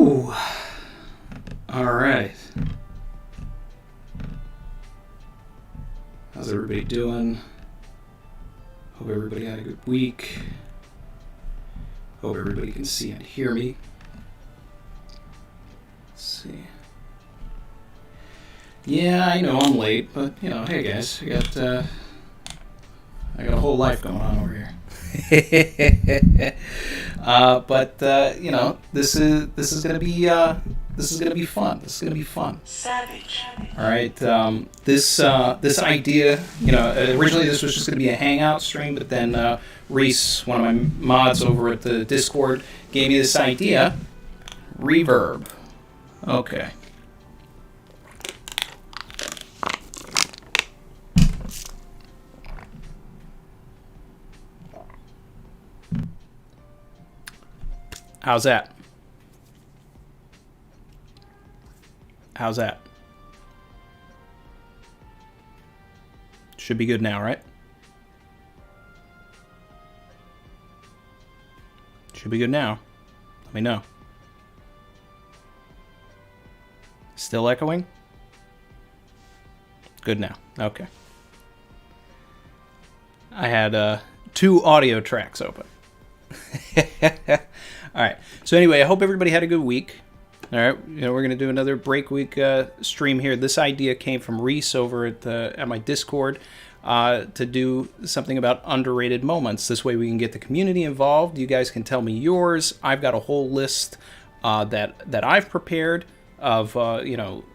Whew. All right. How's everybody doing? Hope everybody had a good week. Hope everybody can see and hear me. Let's see. Yeah, I know I'm late, but hey guys, I got a whole life going on over here. But this is gonna be fun. This is gonna be fun. Savage. All right. This idea, originally this was just gonna be a hangout stream, but then Reese, one of my mods over at the Discord, gave me this idea. Reverb. Okay. How's that? How's that? Should be good now, right? Should be good now. Let me know. Still echoing? Good now. Okay. I had 2 audio tracks open. All right. So anyway, I hope everybody had a good week. All right. We're going to do another break week stream here. This idea came from Reese over at my Discord to do something about underrated moments. This way we can get the community involved. You guys can tell me yours. I've got a whole list that I've prepared of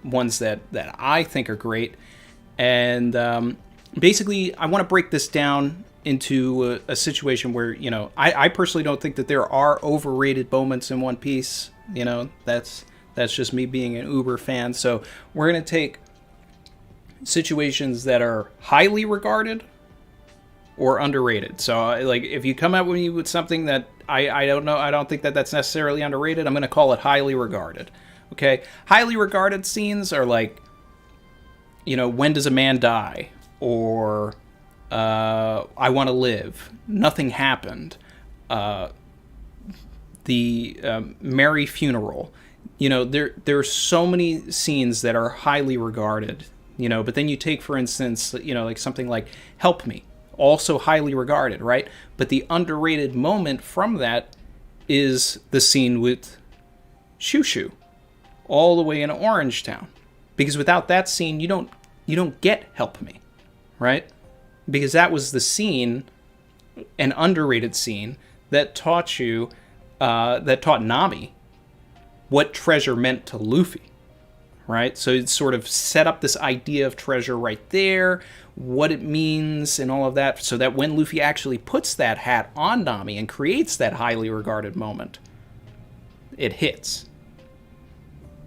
ones that I think are great. And basically, I want to break this down into a situation where, I personally don't think that there are overrated moments in One Piece. That's just me being an Uber fan. So we're going to take situations that are highly regarded or underrated. So like if you come out with something that I don't know, I don't think that that's necessarily underrated, I'm going to call it highly regarded. Okay? Highly regarded scenes are like, when does a man die? Or I Want to Live, Nothing Happened, the Merry Funeral. There's so many scenes that are highly regarded, but then you take, for instance, like something like Help Me, also highly regarded, right? But the underrated moment from that is the scene with Shushu, all the way in Orangetown. Because without that scene, you don't get Help Me, right? Because that was the scene, an underrated scene, that taught Nami what treasure meant to Luffy, right? So it sort of set up this idea of treasure right there, what it means and all of that, so that when Luffy actually puts that hat on Nami and creates that highly regarded moment, it hits.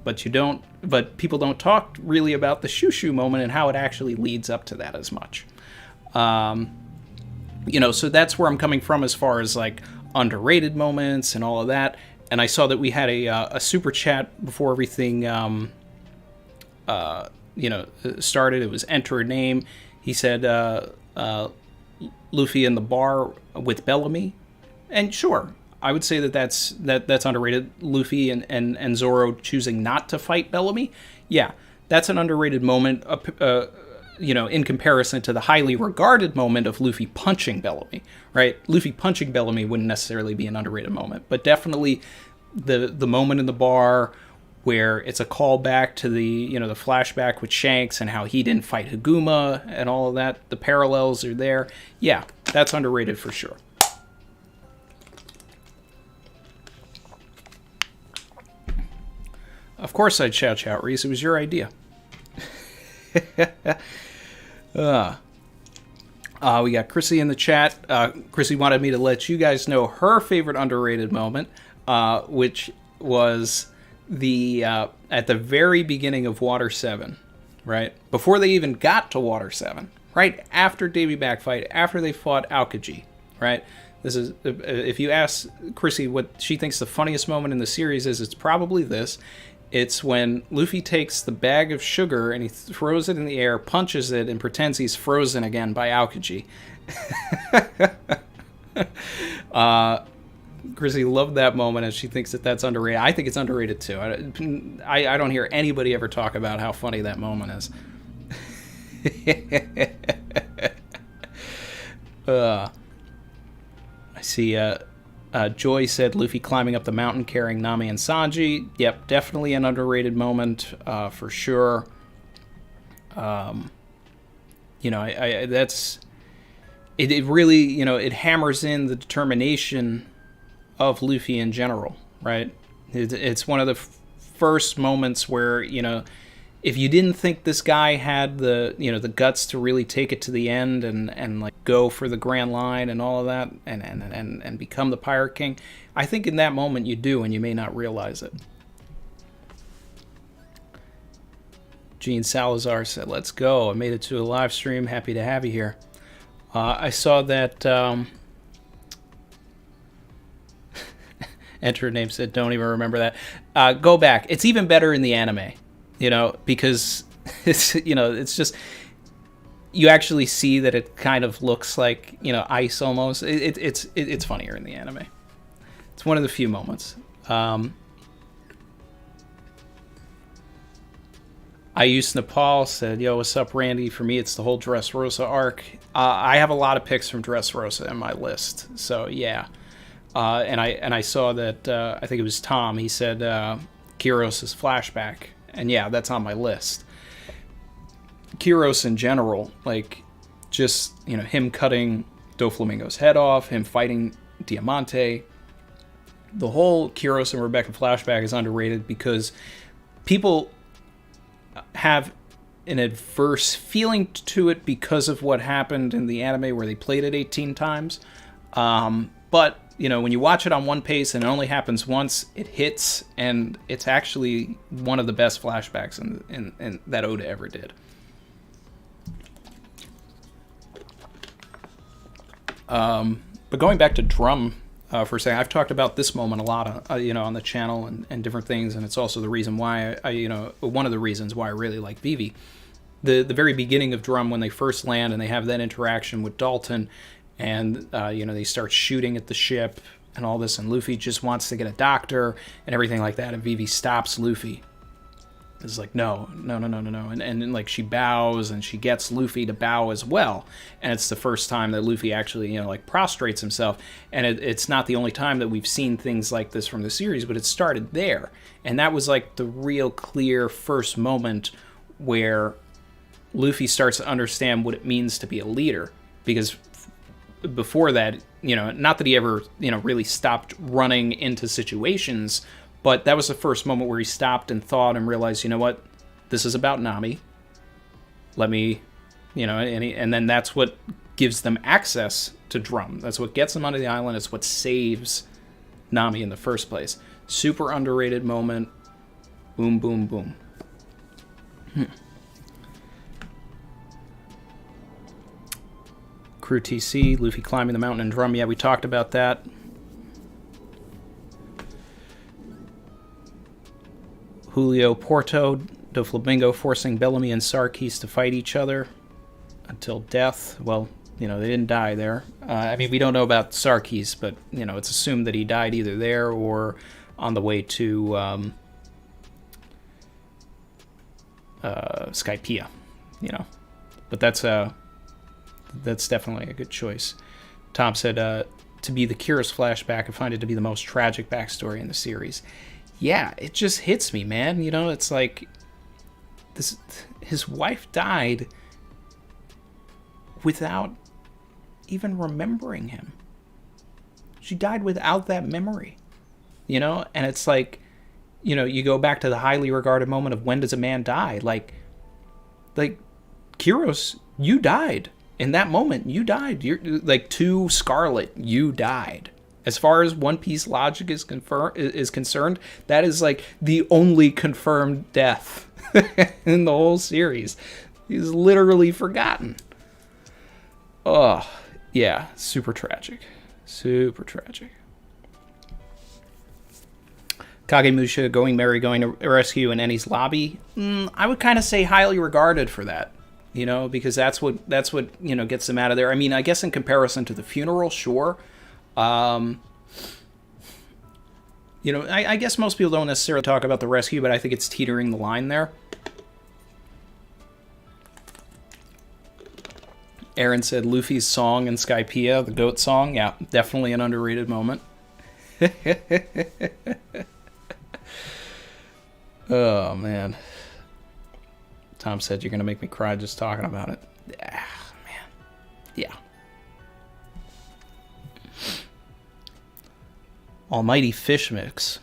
But people don't talk really about the Shushu moment and how it actually leads up to that as much. So that's where I'm coming from as far as like underrated moments and all of that. And I saw that we had a super chat before everything, started. It was Enter a Name. He said, Luffy in the bar with Bellamy. And sure, I would say that's underrated. Luffy and Zoro choosing not to fight Bellamy. Yeah, that's an underrated moment. In comparison to the highly regarded moment of Luffy punching Bellamy, right? Luffy punching Bellamy wouldn't necessarily be an underrated moment, but definitely the moment in the bar where it's a callback to the flashback with Shanks and how he didn't fight Haguma and all of that. The parallels are there. Yeah, that's underrated for sure. Of course I'd shout, Reese. It was your idea. We got Chrissy in the chat. Chrissy wanted me to let you guys know her favorite underrated moment, which was at the very beginning of Water 7, right? Before they even got to Water 7, right? After Davy Back fight, after they fought Aokiji, right? This is, if you ask Chrissy what she thinks the funniest moment in the series is, it's probably this. It's when Luffy takes the bag of sugar and he throws it in the air, punches it, and pretends he's frozen again by Aokiji. Chrissy loved that moment, and she thinks that that's underrated. I think it's underrated too. I don't hear anybody ever talk about how funny that moment is. I see. Joy said Luffy climbing up the mountain carrying Nami and Sanji. Yep, definitely an underrated moment for sure. That's it. Really, it hammers in the determination of Luffy in general, right? It's one of the first moments where, if you didn't think this guy had the guts to really take it to the end and like go for the Grand Line and all of that and become the Pirate King, I think in that moment you do, and you may not realize it. Gene Salazar said, "Let's go. I made it to a live stream. Happy to have you here." I saw that Enter name said, "Don't even remember that." Go back. It's even better in the anime. Because it's just, you actually see that it kind of looks like, ice almost. It's funnier in the anime. It's one of the few moments. I used Nepal said, "Yo, what's up, Randy? For me, it's the whole Dressrosa arc." I have a lot of picks from Dressrosa in my list, so yeah. And I saw that I think it was Tom. He said Kyros' flashback. And yeah, that's on my list. Kyros in general, like, just, him cutting Doflamingo's head off, him fighting Diamante. The whole Kyros and Rebecca flashback is underrated because people have an adverse feeling to it because of what happened in the anime where they played it 18 times. But when you watch it on one pace and it only happens once, it hits, and it's actually one of the best flashbacks in that Oda ever did. But going back to Drum for a second, I've talked about this moment a lot, on the channel and different things, and it's also the reason why one of the reasons why I really like Vivi. The very beginning of Drum, when they first land and they have that interaction with Dalton. And, they start shooting at the ship and all this, and Luffy just wants to get a doctor and everything like that, and Vivi stops Luffy. It's like, no. And like, she bows, and she gets Luffy to bow as well. And it's the first time that Luffy actually, prostrates himself. And it's not the only time that we've seen things like this from the series, but it started there. And that was like the real clear first moment where Luffy starts to understand what it means to be a leader. Because before that, not that he ever, really stopped running into situations, but that was the first moment where he stopped and thought and realized, you know what, this is about Nami. Let me, and then that's what gives them access to Drum. That's what gets them onto the island. It's what saves Nami in the first place. Super underrated moment. Boom, boom, boom. Crew TC, Luffy climbing the mountain and Drum. Yeah, we talked about that. Julio Porto, Doflamingo forcing Bellamy and Sarkis to fight each other until death. Well, they didn't die there. We don't know about Sarkis, but, it's assumed that he died either there or on the way to Skypiea, But that's definitely a good choice. Tom said, to be the Kyros flashback, I find it to be the most tragic backstory in the series. Yeah, it just hits me, man. It's like his wife died without even remembering him. She died without that memory, and it's like, you go back to the highly regarded moment of when does a man die? Like Kyros, you died. In that moment, you died. You're like, to Scarlet, you died. As far as One Piece logic is concerned, that is like the only confirmed death in the whole series. He's literally forgotten. Oh, yeah, super tragic. Super tragic. Kagemusha going to rescue in Ennie's lobby. I would kind of say highly regarded for that. Because that's what gets them out of there. I guess in comparison to the funeral, sure. You know, I guess most people don't necessarily talk about the rescue, but I think it's teetering the line there. Aaron said Luffy's song in Skypiea, the goat song. Yeah, definitely an underrated moment. Oh, man. Tom said you're going to make me cry just talking about it. Ah, man. Yeah. Almighty Fish Mix.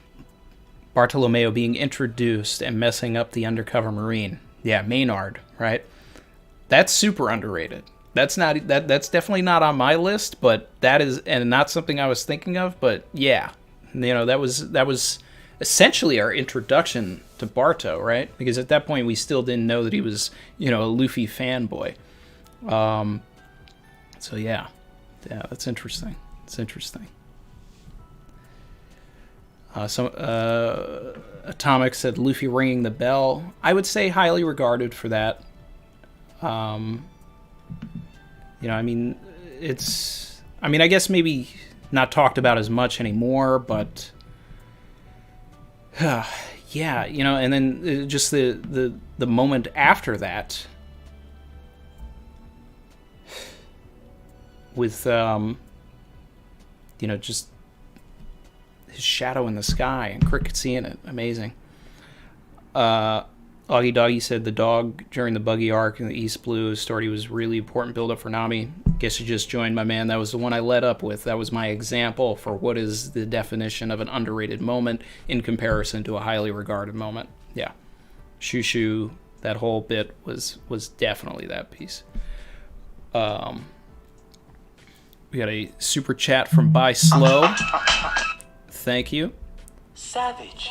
Bartolomeo being introduced and messing up the undercover Marine. Yeah, Maynard, right? That's super underrated. That's definitely not on my list, but that is, and not something I was thinking of, but yeah. You know, that was essentially our introduction to Barto, right? Because at that point we still didn't know that he was, you know, a Luffy fanboy. So yeah, that's interesting. It's interesting. Atomic said Luffy ringing the bell. I would say highly regarded for that. You know, I mean, I guess maybe not talked about as much anymore, but yeah, you know, and then just the moment after that with, you know, just his shadow in the sky and Cricket seeing it. Amazing. Augie Doggy said the dog during the buggy arc in the East Blue story was really important build-up for Nami. Guess you just joined, my man. That was the one I led up with. That was my example for what is the definition of an underrated moment in comparison to a highly regarded moment. Yeah. Shushu, that whole bit was definitely that piece. We got a super chat from Buy Slow. Thank you. Savage.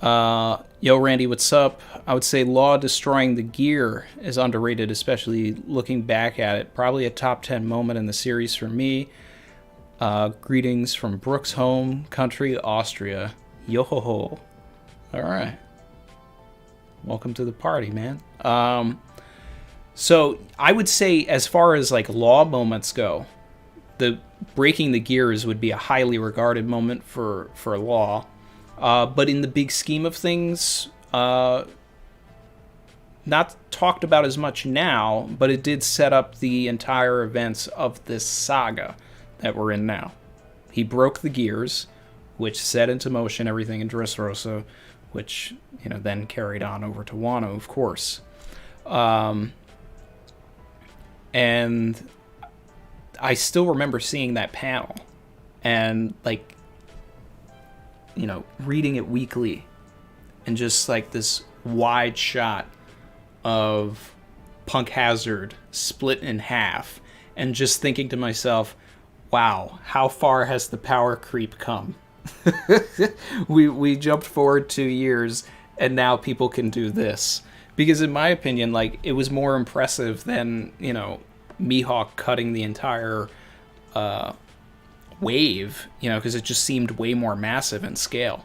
Yo, Randy, what's up? I would say Law destroying the gear is underrated, especially looking back at it. Probably a top 10 moment in the series for me. Greetings from Brooks home country, Austria. Yo-ho-ho. All right. Welcome to the party, man. So I would say as far as like Law moments go, the breaking the gears would be a highly regarded moment for Law. But in the big scheme of things, not talked about as much now, but it did set up the entire events of this saga that we're in now. He broke the gears, which set into motion everything in Dressrosa, which, you know, then carried on over to Wano, of course. And I still remember seeing that panel and, like, you know, reading it weekly and just like this wide shot of Punk Hazard split in half and just thinking to myself, wow, how far has the power creep come? we jumped forward 2 years and now people can do this. Because in my opinion, like, it was more impressive than, you know, Mihawk cutting the entire wave, you know, because it just seemed way more massive in scale.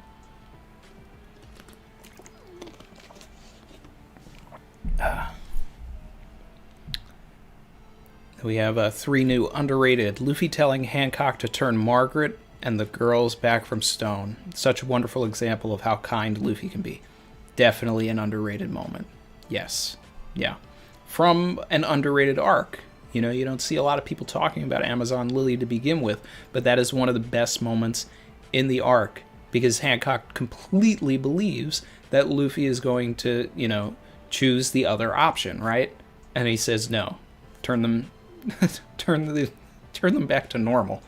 We have 3 new underrated. Luffy telling Hancock to turn Margaret and the girls back from stone. Such a wonderful example of how kind Luffy can be. Definitely an underrated moment. Yes. Yeah. From an underrated arc. You know, you don't see a lot of people talking about Amazon Lily to begin with, but that is one of the best moments in the arc because Hancock completely believes that Luffy is going to, you know, choose the other option, right? And he says no. Turn them turn them back to normal.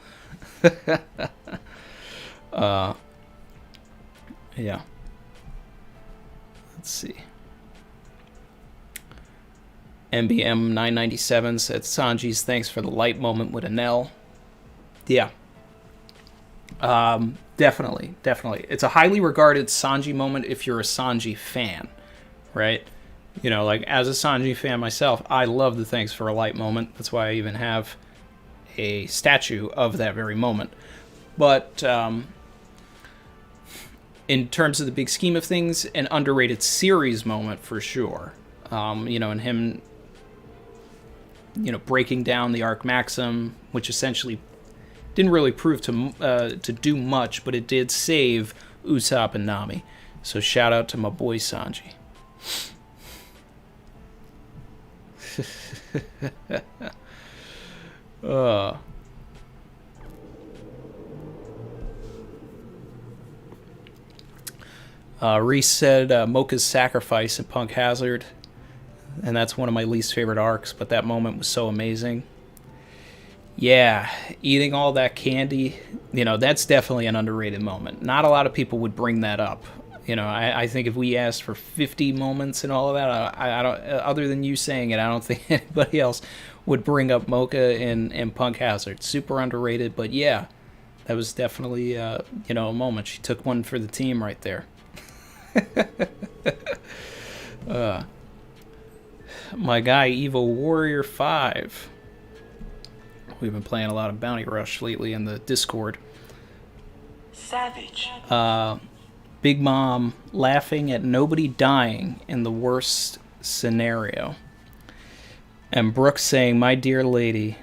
Yeah. Let's see. MBM 997 said Sanji's thanks for the light moment with Enel. Yeah. Definitely. It's a highly regarded Sanji moment if you're a Sanji fan, right? You know, like, as a Sanji fan myself, I love the thanks for a light moment. That's why I even have a statue of that very moment. But in terms of the big scheme of things, an underrated series moment for sure. You know, and him, you know, breaking down the Arc Maxim, which essentially Didn't really prove to do much, but it did save Usopp and Nami. So shout out to my boy Sanji. Reese said Mocha's sacrifice in Punk Hazard, and that's one of my least favorite arcs, but that moment was so amazing. Yeah, eating all that candy, that's definitely an underrated moment. Not a lot of people would bring that up. I think if we asked for 50 moments and all of that, I don't. Other than you saying it, I don't think anybody else would bring up Mocha in Punk Hazard. Super underrated, but yeah, that was definitely a moment. She took one for the team right there. My guy Evo Warrior 5. We've been playing a lot of Bounty Rush lately in the Discord. Savage. Big Mom laughing at nobody dying in the worst scenario. And Brooks saying, "My dear lady,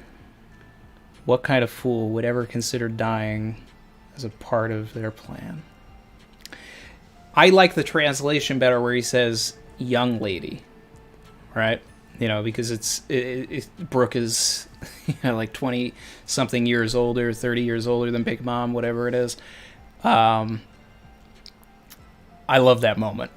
what kind of fool would ever consider dying as a part of their plan?" I like the translation better where he says, "young lady," right? Because Brooke is like 20-something years older, 30 years older than Big Mom, whatever it is. I love that moment.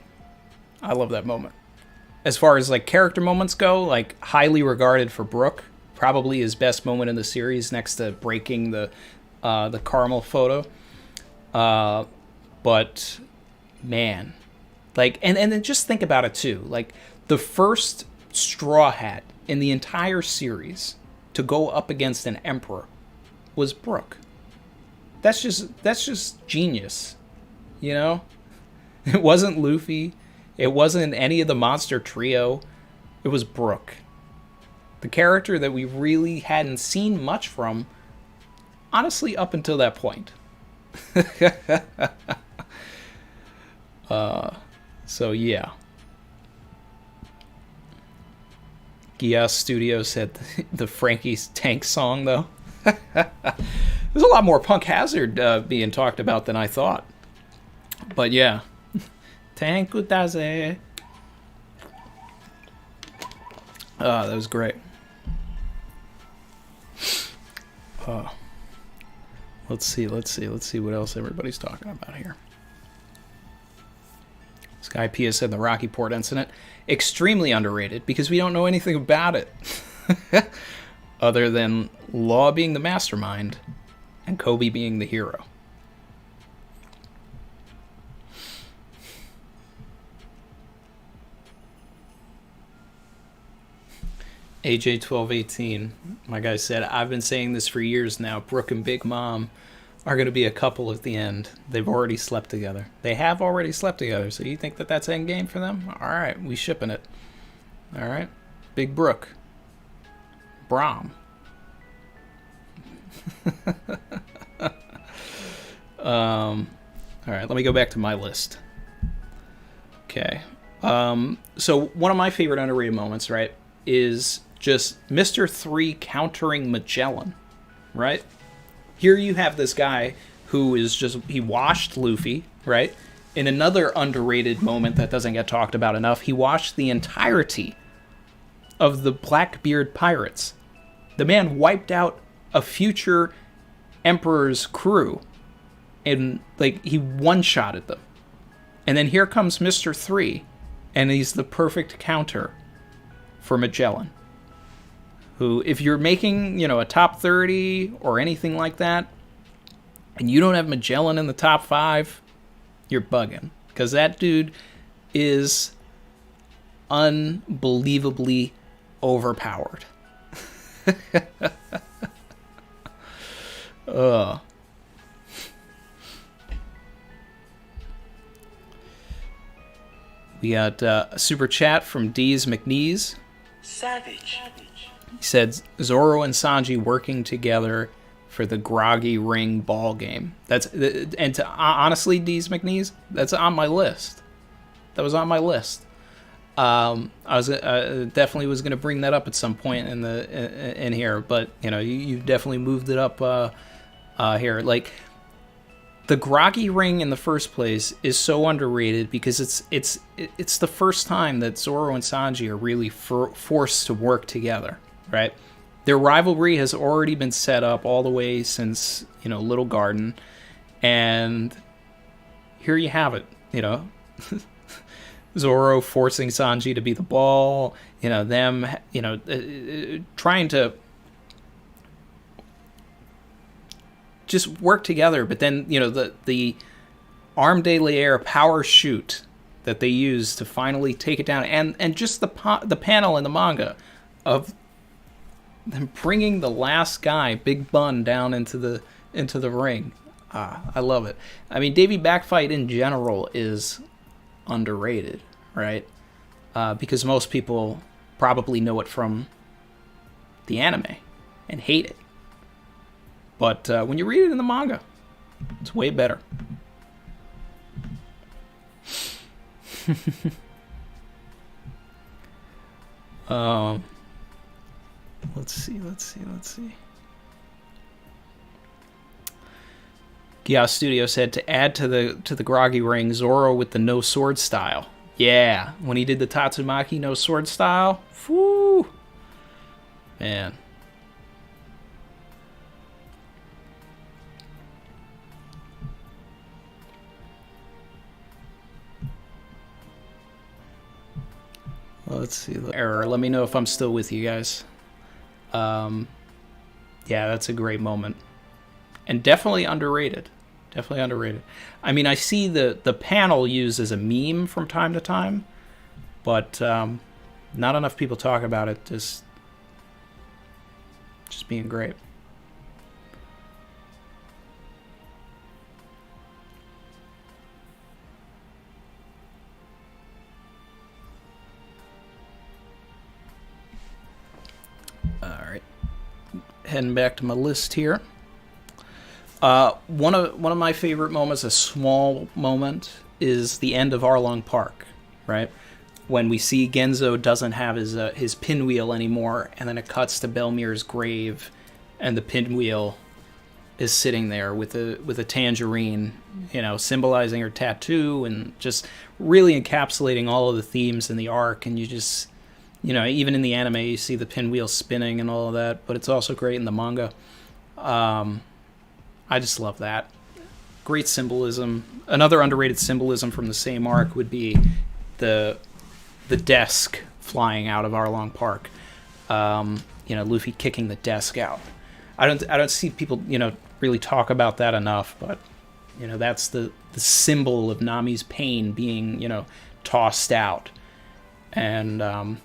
As far as like character moments go, like highly regarded for Brooke, probably his best moment in the series next to breaking the caramel photo. But man, like, and then just think about it too. Like the first Straw Hat in the entire series to go up against an emperor was Brooke. That's just genius, It wasn't Luffy. It wasn't any of the monster trio. It was Brooke. The character that we really hadn't seen much from, honestly, up until that point. So, yeah. Gias Studio said the Frankie's Tank song, though. There's a lot more Punk Hazard being talked about than I thought. But, yeah. Tank utaze. That was great. Let's see what else everybody's talking about here. Sky Pia said the Rocky Port incident, extremely underrated because we don't know anything about it. Other than Law being the mastermind and Kobe being the hero. AJ1218, my guy said, "I've been saying this for years now. Brooke and Big Mom are going to be a couple at the end. They've already slept together." They have already slept together, so you think that's endgame for them? All right, we shipping it. All right, Big Brooke. Brom. All right, let me go back to my list. Okay. So one of my favorite underrated moments, right, is just Mr. 3 countering Magellan, right? Here you have this guy who is he washed Luffy, right? In another underrated moment that doesn't get talked about enough, he washed the entirety of the Blackbeard pirates. The man wiped out a future Emperor's crew, and like he one-shotted them. And then here comes Mr. 3, and he's the perfect counter for Magellan, who, if you're making, a top 30 or anything like that, and you don't have Magellan in the top 5, you're bugging. Because that dude is unbelievably overpowered. We got a super chat from Deez McNeese. Savage. He said Zorro and Sanji working together for the Groggy Ring ball game. Honestly, Deez McNeese, that's on my list. That was on my list. I definitely was going to bring that up at some point in here, but you definitely moved it up here. Like, the groggy ring in the first place is so underrated because it's the first time that Zorro and Sanji are really forced to work together, right? Their rivalry has already been set up all the way since, Little Garden, and here you have it, Zorro forcing Sanji to be the ball, them, trying to just work together, but then, the Arm de l'air power shoot that they use to finally take it down, and just the panel in the manga of them bringing the last guy, Big Bun, down into the ring. I love it. I mean, Davy Backfight in general is underrated, right? Because most people probably know it from the anime and hate it. But when you read it in the manga, it's way better. Let's see. Gia Studio said to add to the groggy ring, Zorro with the no sword style. Yeah, when he did the Tatsumaki no sword style, whoo, man. Let's see. Error. Let me know if I'm still with you guys. Yeah, that's a great moment. And definitely underrated. Definitely underrated. I mean, I see the panel used as a meme from time to time, but not enough people talk about it just being great. Alright. Heading back to my list here. One of my favorite moments, a small moment, is the end of Arlong Park, right? When we see Genzo doesn't have his pinwheel anymore, and then it cuts to Belmir's grave, and the pinwheel is sitting there with a tangerine, symbolizing her tattoo, and just really encapsulating all of the themes in the arc. And you just, even in the anime, you see the pinwheel spinning and all of that, but it's also great in the manga. I just love that. Great symbolism. Another underrated symbolism from the same arc would be the desk flying out of Arlong Park. Luffy kicking the desk out. I don't see people, really talk about that enough, but that's the symbol of Nami's pain being, tossed out. And the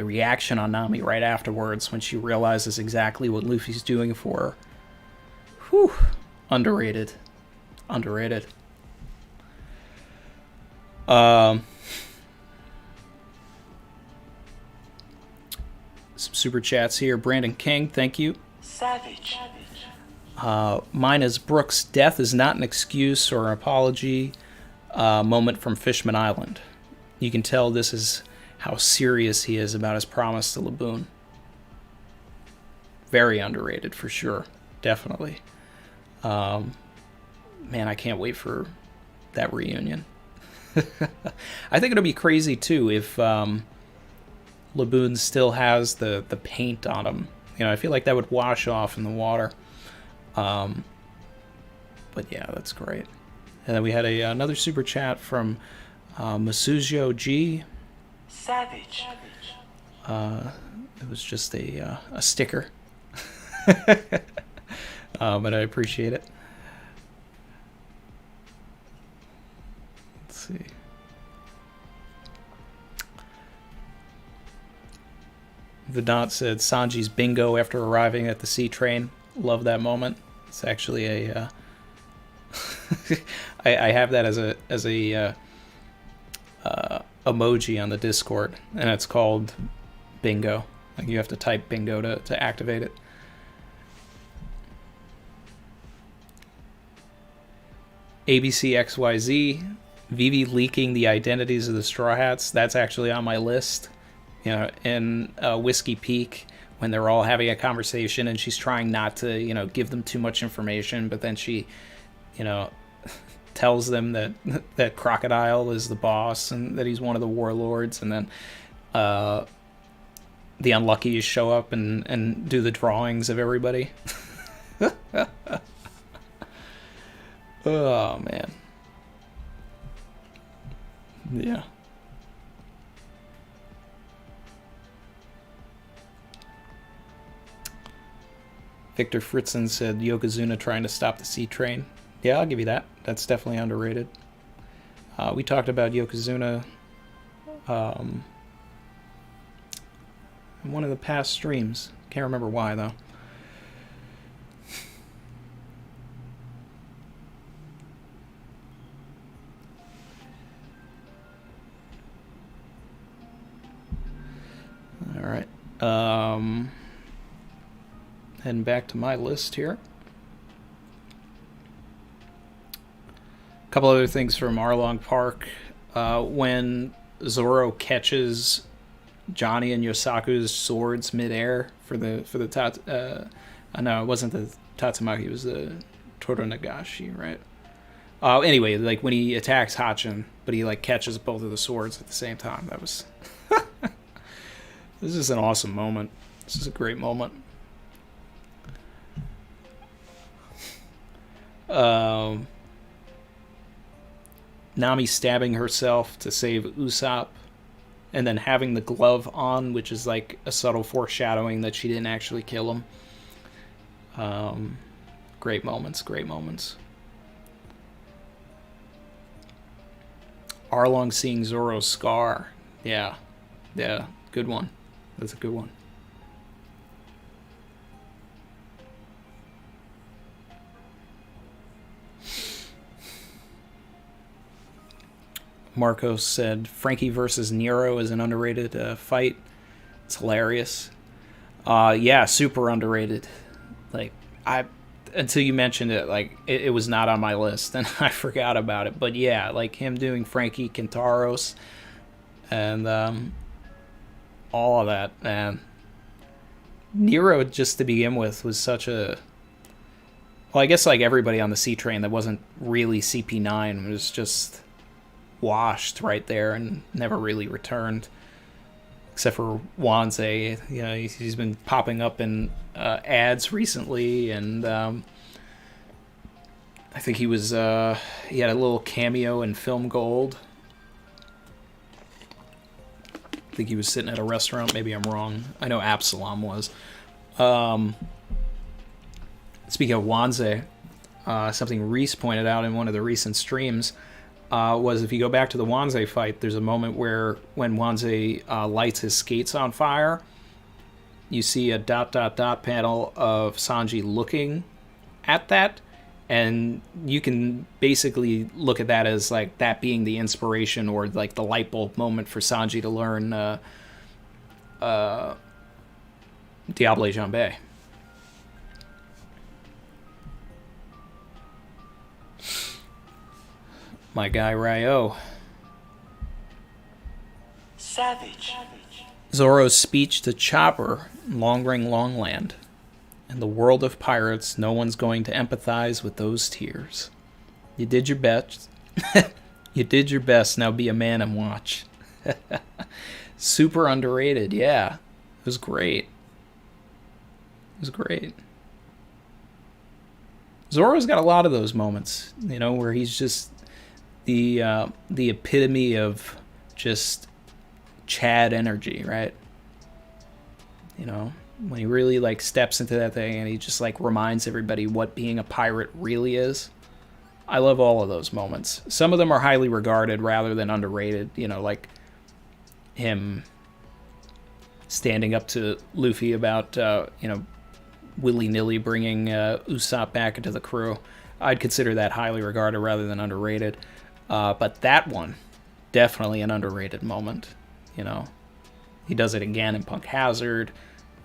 reaction on Nami right afterwards when she realizes exactly what Luffy's doing for her. Whew. Underrated. Some super chats here. Brandon King, thank you. Savage. Mine is Brooks' death is not an excuse or an apology. Moment from Fishman Island. You can tell this is how serious he is about his promise to Laboon. Very underrated for sure. Definitely. Man, I can't wait for that reunion. I think it'll be crazy too if Laboon still has the paint on him. I feel like that would wash off in the water. But yeah, that's great. And then we had another super chat from Masujo G. Savage. It was just a sticker. But I appreciate it. Let's see. Vedant said Sanji's bingo after arriving at the sea train. Love that moment. It's actually a I have that as a emoji on the Discord, and it's called bingo. Like you have to type bingo to activate it. ABCXYZ, Vivi leaking the identities of the Straw Hats. That's actually on my list. In Whiskey Peak, when they're all having a conversation and she's trying not to, give them too much information, but then she, tells them that that Crocodile is the boss and that he's one of the warlords, and then the Unluckies show up and do the drawings of everybody. Oh, man. Yeah. Victor Fritzen said Yokozuna trying to stop the sea train. Yeah, I'll give you that. That's definitely underrated. We talked about Yokozuna in one of the past streams. Can't remember why, though. All right. Heading back to my list here. A couple other things from Arlong Park. When Zorro catches Johnny and Yosaku's swords midair for the no, it wasn't the Tatsumaki, it was the Toronagashi, right? Anyway, like when he attacks Hachin, but he like catches both of the swords at the same time. That was this is an awesome moment. This is a great moment. Nami stabbing herself to save Usopp, and then having the glove on, which is like a subtle foreshadowing that she didn't actually kill him. Great moments, great moments. Arlong seeing Zoro's scar. Yeah, good one. That's a good one. Marcos said Frankie versus Nero is an underrated fight. It's hilarious. Yeah, super underrated. Like, until you mentioned it, like it was not on my list and I forgot about it. But yeah, like him doing Frankie Kintaros and all of that, man. Nero, just to begin with, was such a... Well, I guess like everybody on the C train that wasn't really CP9 was just washed right there and never really returned, except for Wanze. You know, he's been popping up in ads recently, and I think he was he had a little cameo in Film Gold. I think he was sitting at a restaurant. Maybe I'm wrong. I know Absalom was. Speaking of Wanze, something Reese pointed out in one of the recent streams was if you go back to the Wanze fight, there's a moment where when Wanze lights his skates on fire, you see a ... panel of Sanji looking at that, and you can basically look at that as like that being the inspiration or like the light bulb moment for Sanji to learn Diable Jambe. My guy Ryo. Savage. Zoro's speech to Chopper, Long Ring Long Land. In the world of pirates, no one's going to empathize with those tears. You did your best. You did your best, now be a man and watch. Super underrated, yeah. It was great. It was great. Zoro's got a lot of those moments, you know, where he's just the epitome of just Chad energy, right? You know, when he really like steps into that thing and he just like reminds everybody what being a pirate really is. I love all of those moments. Some of them are highly regarded rather than underrated, you know, like him standing up to Luffy about you know, willy-nilly bringing Usopp back into the crew. I'd consider that highly regarded rather than underrated. But that one, definitely an underrated moment, you know. He does it again in Punk Hazard,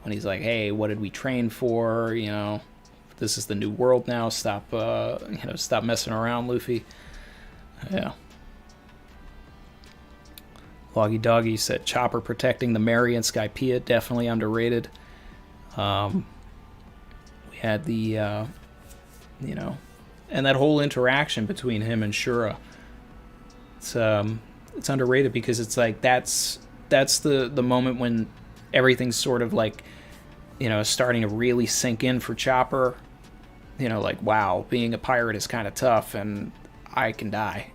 when he's like, hey, what did we train for, you know. This is the new world now, stop, you know, stop messing around, Luffy. Yeah. Loggy Doggy said Chopper protecting the Mary and Skypiea, definitely underrated. We had the, and that whole interaction between him and Shura. It's underrated because it's like that's the moment when everything's sort of like, starting to really sink in for Chopper. Like, wow, being a pirate is kind of tough, and I can die.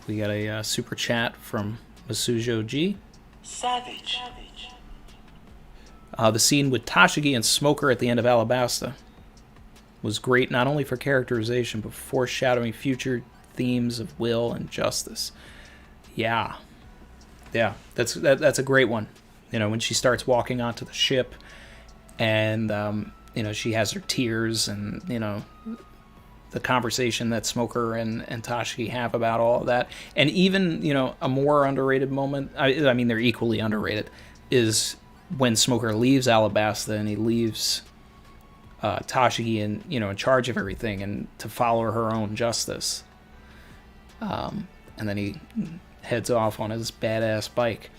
We got a super chat from Masujo G. Savage. The scene with Tashigi and Smoker at the end of Alabasta was great, not only for characterization, but foreshadowing future themes of will and justice. Yeah, that's a great one. When she starts walking onto the ship, and she has her tears, and the conversation that Smoker and Tashigi have about all of that, and even a more underrated moment. I mean, they're equally underrated. Is when Smoker leaves Alabasta and he leaves Tashigi in charge of everything and to follow her own justice. And then he heads off on his badass bike.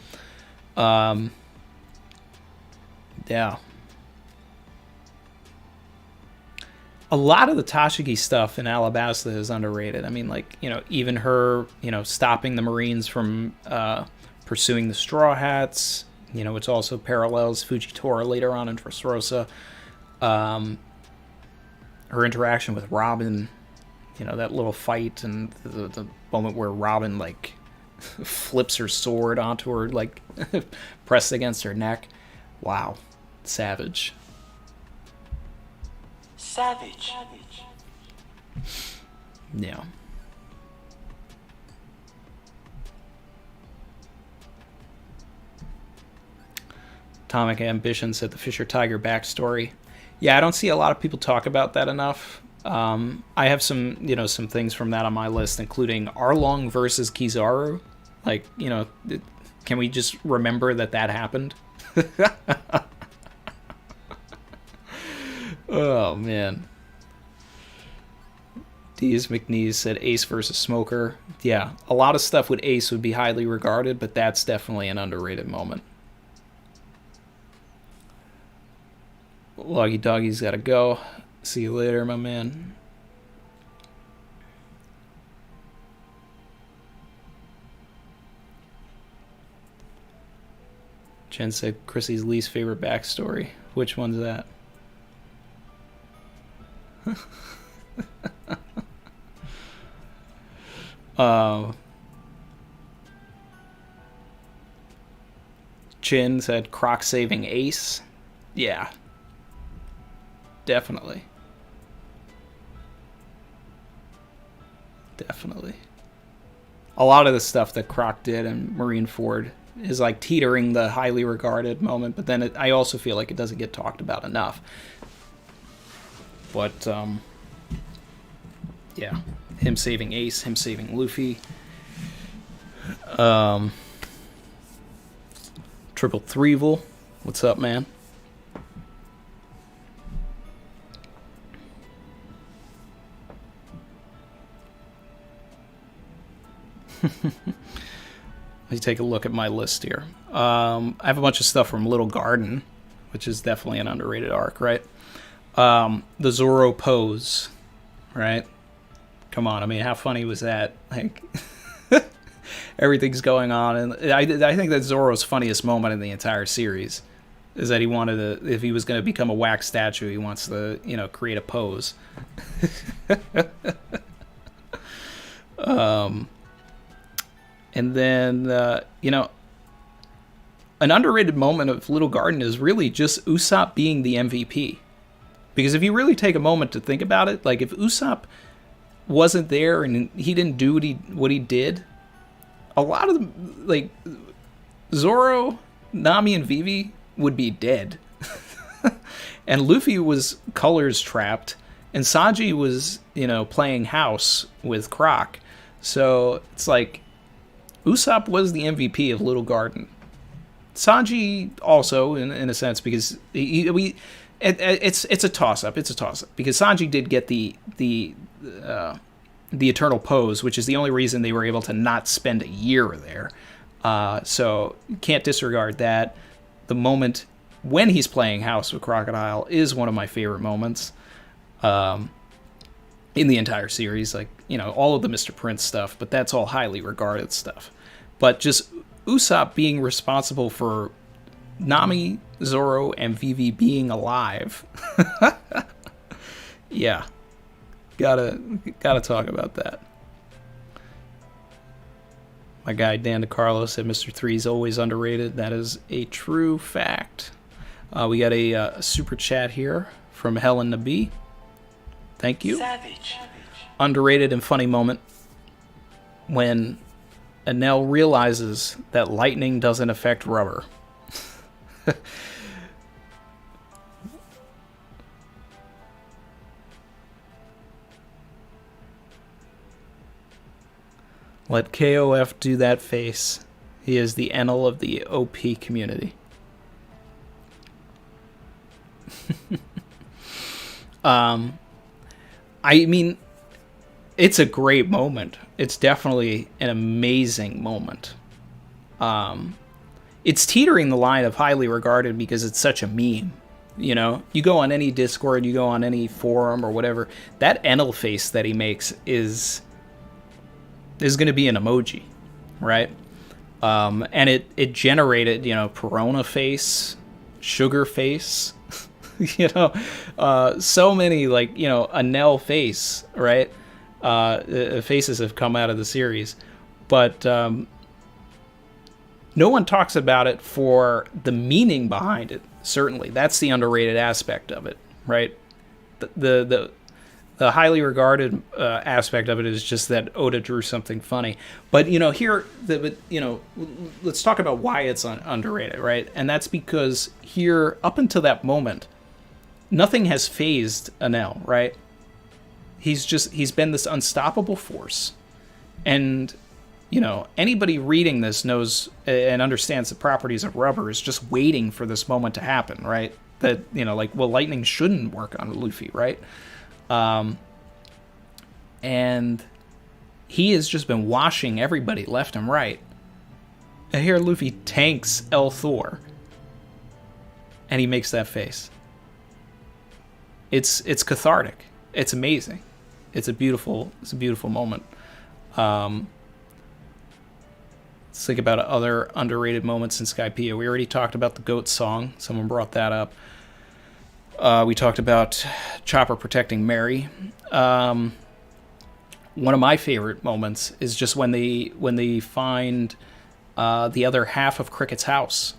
Yeah. A lot of the Tashigi stuff in Alabasta is underrated. I mean, like, even her, stopping the Marines from pursuing the Straw Hats. It's also parallels Fujitora later on in Dressrosa. Her interaction with Robin, that little fight, and the moment where Robin, like, flips her sword onto her, like, pressed against her neck. Wow. Savage. Yeah. Atomic Ambition said the Fisher Tiger backstory. Yeah, I don't see a lot of people talk about that enough. I have some things from that on my list, including Arlong versus Kizaru. Like, can we just remember that happened? Oh, man. Deez McNeese said Ace versus Smoker. Yeah, a lot of stuff with Ace would be highly regarded, but that's definitely an underrated moment. Loggy Doggy's gotta go. See you later, my man. Jen said Chrissy's least favorite backstory. Which one's that? Chin said Croc saving Ace. Yeah. Definitely. A lot of the stuff that Croc did in Marineford is like teetering the highly regarded moment, but then I also feel like it doesn't get talked about enough. But, yeah. Him saving Ace, him saving Luffy. Triple Threevil. What's up, man? Let me take a look at my list here. I have a bunch of stuff from Little Garden, which is definitely an underrated arc, right? The Zorro Pose, right? Come on, I mean, how funny was that? Like, everything's going on, and I think that's Zorro's funniest moment in the entire series is that he wanted to, if he was going to become a wax statue, he wants to, create a pose. And then, an underrated moment of Little Garden is really just Usopp being the MVP. Because if you really take a moment to think about it, like if Usopp wasn't there and he didn't do what he did, a lot of them, like Zoro, Nami, and Vivi would be dead. And Luffy was colors trapped, and Sanji was, playing house with Croc. So it's like Usopp was the MVP of Little Garden. Sanji also, in a sense, because it's a toss-up. It's a toss-up because Sanji did get the eternal pose, which is the only reason they were able to not spend a year there. So you can't disregard that. The moment when he's playing House with Crocodile is one of my favorite moments in the entire series. Like, all of the Mr. Prince stuff, but that's all highly regarded stuff. But just Usopp being responsible for Nami, Zorro, and Vivi being alive. Yeah. Gotta talk about that. My guy Dan DeCarlo said Mr. 3 is always underrated. That is a true fact. We got a super chat here from Helen Nabi. Thank you. Savage. Underrated and funny moment when Enel realizes that lightning doesn't affect rubber. Let KOF do that face. He is the Enel of the OP community. I mean, it's a great moment. It's definitely an amazing moment. It's teetering the line of highly regarded because it's such a meme. You go on any Discord, you go on any forum or whatever, that Enel face that he makes is going to be an emoji, right? And it generated, Perona face, sugar face, so many, like, Enel face, right? Faces have come out of the series, but no one talks about it for the meaning behind it. Certainly, that's the underrated aspect of it, right? The highly regarded aspect of it is just that Oda drew something funny. But let's talk about why it's underrated, right? And that's because here, up until that moment, nothing has phased Enel, right? He's been this unstoppable force, and anybody reading this knows and understands the properties of rubber is just waiting for this moment to happen, right? That lightning shouldn't work on Luffy, right? And he has just been washing everybody left and right. And here Luffy tanks El Thor, and he makes that face. It's cathartic. It's amazing. It's a beautiful moment. Let's think about other underrated moments in Skypiea. We already talked about the goat song. Someone brought that up. We talked about Chopper protecting Mary. One of my favorite moments is just when they find the other half of Cricket's house.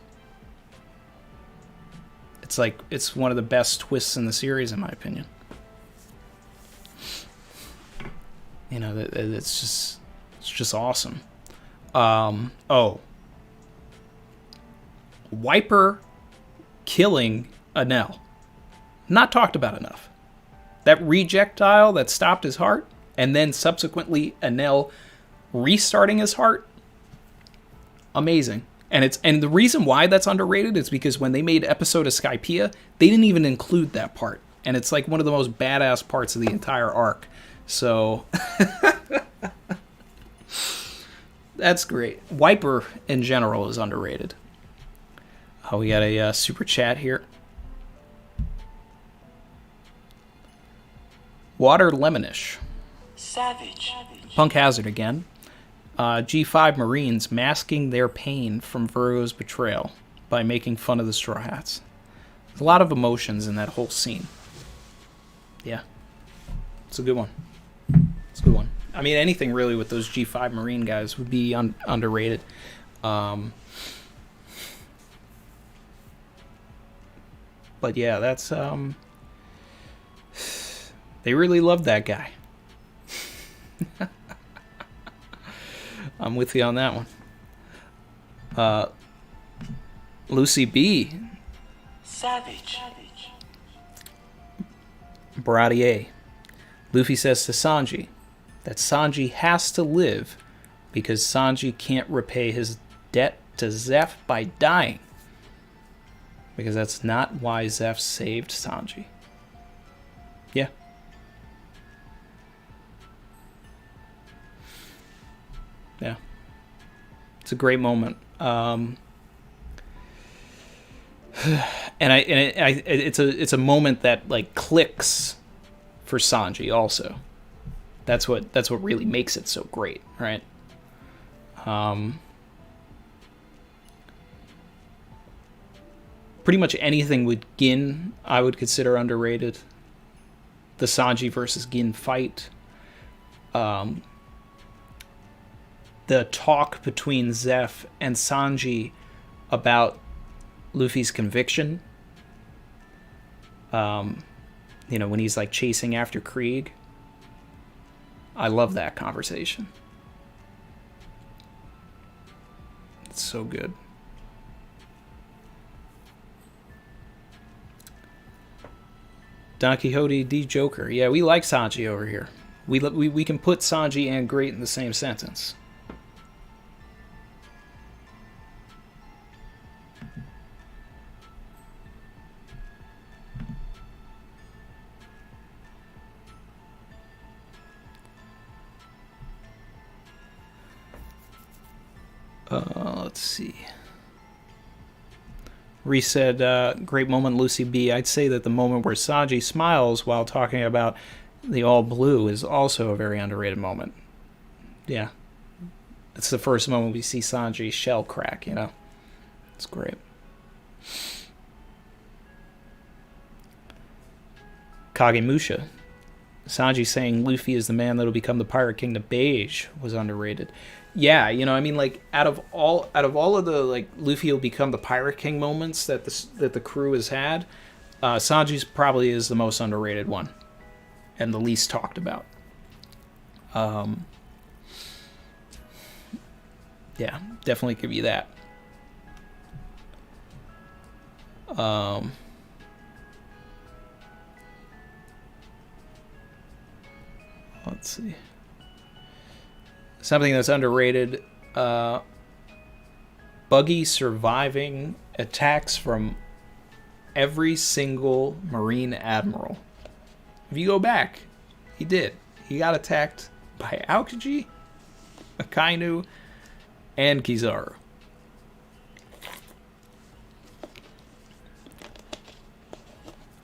It's one of the best twists in the series, in my opinion. It's just awesome. Wiper killing Enel. Not talked about enough. That rejectile that stopped his heart, and then subsequently Enel restarting his heart. Amazing. And the reason why that's underrated is because when they made Episode of Skypiea, they didn't even include that part. And it's like one of the most badass parts of the entire arc. So that's great. Wiper in general is underrated. Oh, we got a super chat here. Water Lemonish. Savage. Punk Hazard again. G5 Marines masking their pain from Virgo's betrayal by making fun of the Straw Hats. There's a lot of emotions in that whole scene. Yeah. It's a good one. It's a good one. I mean, anything really with those G5 Marine guys would be underrated. But yeah, that's... They really loved that guy. I'm with you on that one. Lucy B. Savage. Baratier. Luffy says to Sanji that Sanji has to live because Sanji can't repay his debt to Zeph by dying. Because that's not why Zeph saved Sanji. Yeah. Yeah. It's a great moment. It's a moment that like clicks for Sanji also. That's what really makes it so great, right? Pretty much anything with Gin I would consider underrated. The Sanji versus Gin fight. The talk between Zeph and Sanji about Luffy's conviction. When he's like chasing after Krieg. I love that conversation. It's so good. Don Quixote D. Joker. Yeah, we like Sanji over here. We can put Sanji and great in the same sentence. Let's see. Reese said, great moment, Lucy B. I'd say that the moment where Sanji smiles while talking about the all blue is also a very underrated moment. Yeah. It's the first moment we see Sanji's shell crack, It's great. Kagemusha. Sanji saying Luffy is the man that'll become the Pirate King to Beige was underrated. Yeah, out of all of the like Luffy will become the Pirate King moments that the crew has had, Sanji's probably is the most underrated one, and the least talked about. Yeah, definitely give you that. Let's see. Something that's underrated, Buggy surviving attacks from every single Marine Admiral. If you go back, he did. He got attacked by Aokiji, Akainu, and Kizaru.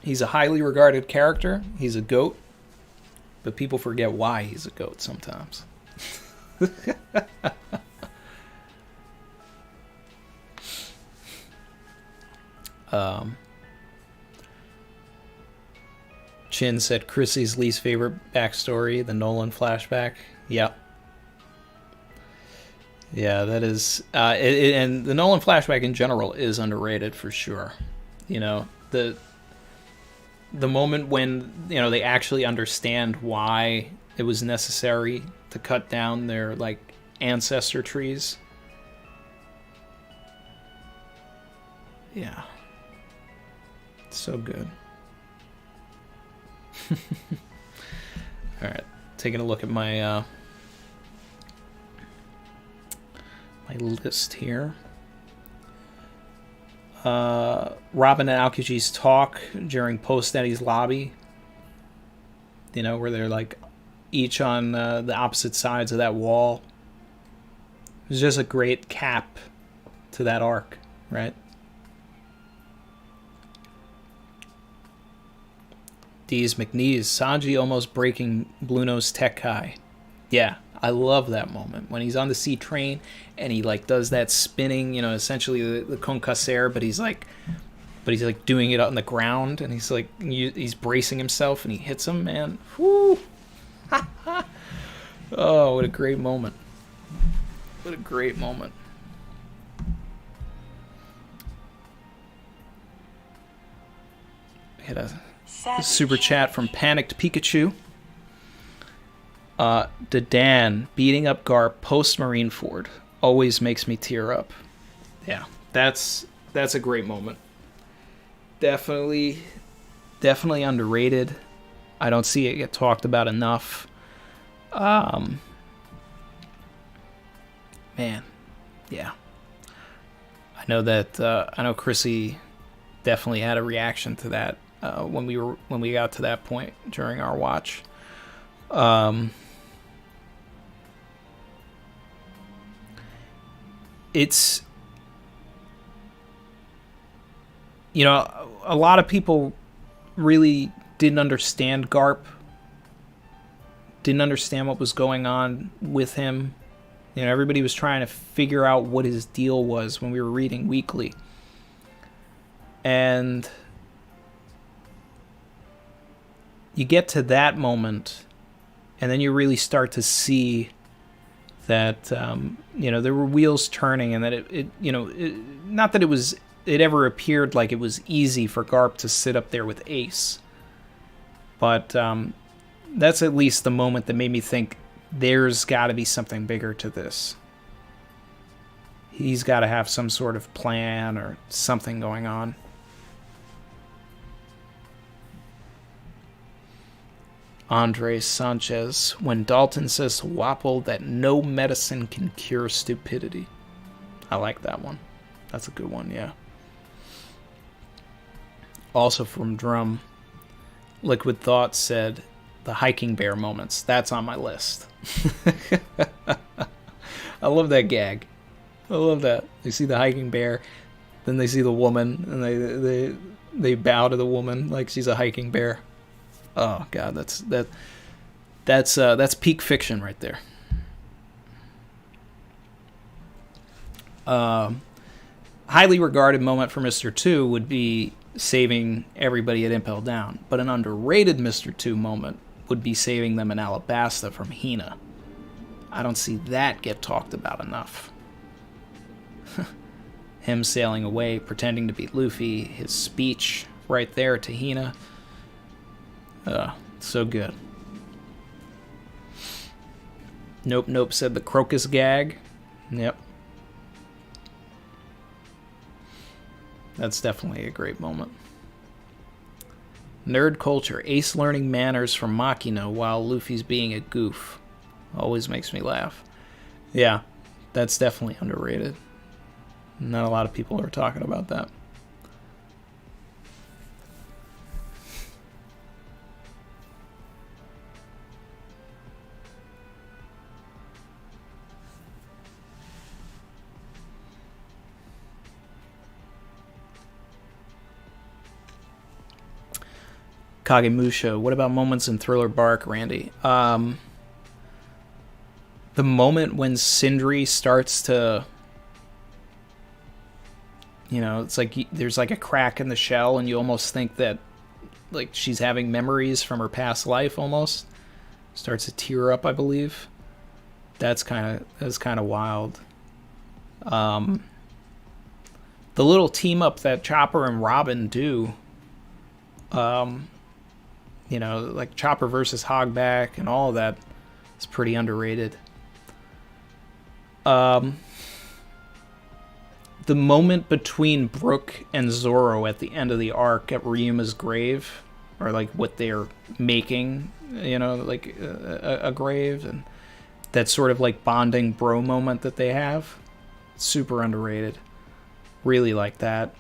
He's a highly regarded character. He's a GOAT. But people forget why he's a GOAT sometimes. Chin said Chrissy's least favorite backstory, the Nolan flashback. Yep. Yeah, that is... and the Nolan flashback in general is underrated for sure. The moment when, they actually understand why it was necessary to cut down their, ancestor trees. Yeah. So good. Alright, taking a look at my, my list here. Robin and Aokiji's talk during Post Eddie's lobby. Where they're each on the opposite sides of that wall. It was just a great cap to that arc, right? D's McNeese, Sanji almost breaking Blue Nose Tech Kai. Yeah, I love that moment when he's on the sea train and he does that spinning, essentially the concassere, but he's doing it on the ground and he's bracing himself and he hits him, man. Whoo! Oh, what a great moment. What a great moment. We had a super chat from Panicked Pikachu. Dan beating up Garp post Marineford always makes me tear up. Yeah, that's a great moment. Definitely underrated. I don't see it get talked about enough. Man, yeah. I know Chrissy definitely had a reaction to that when we got to that point during our watch. it's, you know, a lot of people really didn't understand Garp, didn't understand what was going on with him. You know, everybody was trying to figure out what his deal was when we were reading weekly. And you get to that moment, and then you really start to see that, you know, there were wheels turning, and that not that it ever appeared like it was easy for Garp to sit up there with Ace. But that's at least the moment that made me think there's got to be something bigger to this. He's got to have some sort of plan or something going on. Andres Sanchez, when Dalton says to Wapple that no medicine can cure stupidity. I like that one. That's a good one, yeah. Also from Drum, Liquid Thought said, the hiking bear moments. That's on my list. I love that gag. I love that. They see the hiking bear, then they see the woman, and they bow to the woman like she's a hiking bear. Oh God, that's peak fiction right there. Highly regarded moment for Mr. 2 would be saving everybody at Impel Down, but an underrated Mr. 2 moment would be saving them in Alabasta from Hina. I don't see that get talked about enough. Him sailing away, pretending to be Luffy, his speech right there to Hina. So good. Nope said the crocus gag. Yep. That's definitely a great moment. Nerd culture. Ace learning manners from Makino while Luffy's being a goof. Always makes me laugh. Yeah, that's definitely underrated. Not a lot of people are talking about that. Kagemusha, what about moments in Thriller Bark, Randy? The moment when Sindri starts to, you know, it's like there's like a crack in the shell, and you almost think that like she's having memories from her past life almost. Starts to tear up, I believe. That's kind of wild. The little team up that Chopper and Robin do, you know, like Chopper versus Hogback and all of that is pretty underrated. The moment between Brook and Zorro at the end of the arc at Ryuma's grave, or like what they're making, you know, like a grave, and that sort of like bonding bro moment that they have, super underrated. Really like that,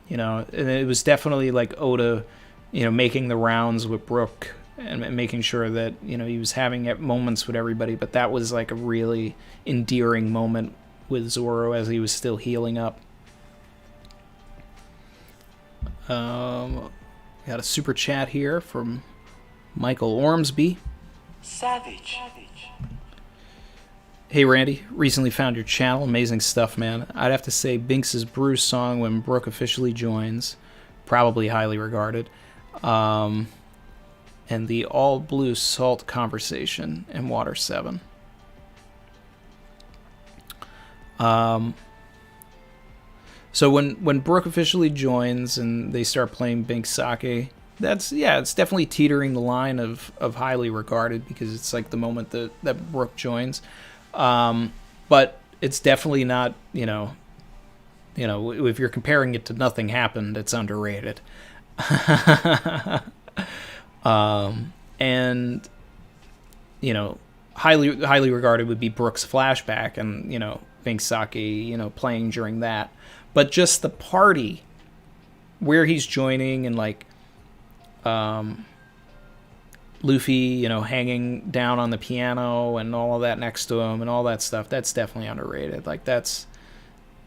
you know, and it was definitely like Oda, you know, making the rounds with Brook and making sure that, you know, he was having moments with everybody, but that was like a really endearing moment with Zorro as he was still healing up. Got a super chat here from Michael Ormsby. Savage. Hey Randy, recently found your channel. Amazing stuff, man. I'd have to say Binks' Bruce song when Brook officially joins, probably highly regarded. And the all blue salt conversation in Water 7. So when Brook officially joins and they start playing Binks Sake, it's definitely teetering the line of highly regarded, because it's like the moment that Brook joins. But it's definitely not, you know, if you're comparing it to Nothing Happened, it's underrated. And, you know, highly regarded would be Brook's flashback and, you know, Binks Sake, you know, playing during that. But just the party where he's joining, and like Luffy, you know, hanging down on the piano and all of that next to him and all that stuff, that's definitely underrated. Like that's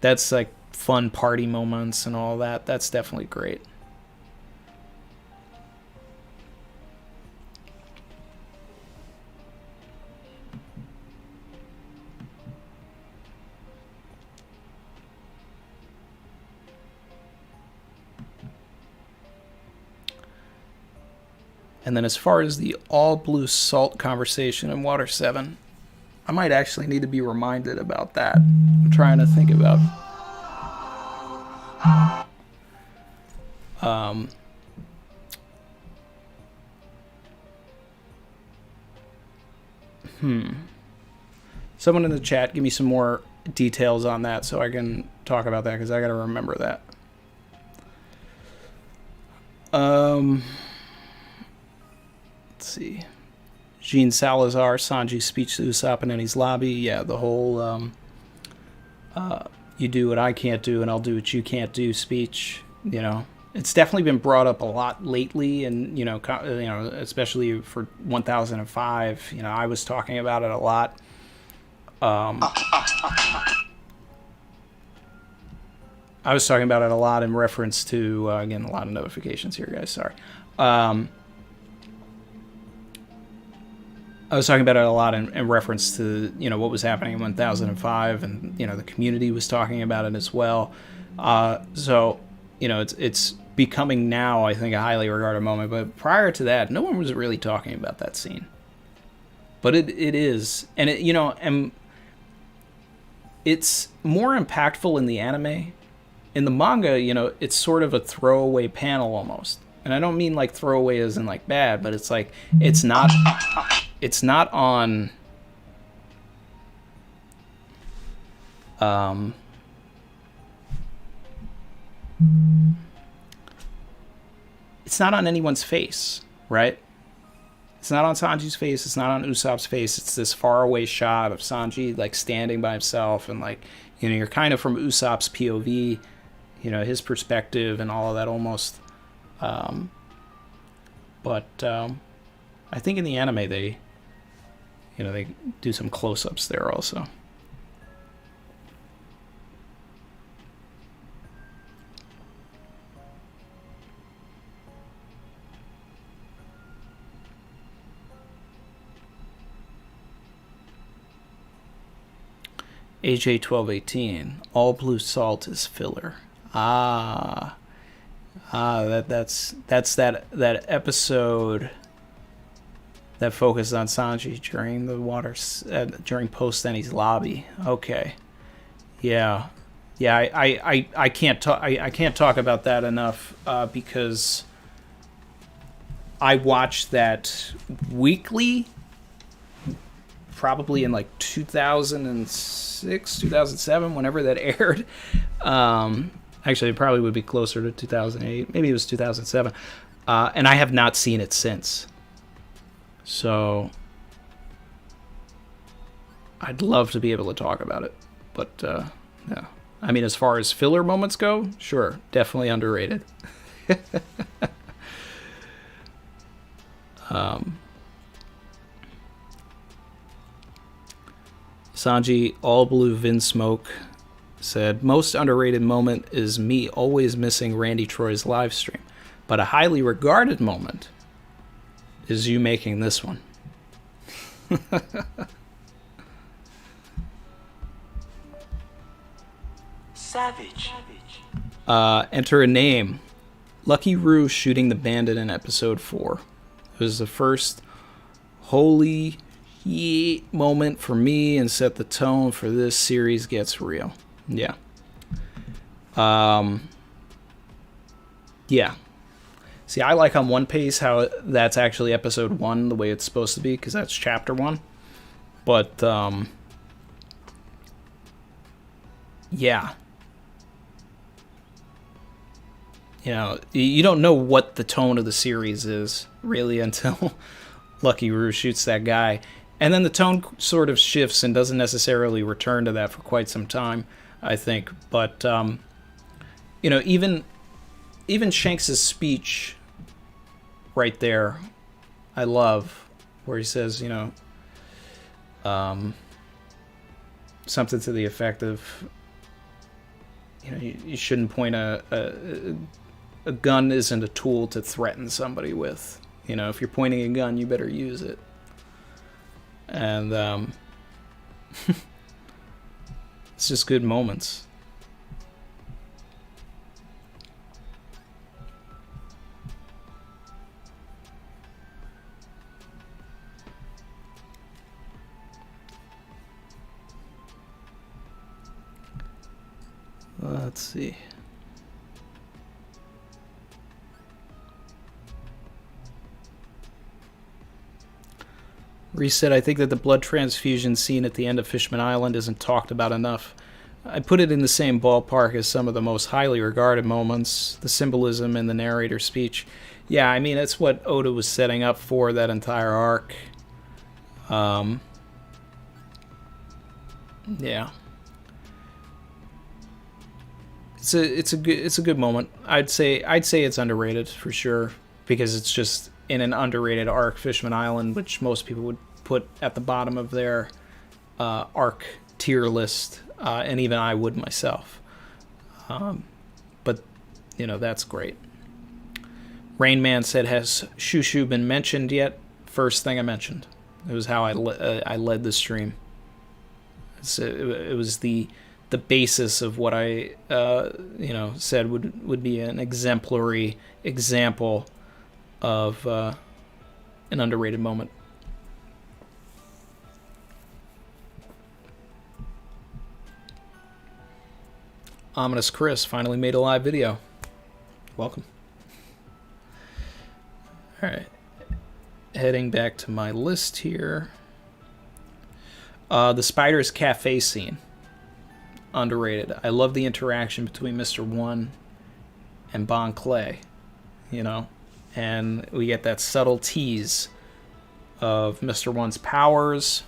That's like fun party moments and all that. That's definitely great. And then as far as the all blue salt conversation in Water 7, I might actually need to be reminded about that. I'm trying to think about... Someone in the chat, give me some more details on that so I can talk about that, because I got to remember that. Let's see. Jean Salazar, Sanji's speech to Usopp in Eni's lobby. Yeah, the whole you do what I can't do and I'll do what you can't do speech. You know, it's definitely been brought up a lot lately, and you know, especially for 1005. You know, I was talking about it a lot. I was talking about it a lot in reference to again, a lot of notifications here, guys. Sorry. I was talking about it a lot in reference to, you know, what was happening in 1005, and, you know, the community was talking about it as well. So, you know, it's becoming now, I think, a highly regarded moment. But prior to that, no one was really talking about that scene. But it is. And, it, you know, and it's more impactful in the anime. In the manga, you know, it's sort of a throwaway panel almost. And I don't mean like throwaway as in like bad, but it's like, it's not on it's not on anyone's face, right? It's not on Sanji's face, it's not on Usopp's face. It's this faraway shot of Sanji like standing by himself, and like, you know, you're kind of from Usopp's POV, you know, his perspective and all of that almost. But I think in the anime they do some close-ups there also. AJ1218, all blue salt is filler. That's that episode that focused on Sanji during the during post Eni's lobby. Okay, yeah. I can't talk. I can't talk about that enough because I watched that weekly, probably in like 2006, 2007, whenever that aired. Actually, it probably would be closer to 2008. Maybe it was 2007. And I have not seen it since. So I'd love to be able to talk about it. But, yeah. I mean, as far as filler moments go, sure, definitely underrated. Sanji, all blue Vinsmoke said, most underrated moment is me always missing Randy Troy's live stream, but a highly regarded moment is you making this one. Savage. Enter a name. Lucky Roo shooting the bandit in episode 4. It was the first holy moment for me and set the tone for this series gets real. Yeah. Yeah. See, I like on One Piece how that's actually episode 1, the way it's supposed to be, because that's chapter 1. But, yeah. You know, you don't know what the tone of the series is, really, until Lucky Roo shoots that guy. And then the tone sort of shifts and doesn't necessarily return to that for quite some time, I think. But, you know, even Shanks' speech right there, I love, where he says, you know, something to the effect of, you shouldn't point a gun isn't a tool to threaten somebody with. If you're pointing a gun, you better use it. And it's just good moments. Let's see. Reset, I think that the blood transfusion scene at the end of Fishman Island isn't talked about enough. I put it in the same ballpark as some of the most highly regarded moments, the symbolism in the narrator's speech. Yeah, I mean, that's what Oda was setting up for that entire arc. Yeah. It's a good moment. I'd say it's underrated for sure, because it's just in an underrated arc, Fishman Island, which most people would put at the bottom of their arc tier list, and even I would myself. But that's great. Rain Man said, "Has Shushu been mentioned yet?" First thing I mentioned. It was how I led the stream. It was the basis of what I said would be an exemplary example of an underrated moment. Ominous Chris finally made a live video. Welcome. All right, heading back to my list here. The Spider's Cafe scene. Underrated. I love the interaction between Mr. One and Bon Clay, and we get that subtle tease of Mr. One's powers.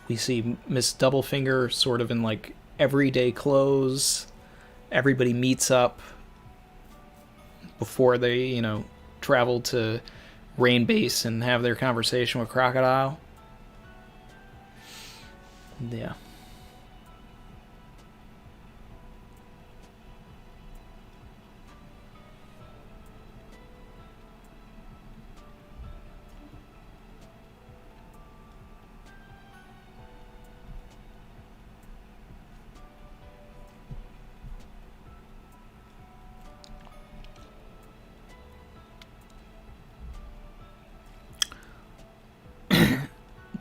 We see Miss Doublefinger sort of in like everyday clothes. Everybody meets up before they, travel to Rain Base and have their conversation with Crocodile. Yeah.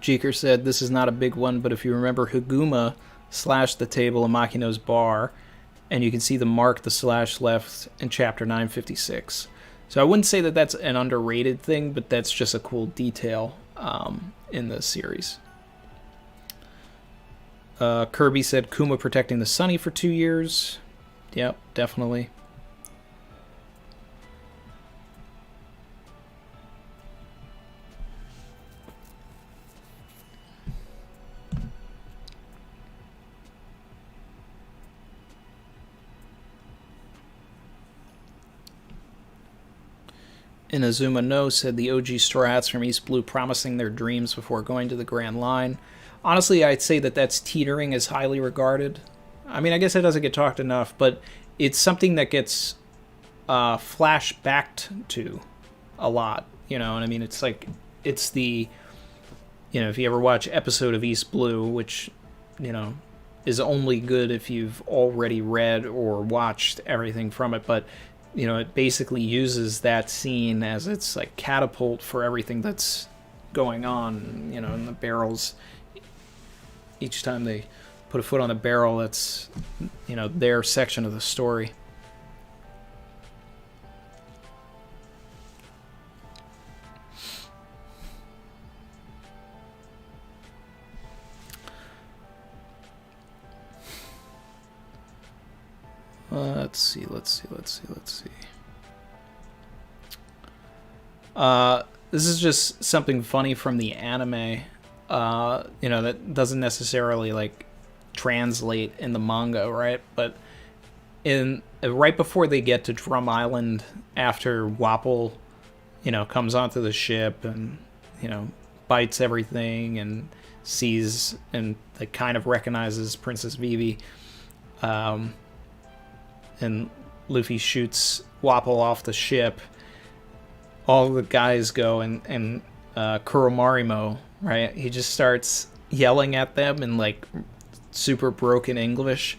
Jeeker said, "This is not a big one, but if you remember, Haguma slashed the table in Makino's bar, and you can see the mark the slash left in chapter 956. So I wouldn't say that that's an underrated thing, but that's just a cool detail in the series." Kirby said, "Kuma protecting the Sunny for 2 years." Yep, definitely. Inazuma No said, "The OG Straw Hats from East Blue promising their dreams before going to the Grand Line." Honestly, I'd say that that's teetering as highly regarded. I mean, I guess it doesn't get talked enough, but it's something that gets flashbacked to a lot. You know what I mean? It's like, it's the, if you ever watch episode of East Blue, which, is only good if you've already read or watched everything from it, but it basically uses that scene as its like catapult for everything that's going on, in the barrels. Each time they put a foot on the barrel, that's, their section of the story. Let's see. This is just something funny from the anime, that doesn't necessarily like translate in the manga, right? But right before they get to Drum Island, after Wapol, comes onto the ship and, bites everything and sees and like kind of recognizes Princess Vivi. And Luffy shoots Wapol off the ship. All the guys go, and Kuromarimo, right? He just starts yelling at them in like super broken English,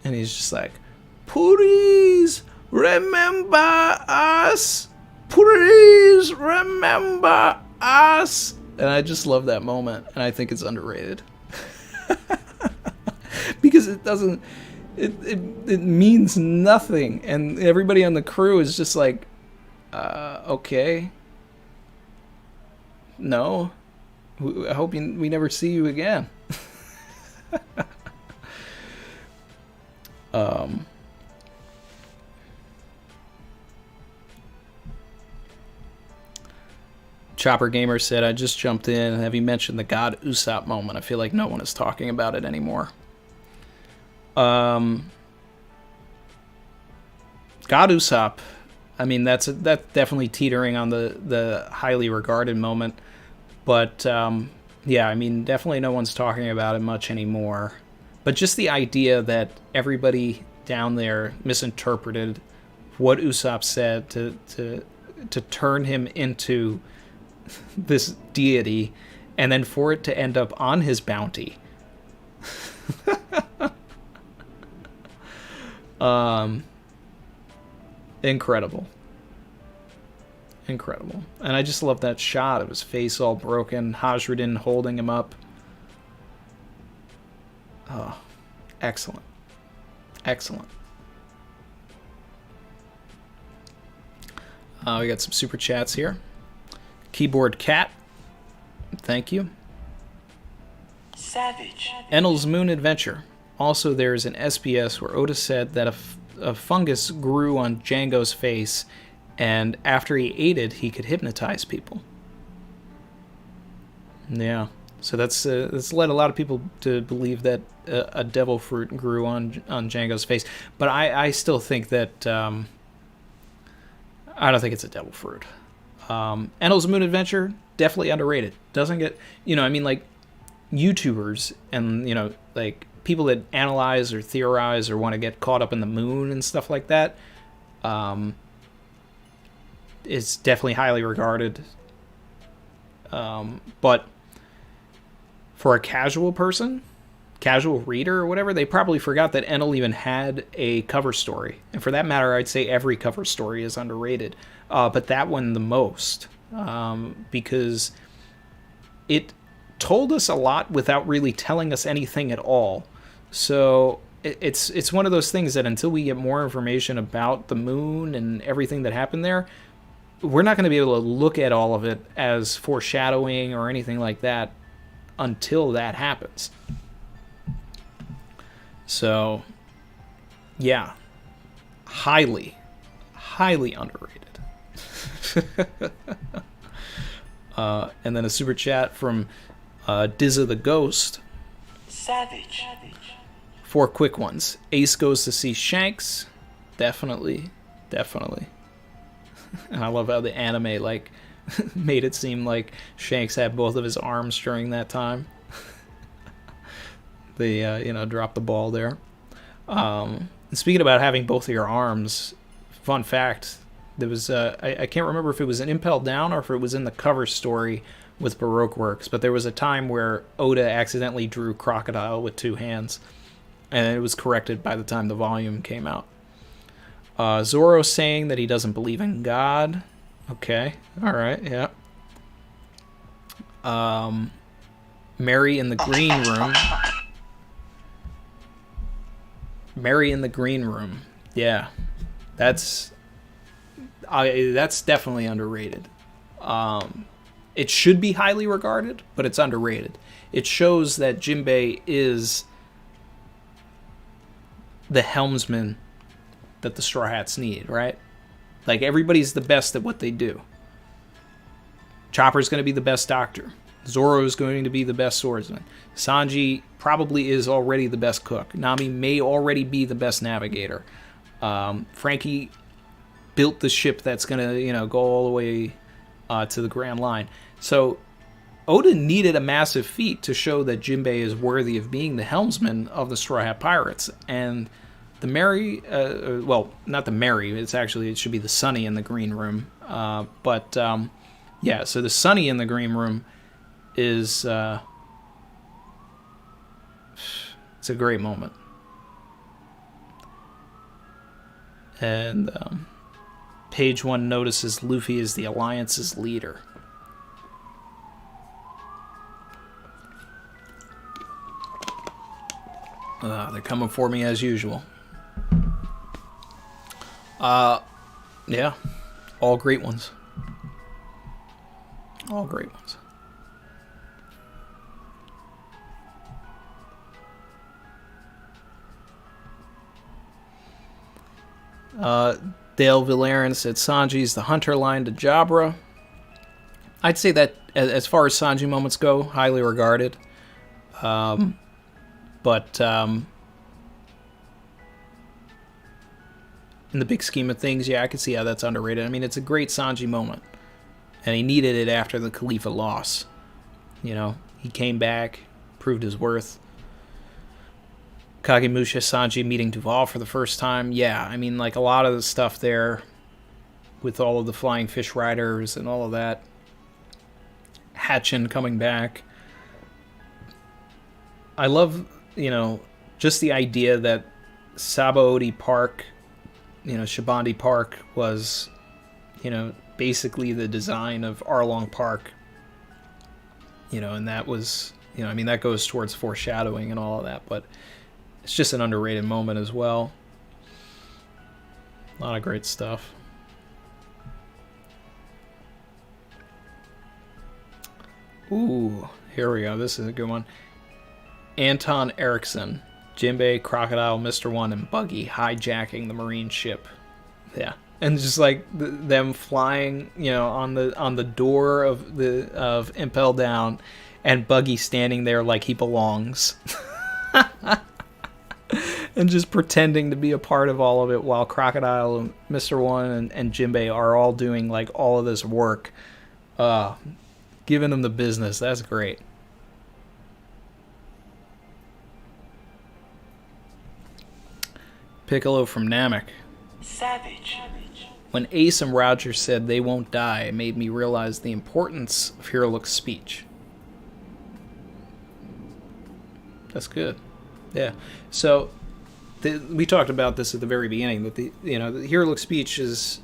and he's just like, "Please remember us! Please remember us!" And I just love that moment, and I think it's underrated because it doesn't. It means nothing, and everybody on the crew is just like, okay, no, I hope we never see you again. Chopper Gamer said, I just jumped in. Have you mentioned the God Usopp moment? I feel like no one is talking about it anymore. God Usopp, I mean, that's definitely teetering on the highly regarded moment. But, yeah, I mean, definitely no one's talking about it much anymore. But just the idea that everybody down there misinterpreted what Usopp said to turn him into this deity, and then for it to end up on his bounty. Incredible. And I just love that shot of his face all broken, Hajradin holding him up. Oh, excellent. We got some super chats here. Keyboard Cat, thank you. Savage. Enel's Moon Adventure. Also, there's an SBS where Oda said that a fungus grew on Django's face, and after he ate it, he could hypnotize people. Yeah, so that's led a lot of people to believe that a devil fruit grew on Django's face. But I still think that I don't think it's a devil fruit. Enel's Moon Adventure, definitely underrated. Doesn't get, I mean, like, YouTubers and, like, people that analyze or theorize or want to get caught up in the moon and stuff like that, is definitely highly regarded. But for a casual person, casual reader or whatever, they probably forgot that Enel even had a cover story. And for that matter, I'd say every cover story is underrated. But that one the most, because it told us a lot without really telling us anything at all. So it's one of those things that until we get more information about the moon and everything that happened there, we're not going to be able to look at all of it as foreshadowing or anything like that until that happens. So, yeah, highly underrated. And then a super chat from Dizza the Ghost. Savage. 4 quick ones. Ace goes to see Shanks. Definitely. And I love how the anime made it seem like Shanks had both of his arms during that time. They dropped the ball there. And speaking about having both of your arms, fun fact, there was I can't remember if it was an Impel Down or if it was in the cover story with Baroque Works, but there was a time where Oda accidentally drew Crocodile with 2 hands, and it was corrected by the time the volume came out. Zorro saying that he doesn't believe in God. Okay, all right, yeah. Mary in the green room. Mary in the green room. Yeah, that's definitely underrated. It should be highly regarded, but it's underrated. It shows that Jinbei is the helmsman that the Straw Hats need, right? Like, everybody's the best at what they do. Chopper's going to be the best doctor. Zoro's going to be the best swordsman. Sanji probably is already the best cook. Nami may already be the best navigator. Frankie built the ship that's going to, go all the way to the Grand Line. So Oda needed a massive feat to show that Jinbei is worthy of being the helmsman of the Straw Hat Pirates. And the Mary, well, not the Mary, it should be the Sunny in the green room. Yeah, so the Sunny in the green room is, it's a great moment. And page 1 notices Luffy is the Alliance's leader. They're coming for me as usual. Yeah, all great ones. All great ones. Dale Villarin said Sanji's the hunter line to Jabra. I'd say that as far as Sanji moments go, highly regarded. But in the big scheme of things, yeah, I can see how that's underrated. I mean, it's a great Sanji moment. And he needed it after the Khalifa loss. You know, he came back, proved his worth. Kagemusha Sanji meeting Duval for the first time. Yeah, I mean, like a lot of the stuff there with all of the flying fish riders and all of that. Hatchin coming back. I love, you know, just the idea that Savagery Park, you know, Shabandi Park was, you know, basically the design of Arlong Park. You know, and that was, you know, I mean, that goes towards foreshadowing and all of that, but it's just an underrated moment as well. A lot of great stuff. Ooh, here we go. This is a good one. Anton Erickson, Jinbei, Crocodile, Mr. One, and Buggy hijacking the Marine ship. Yeah, and just like them flying, you know, on the door of Impel Down, and Buggy standing there like he belongs. And just pretending to be a part of all of it while Crocodile and Mr. One and Jinbei are all doing like all of this work. Giving them the business. That's great. Piccolo from Namek. Savage. When Ace and Roger said they won't die, it made me realize the importance of Hirolik's speech. That's good. Yeah. So we talked about this at the very beginning, that the Hirolik's speech is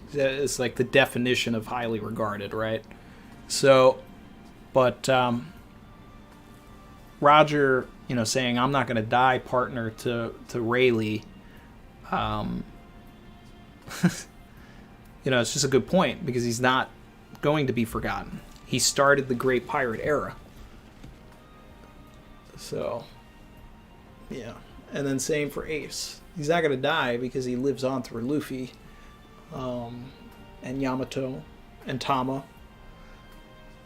like the definition of highly regarded, right? So, but Roger, you know, saying I'm not going to die, partner to Rayleigh. You know, it's just a good point because he's not going to be forgotten. He started the Great Pirate Era. So, yeah. And then same for Ace. He's not going to die because he lives on through Luffy, and Yamato, and Tama,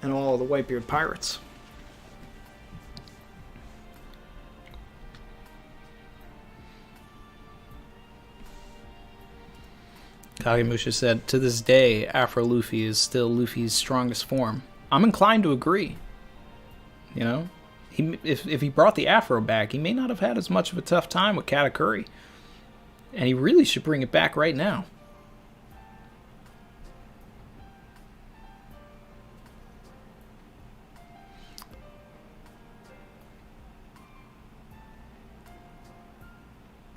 and all of the Whitebeard pirates. Kagemusha said, to this day, Afro Luffy is still Luffy's strongest form. I'm inclined to agree. You know? If he brought the Afro back, he may not have had as much of a tough time with Katakuri. And he really should bring it back right now.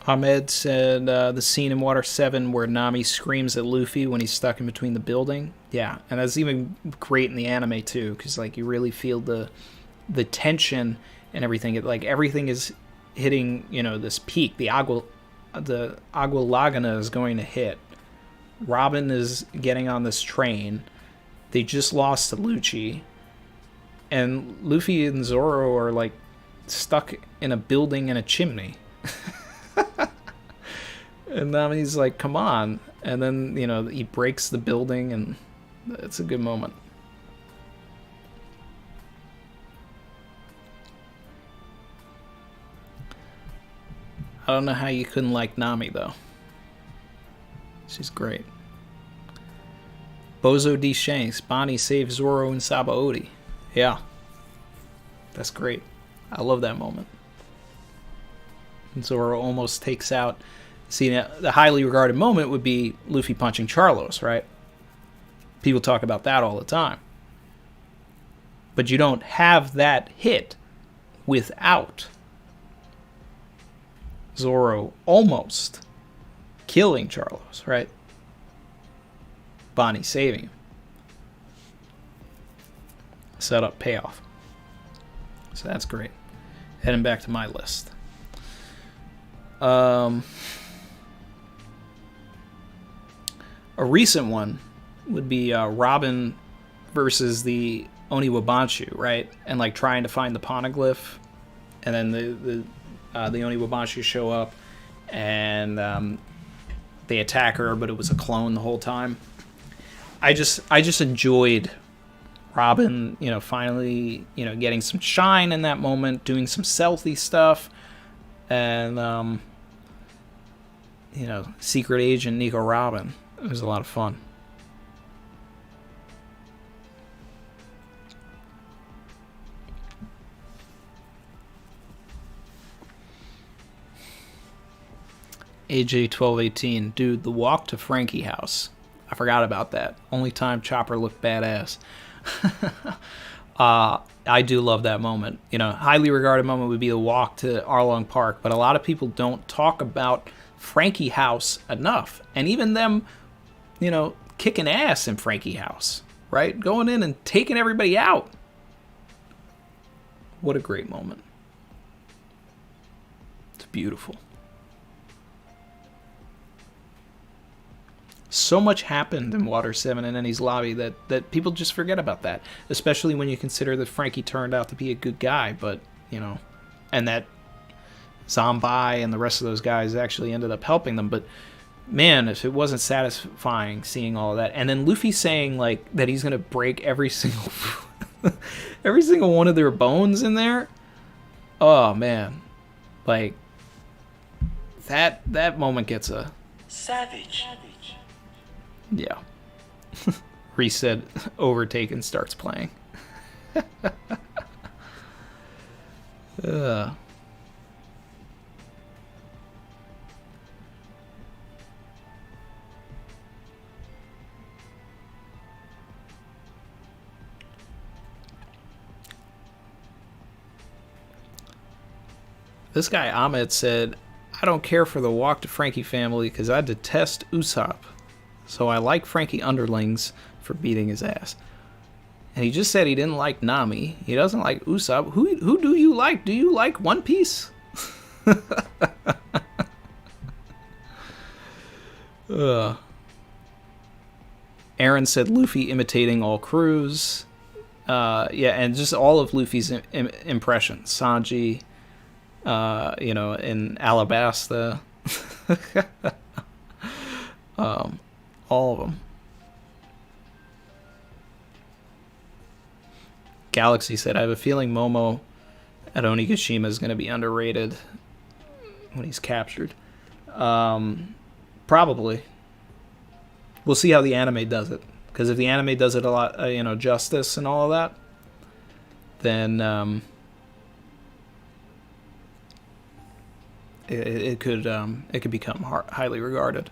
Ahmed said the scene in Water 7 where Nami screams at Luffy when he's stuck in between the building. Yeah, and that's even great in the anime too, because like you really feel the tension and everything. Like everything is hitting, you know, this peak. The Agua Laguna is going to hit. Robin is getting on this train. They just lost to Lucci. And Luffy and Zorro are like stuck in a building in a chimney. And Nami's like, come on. And then, you know, he breaks the building, and it's a good moment. I don't know how you couldn't like Nami, though. She's great. Bozo D. Shanks, Bonnie saves Zoro and Sabaody. Yeah. That's great. I love that moment. And Zoro almost takes out... See, now, the highly regarded moment would be Luffy punching Charlos, right? People talk about that all the time. But you don't have that hit without Zoro almost killing Charlos, right? Bonnie saving him. Set up, payoff. So that's great. Heading back to my list. A recent one would be Robin versus the Oniwabanshu, right? And like trying to find the poneglyph, and then the Oniwabanshu show up, and they attack her, but it was a clone the whole time. I just enjoyed Robin, finally, getting some shine in that moment, doing some stealthy stuff, and Secret Agent Nico Robin. It was a lot of fun. AJ1218, dude, the walk to Frankie house. I forgot about that. Only time Chopper looked badass. I do love that moment. Highly regarded moment would be the walk to Arlong Park, but a lot of people don't talk about Frankie house enough. And even them, kicking ass in Frankie house, right? Going in and taking everybody out. What a great moment. It's beautiful. So much happened in Water 7 and Enies Lobby that people just forget about that. Especially when you consider that Frankie turned out to be a good guy, but, and that Zombai and the rest of those guys actually ended up helping them. But, man, if it wasn't satisfying seeing all of that. And then Luffy saying, like, that he's going to break every single one of their bones in there. Oh, man. Like, that moment gets a... Savage. Yeah. Reset, Overtaken starts playing. This guy Ahmed said, I don't care for the walk to Frankie family because I detest Usopp. So I like Frankie underlings for beating his ass. And he just said he didn't like Nami. He doesn't like Usopp. Who do you like? Do you like One Piece? Aaron said Luffy imitating all crews. Yeah, and just all of Luffy's impressions. Sanji, in Alabasta. All of them. Galaxy said, I have a feeling Momo at Onigashima is going to be underrated when he's captured. Probably. We'll see how the anime does it. Because if the anime does it a lot, justice and all of that, then it could become highly regarded.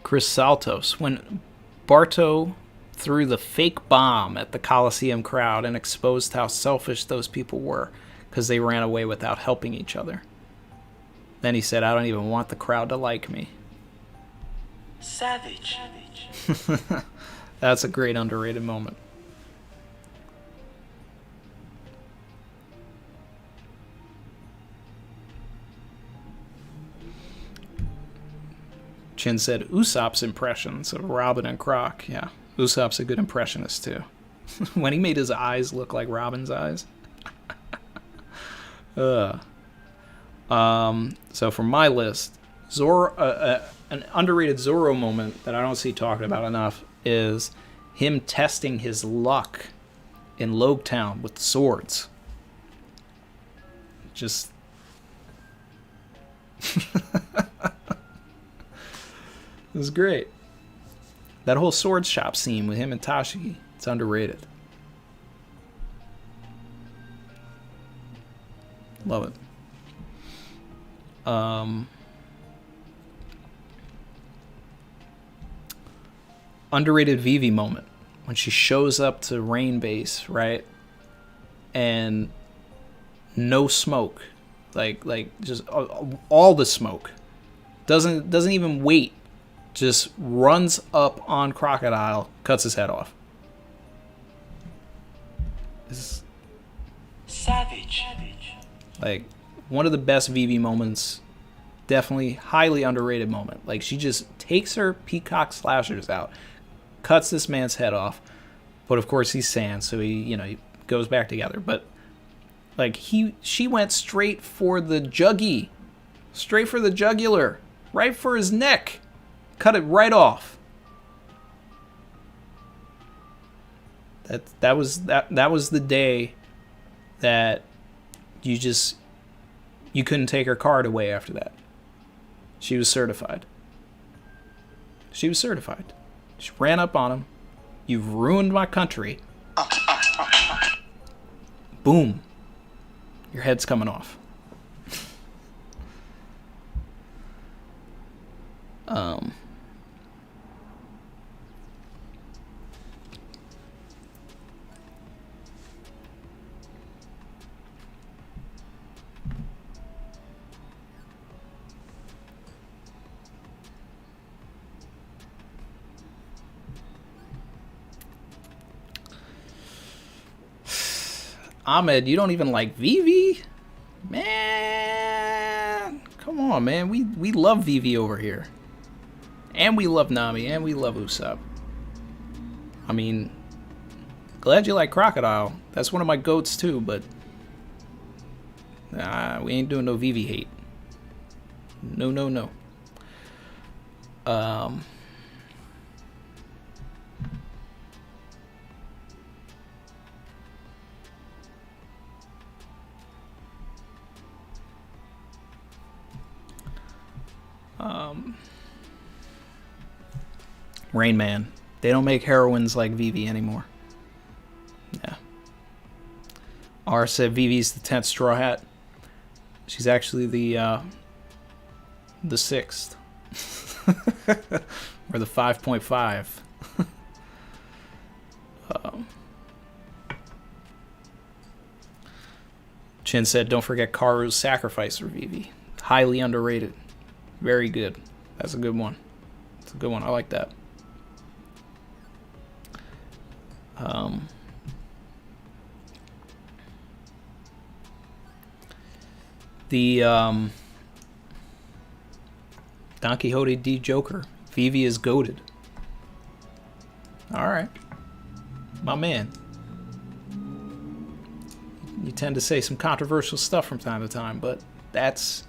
Chris Saltos, when Barto threw the fake bomb at the Coliseum crowd and exposed how selfish those people were because they ran away without helping each other. Then he said, I don't even want the crowd to like me. Savage. That's a great underrated moment. Chin said Usopp's impressions of Robin and Croc. Yeah, Usopp's a good impressionist too. When he made his eyes look like Robin's eyes. So for my list, Zorro, an underrated Zorro moment that I don't see talked about enough is him testing his luck in Logetown with swords. Just It was great. That whole sword shop scene with him and Tashi, it's underrated. Love it. Underrated Vivi moment when she shows up to Rain Base, right? And no smoke, like just all the smoke. Doesn't even wait. Just runs up on Crocodile, cuts his head off. It's Savage. like one of the best Vivi moments. Definitely highly underrated moment. Like she just takes her peacock slashers out, cuts this man's head off. But of course he's Sand, so he goes back together. But like she went straight for the juggy, straight for the jugular, right for his neck. Cut it right off. That was the day that you couldn't take her card away after that. She was certified. She ran up on him. You've ruined my country. Boom. Your head's coming off. Ahmed, you don't even like Vivi? Man, come on, man. We love Vivi over here. And we love Nami, and we love Usopp. I mean, glad you like Crocodile. That's one of my goats too, but we ain't doing no Vivi hate. No. Rain Man. They don't make heroines like Vivi anymore. Yeah. R said Vivi's the 10th Straw Hat. She's actually the 6th. Or the 5.5. Chin said, don't forget Karu's sacrifice for Vivi. Highly underrated. Very good. That's a good one. It's a good one. I like that. The Don Quixote D Joker. Vivi is goated. Alright. My man. You tend to say some controversial stuff from time to time, but that's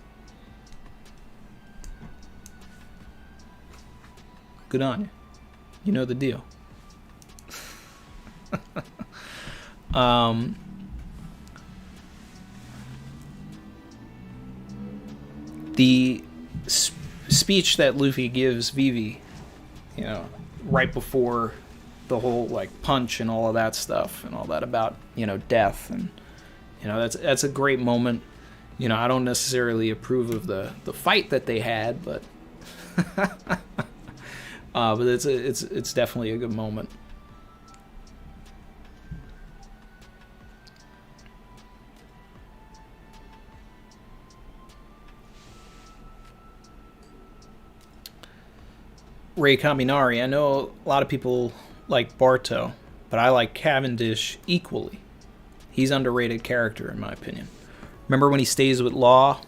good on you. You know the deal. The speech that Luffy gives Vivi, right before the whole punch and all of that stuff and all that about death, and that's a great moment. I don't necessarily approve of the fight that they had, but but it's definitely a good moment. Ray Kaminari. I know a lot of people like Barto, but I like Cavendish equally. He's an underrated character in my opinion. Remember when he stays with Law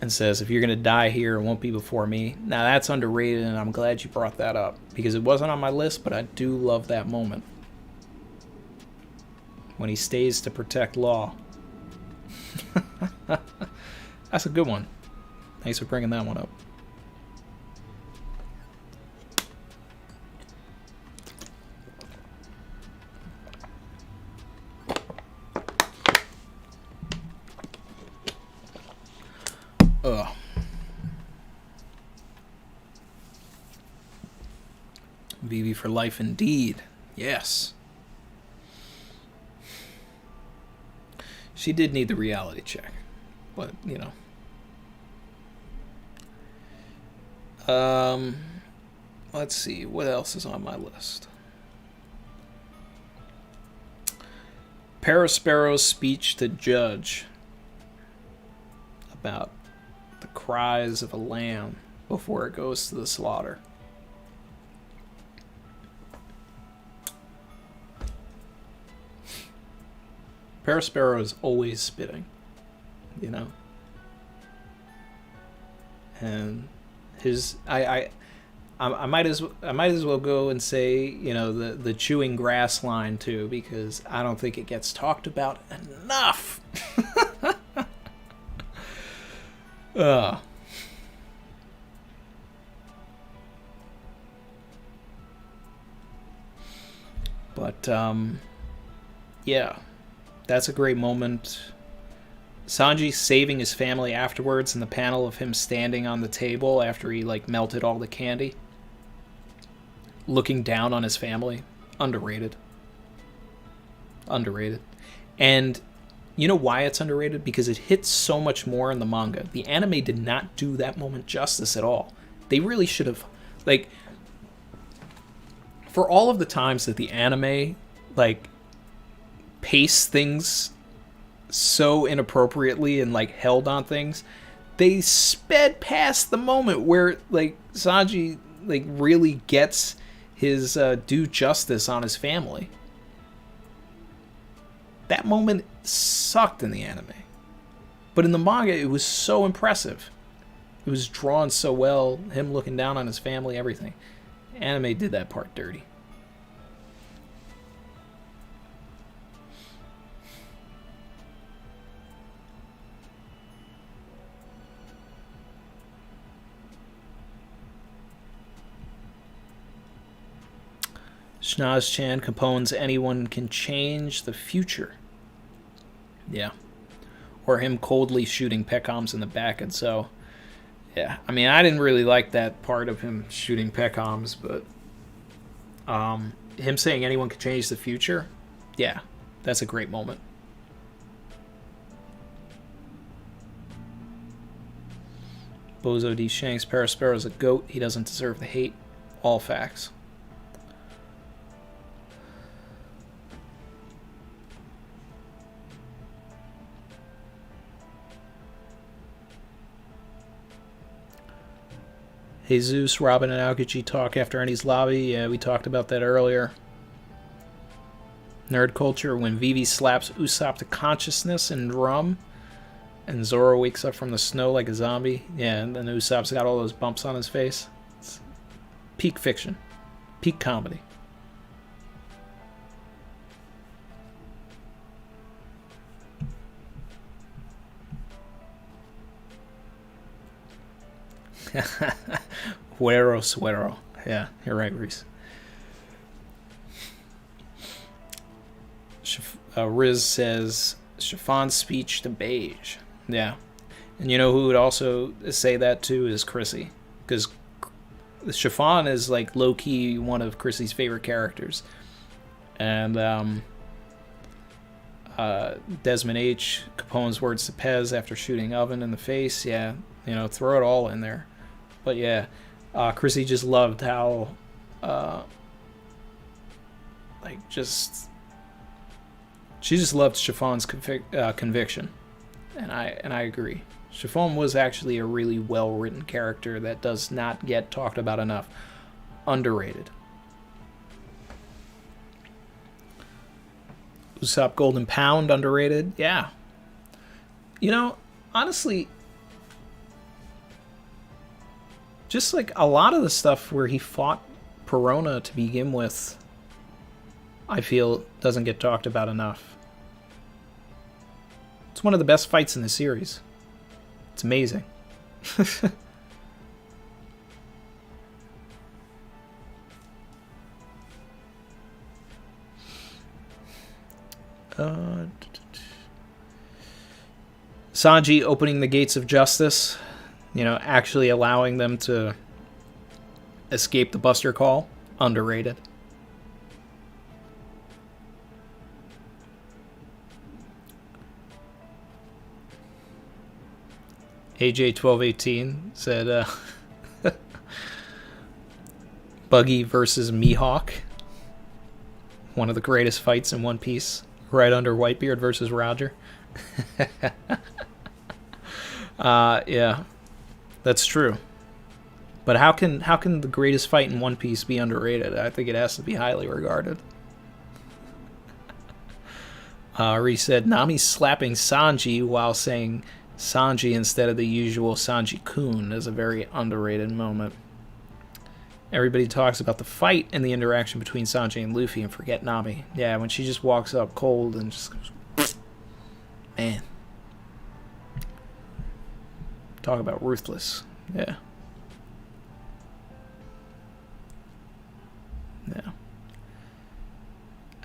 and says, if you're going to die here, it won't be before me? Now that's underrated, and I'm glad you brought that up, because it wasn't on my list, but I do love that moment. When he stays to protect Law. That's a good one. Thanks for bringing that one up. Ugh. Vivi for life indeed. Yes. She did need the reality check. But, you know. Let's see. What else is on my list? Parasparrow's speech to Judge about the cries of a lamb before it goes to the slaughter. Parasparrow is always spitting, you know. And his I might as well go and say, you know, the chewing grass line too, because I don't think it gets talked about enough. But yeah, that's a great moment. Sanji saving his family afterwards in the panel of him standing on the table after he like melted all the candy, looking down on his family. Underrated. And you know why it's underrated? Because it hits so much more in the manga. The anime did not do that moment justice at all. They really should have, like, for all of the times that the anime like paced things so inappropriately and like held on things, they sped past the moment where like Sanji like really gets his due justice on his family. That moment sucked in the anime, but in the manga it was so impressive. It was drawn so well, him looking down on his family, everything. Anime did that part dirty. Schnaz-chan compones anyone can change the future. Yeah. Or him coldly shooting Pecoms in the back, and so... Yeah, I mean, I didn't really like that part of him shooting Pecoms, but... him saying anyone can change the future? Yeah, that's a great moment. Bozo D. Shanks, Parasparrow's a goat. He doesn't deserve the hate. All facts. Jesus, Robin, and Aokiji talk after Eni's lobby. Yeah, we talked about that earlier. Nerd culture, when Vivi slaps Usopp to consciousness in drum, and Zorro wakes up from the snow like a zombie. Yeah, and then Usopp's got all those bumps on his face. It's peak fiction. Peak comedy. Huero suero. Yeah, you're right, Reese. Riz says, Chiffon's speech to Beige. Yeah. And you know who would also say that too is Chrissy. Because Chiffon is like low-key one of Chrissy's favorite characters. And Desmond H. Capone's words to Pez after shooting Oven in the face. Yeah, you know, throw it all in there. But yeah, Chrissy just loved how, she just loved Chiffon's conviction, and I agree. Chiffon was actually a really well-written character that does not get talked about enough. Underrated. Usopp Golden Pound, underrated. Yeah. You know, honestly, just like a lot of the stuff where he fought Perona to begin with, I feel doesn't get talked about enough. It's one of the best fights in the series. It's amazing. Sanji opening the gates of justice. You know, actually allowing them to escape the Buster Call, underrated. AJ1218 said, Buggy versus Mihawk. One of the greatest fights in One Piece. Right under Whitebeard versus Roger. Yeah. That's true. But how can the greatest fight in One Piece be underrated? I think it has to be highly regarded. Ree said, Nami slapping Sanji while saying Sanji instead of the usual Sanji-kun is a very underrated moment. Everybody talks about the fight and the interaction between Sanji and Luffy and forget Nami. Yeah, when she just walks up cold and just goes, man. Talk about ruthless. Yeah. Yeah.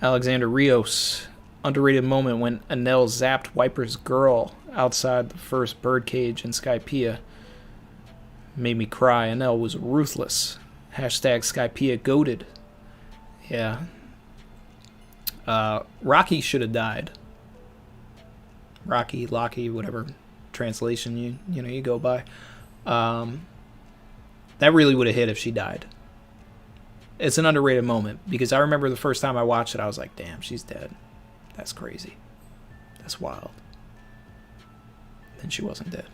Alexander Rios. Underrated moment when Enel zapped Wiper's girl outside the first birdcage in Skypiea. Made me cry. Enel was ruthless. Hashtag Skypiea goated. Yeah. Rocky should have died. Rocky, Locky, whatever translation you go by. That really would have hit if she died. It's an underrated moment because I remember the first time I watched it, I was like, damn, she's dead. That's crazy. That's wild. Then she wasn't dead.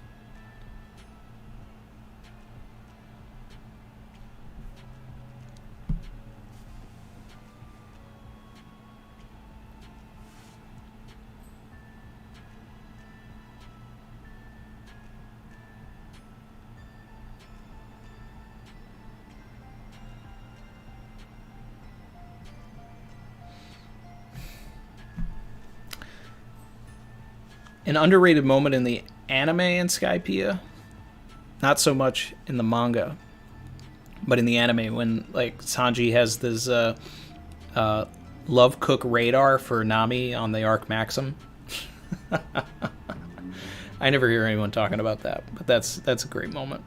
An underrated moment in the anime in Skypiea, not so much in the manga, but in the anime when like Sanji has this love cook radar for Nami on the Arc Maxim. I never hear anyone talking about that, but that's a great moment.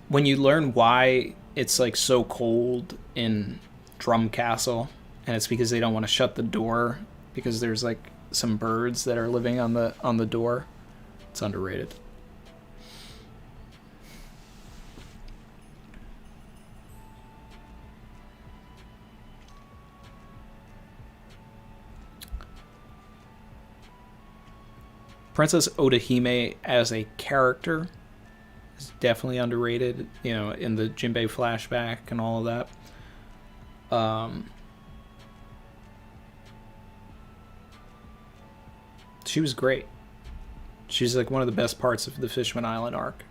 When you learn why it's like so cold in Drum Castle, and it's because they don't want to shut the door because there's like some birds that are living on the door. It's underrated. Princess Odahime as a character is definitely underrated, you know, in the Jinbei flashback and all of that. She was great. She's like one of the best parts of the Fishman Island arc.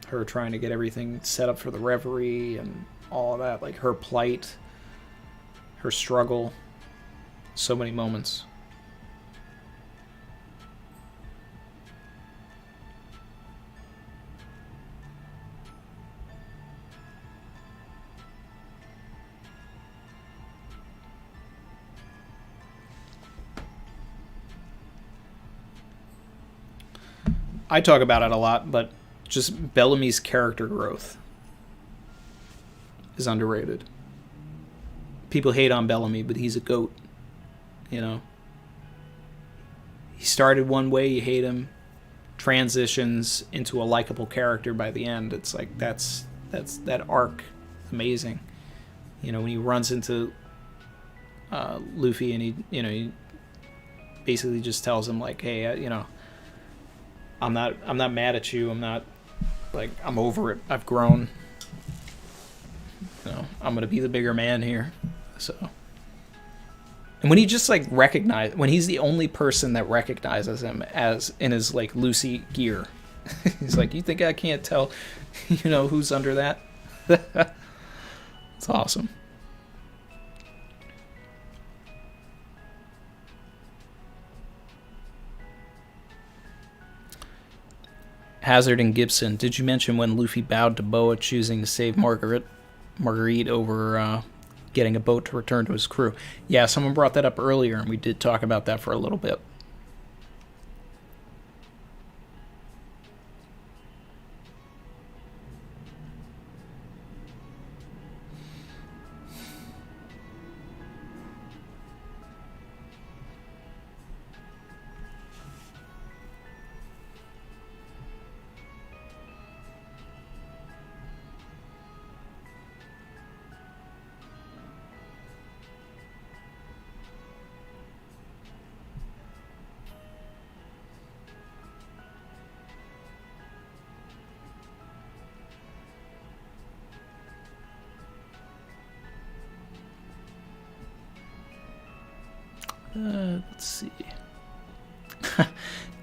Her trying to get everything set up for the reverie and all of that, like her plight, her struggle, so many moments. I talk about it a lot, but just Bellamy's character growth is underrated. People hate on Bellamy, but he's a goat. You know? He started one way, you hate him, transitions into a likable character by the end. It's like that's that arc. Amazing. You know, when he runs into Luffy and he basically just tells him like, hey, I'm not mad at you. I'm not like, I'm over it. I've grown. I'm gonna be the bigger man here. So, and when he just like when he's the only person that recognizes him as in his like Lucy gear, he's like, you think I can't tell, who's under that? It's awesome. Hazard and Gibson, did you mention when Luffy bowed to Boa choosing to save Marguerite over getting a boat to return to his crew. Yeah, someone brought that up earlier, and we did talk about that for a little bit. Let's see.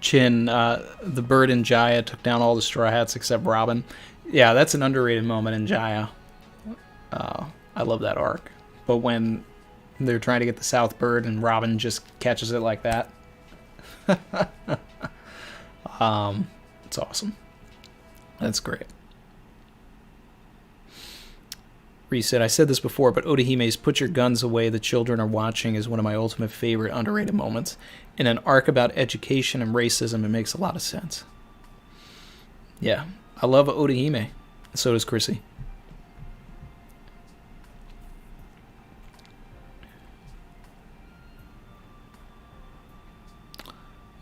Chin, the bird in Jaya took down all the Straw Hats except Robin. Yeah, that's an underrated moment in Jaya. I love that arc. But when they're trying to get the South Bird and Robin just catches it like that. It's awesome. That's great. Reset. I said this before, but Odahime's "Put Your Guns Away, the Children Are Watching" is one of my ultimate favorite underrated moments. In an arc about education and racism, it makes a lot of sense. Yeah, I love Odahime. So does Chrissy.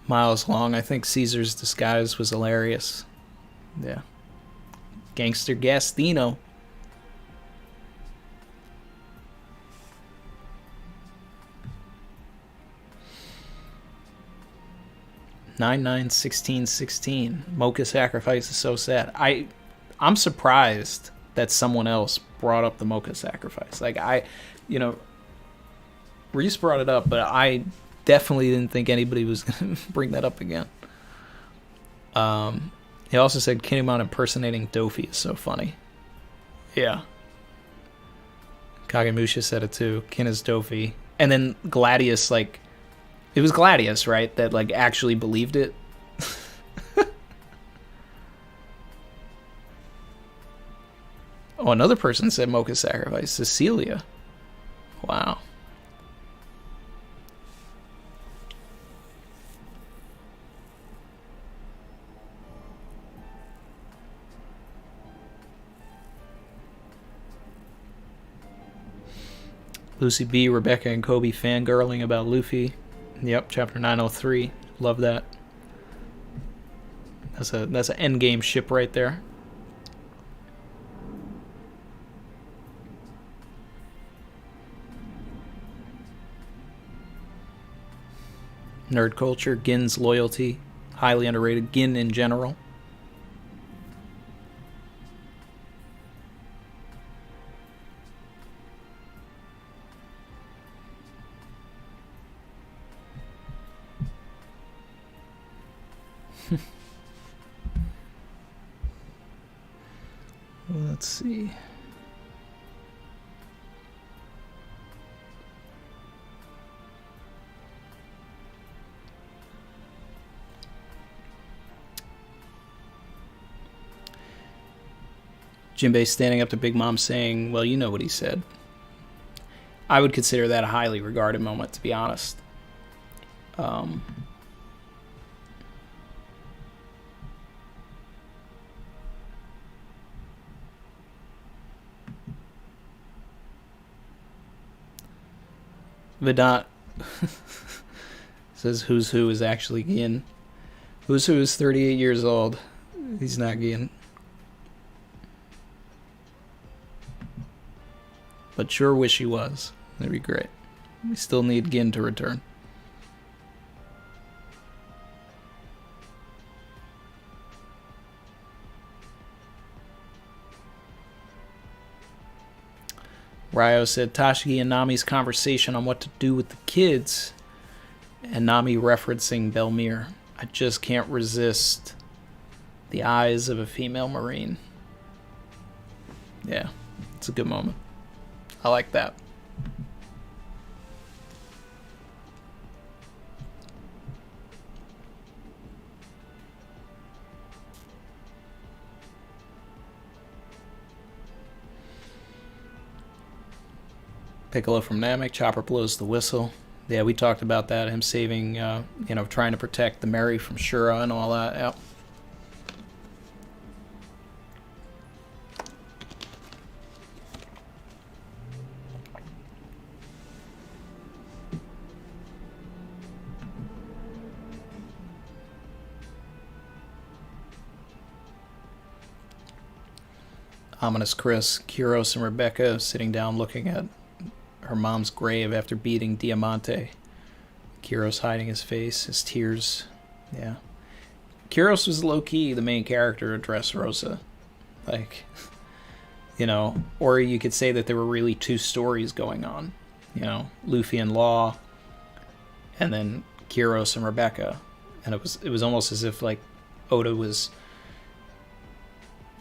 Miles Long, I think Caesar's disguise was hilarious. Yeah. Gangster Gastino. Nine 1616. Mocha sacrifice is so sad. I'm surprised that someone else brought up the Mocha sacrifice. Like Reese brought it up, but I definitely didn't think anybody was gonna bring that up again. He also said Kinemon impersonating Dofi is so funny. Yeah. Kagemusha said it too. Kin is Dofi. And then Gladius, like, it was Gladius, right, that like actually believed it. Oh, another person said Mocha sacrifice. Cecilia. Wow. Lucy B, Rebecca, and Kobe fangirling about Luffy. Yep, chapter 903. Love that. That's an endgame ship right there. Nerd culture, Gin's loyalty, highly underrated. Gin in general. Let's see. Jinbei standing up to Big Mom saying, well, you know what he said. I would consider that a highly regarded moment, to be honest. Vedant says Who's Who is actually Gin. Who's Who is 38 years old. He's not Gin. But sure wish he was. That'd be great. We still need Gin to return. Ryo said Tashigi and Nami's conversation on what to do with the kids, and Nami referencing Belmir. I just can't resist the eyes of a female Marine. Yeah, it's a good moment. I like that. Piccolo from Namek. Chopper blows the whistle. Yeah, we talked about that. Him saving, trying to protect the Mary from Shura and all that. Yep. Ominous Chris, Kyros, and Rebecca sitting down looking at her mom's grave after beating Diamante. Kyros hiding his face, his tears. Yeah. Kyros was low-key the main character of Dressrosa. Like, or you could say that there were really two stories going on. Luffy and Law, and then Kyros and Rebecca. And it was almost as if, like, Oda was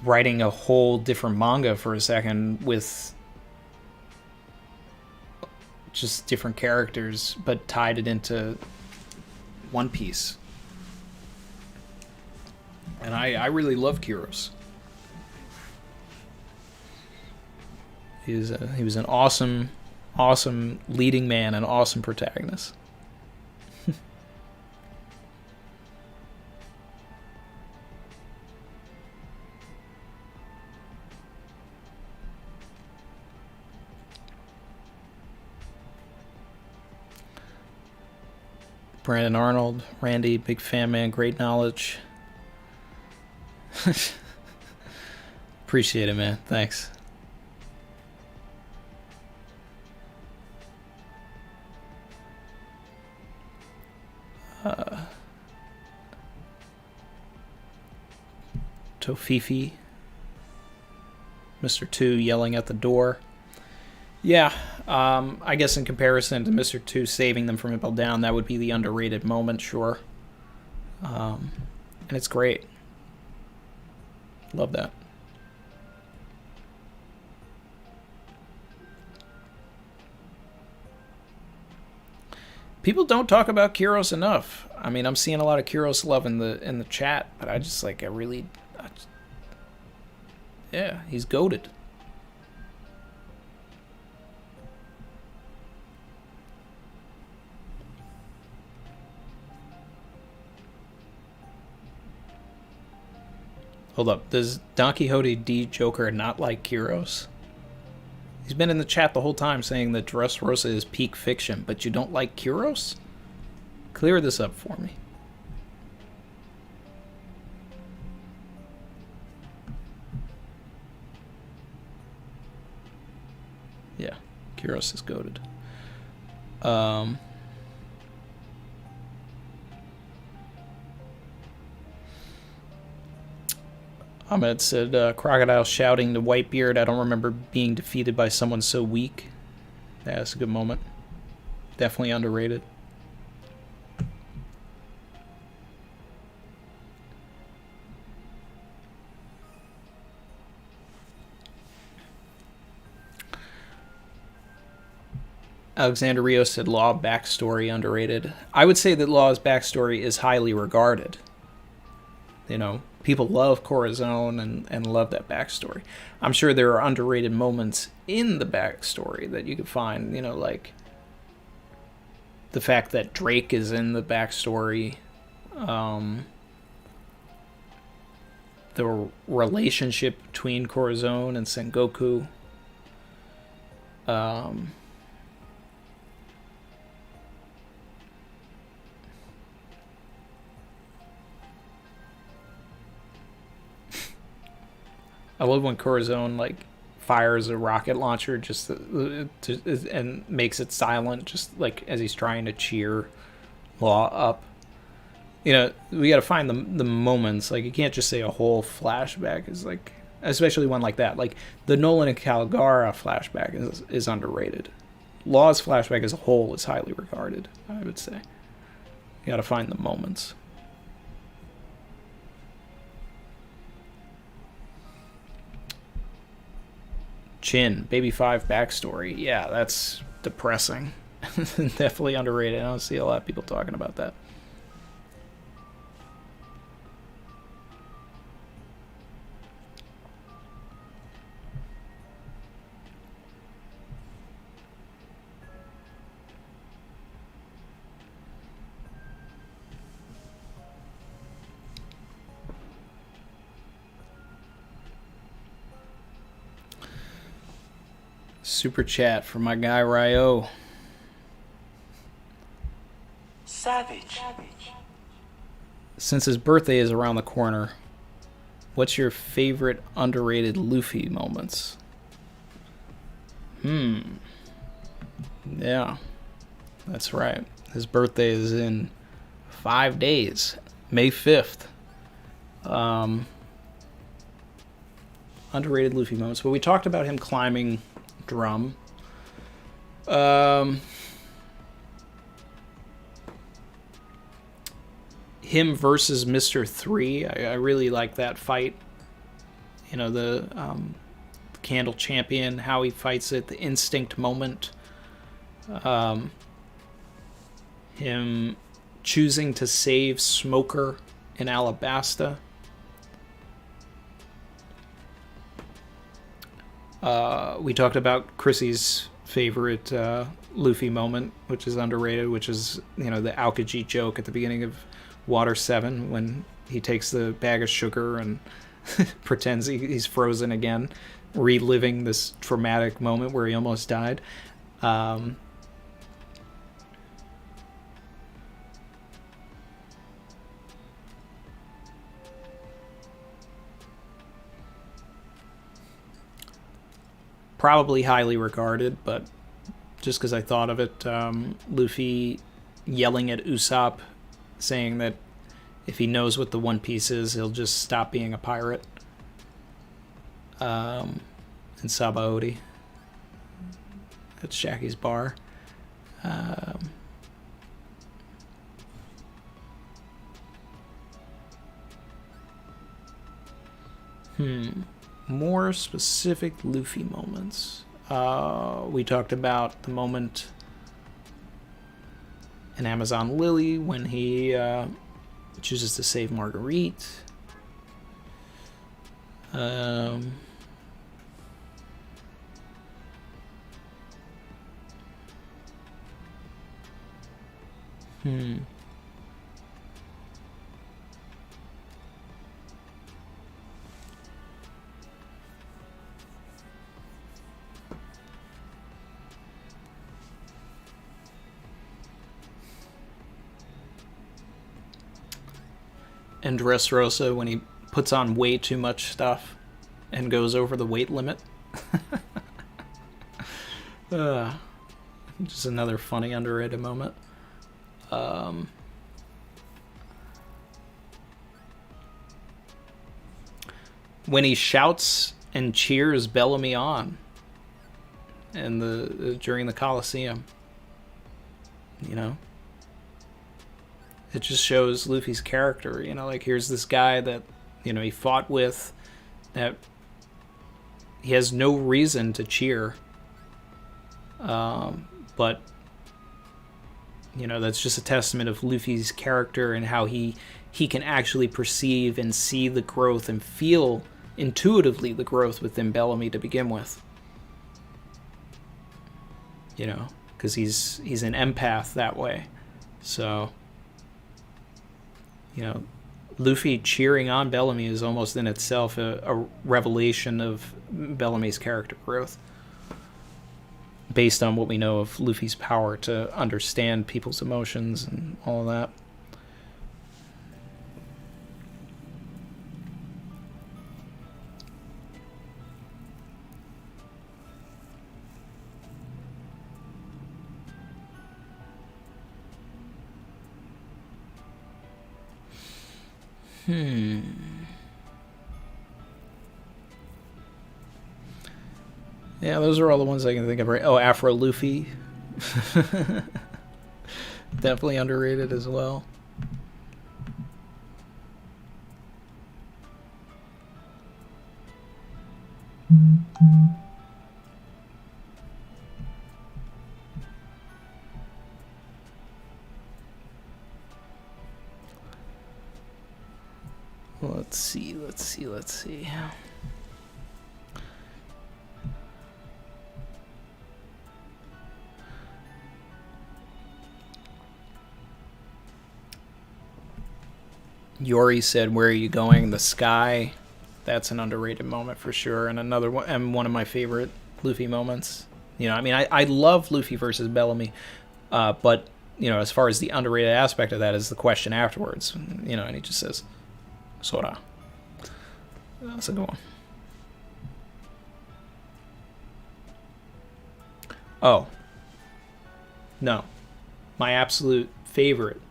writing a whole different manga for a second with just different characters, but tied it into one piece. And I really love Kyros. He was an awesome leading man, an awesome protagonist. Brandon Arnold, Randy, big fan man, great knowledge. Appreciate it, man. Thanks. Tofifi. Mr. 2 yelling at the door. Yeah, I guess in comparison to Mr. 2 saving them from Impel Down, that would be the underrated moment, sure. And it's great. Love that. People don't talk about Kyros enough. I mean, I'm seeing a lot of Kyros love in the chat, but yeah, he's goated. Hold up, does Don Quixote D. Joker not like Kyros? He's been in the chat the whole time saying that Dressrosa is peak fiction, but you don't like Kyros? Clear this up for me. Yeah, Kyros is goated. Ahmed said, Crocodile shouting to Whitebeard, I don't remember being defeated by someone so weak. That's a good moment. Definitely underrated. Alexander Rios said Law backstory underrated. I would say that Law's backstory is highly regarded. People love Corazon and love that backstory. I'm sure there are underrated moments in the backstory that you could find, like the fact that Drake is in the backstory, the relationship between Corazon and Sengoku. I love when Corazon fires a rocket launcher just and makes it silent, just like as he's trying to cheer Law up. We got to find the moments. Like, you can't just say a whole flashback is especially one like that. Like the Nolan and Calgara flashback is underrated. Law's flashback as a whole is highly regarded, I would say. You got to find the moments. Chin, Baby 5 backstory. Yeah, that's depressing. Definitely underrated. I don't see a lot of people talking about that. Super chat from my guy Ryo. Savage. Since his birthday is around the corner, what's your favorite underrated Luffy moments? Yeah, that's right. His birthday is in 5 days, May 5th. Underrated Luffy moments. Well, we talked about him climbing drum. Him versus Mr. 3. I really like that fight. You know, the Candle Champion, how he fights it, the instinct moment. Him choosing to save Smoker in Alabasta. We talked about Chrissy's favorite Luffy moment, which is underrated, which is, you know, the Aokiji joke at the beginning of Water 7 when he takes the bag of sugar and pretends he's frozen again, reliving this traumatic moment where he almost died. Probably highly regarded, but just because I thought of it, Luffy yelling at Usopp, saying that if he knows what the One Piece is, he'll just stop being a pirate. And Sabaody. That's Shaki's bar. More specific Luffy moments. We talked about the moment in Amazon Lily when he chooses to save Marguerite. And Dressrosa when he puts on way too much stuff and goes over the weight limit. Just another funny underrated moment. When he shouts and cheers Bellamy on and during the Coliseum, you know, it just shows Luffy's character. You know, like, here's this guy that, you know, he fought with, that he has no reason to cheer, but, you know, that's just a testament of Luffy's character and how he can actually perceive and see the growth and feel intuitively the growth within Bellamy to begin with. You know, because he's an empath that way. So, you know, Luffy cheering on Bellamy is almost in itself a revelation of Bellamy's character growth, based on what we know of Luffy's power to understand people's emotions and all of that. Yeah, those are all the ones I can think of. Right? Oh, Afro Luffy. Definitely underrated as well. Let's see. Yori said, "Where are you going?" The sky. That's an underrated moment for sure, and another one, and one of my favorite Luffy moments. You know, I mean, I love Luffy versus Bellamy, but you know, as far as the underrated aspect of that is the question afterwards. You know, and he just says, "Sora." That's a good one. Oh, no, my absolute favorite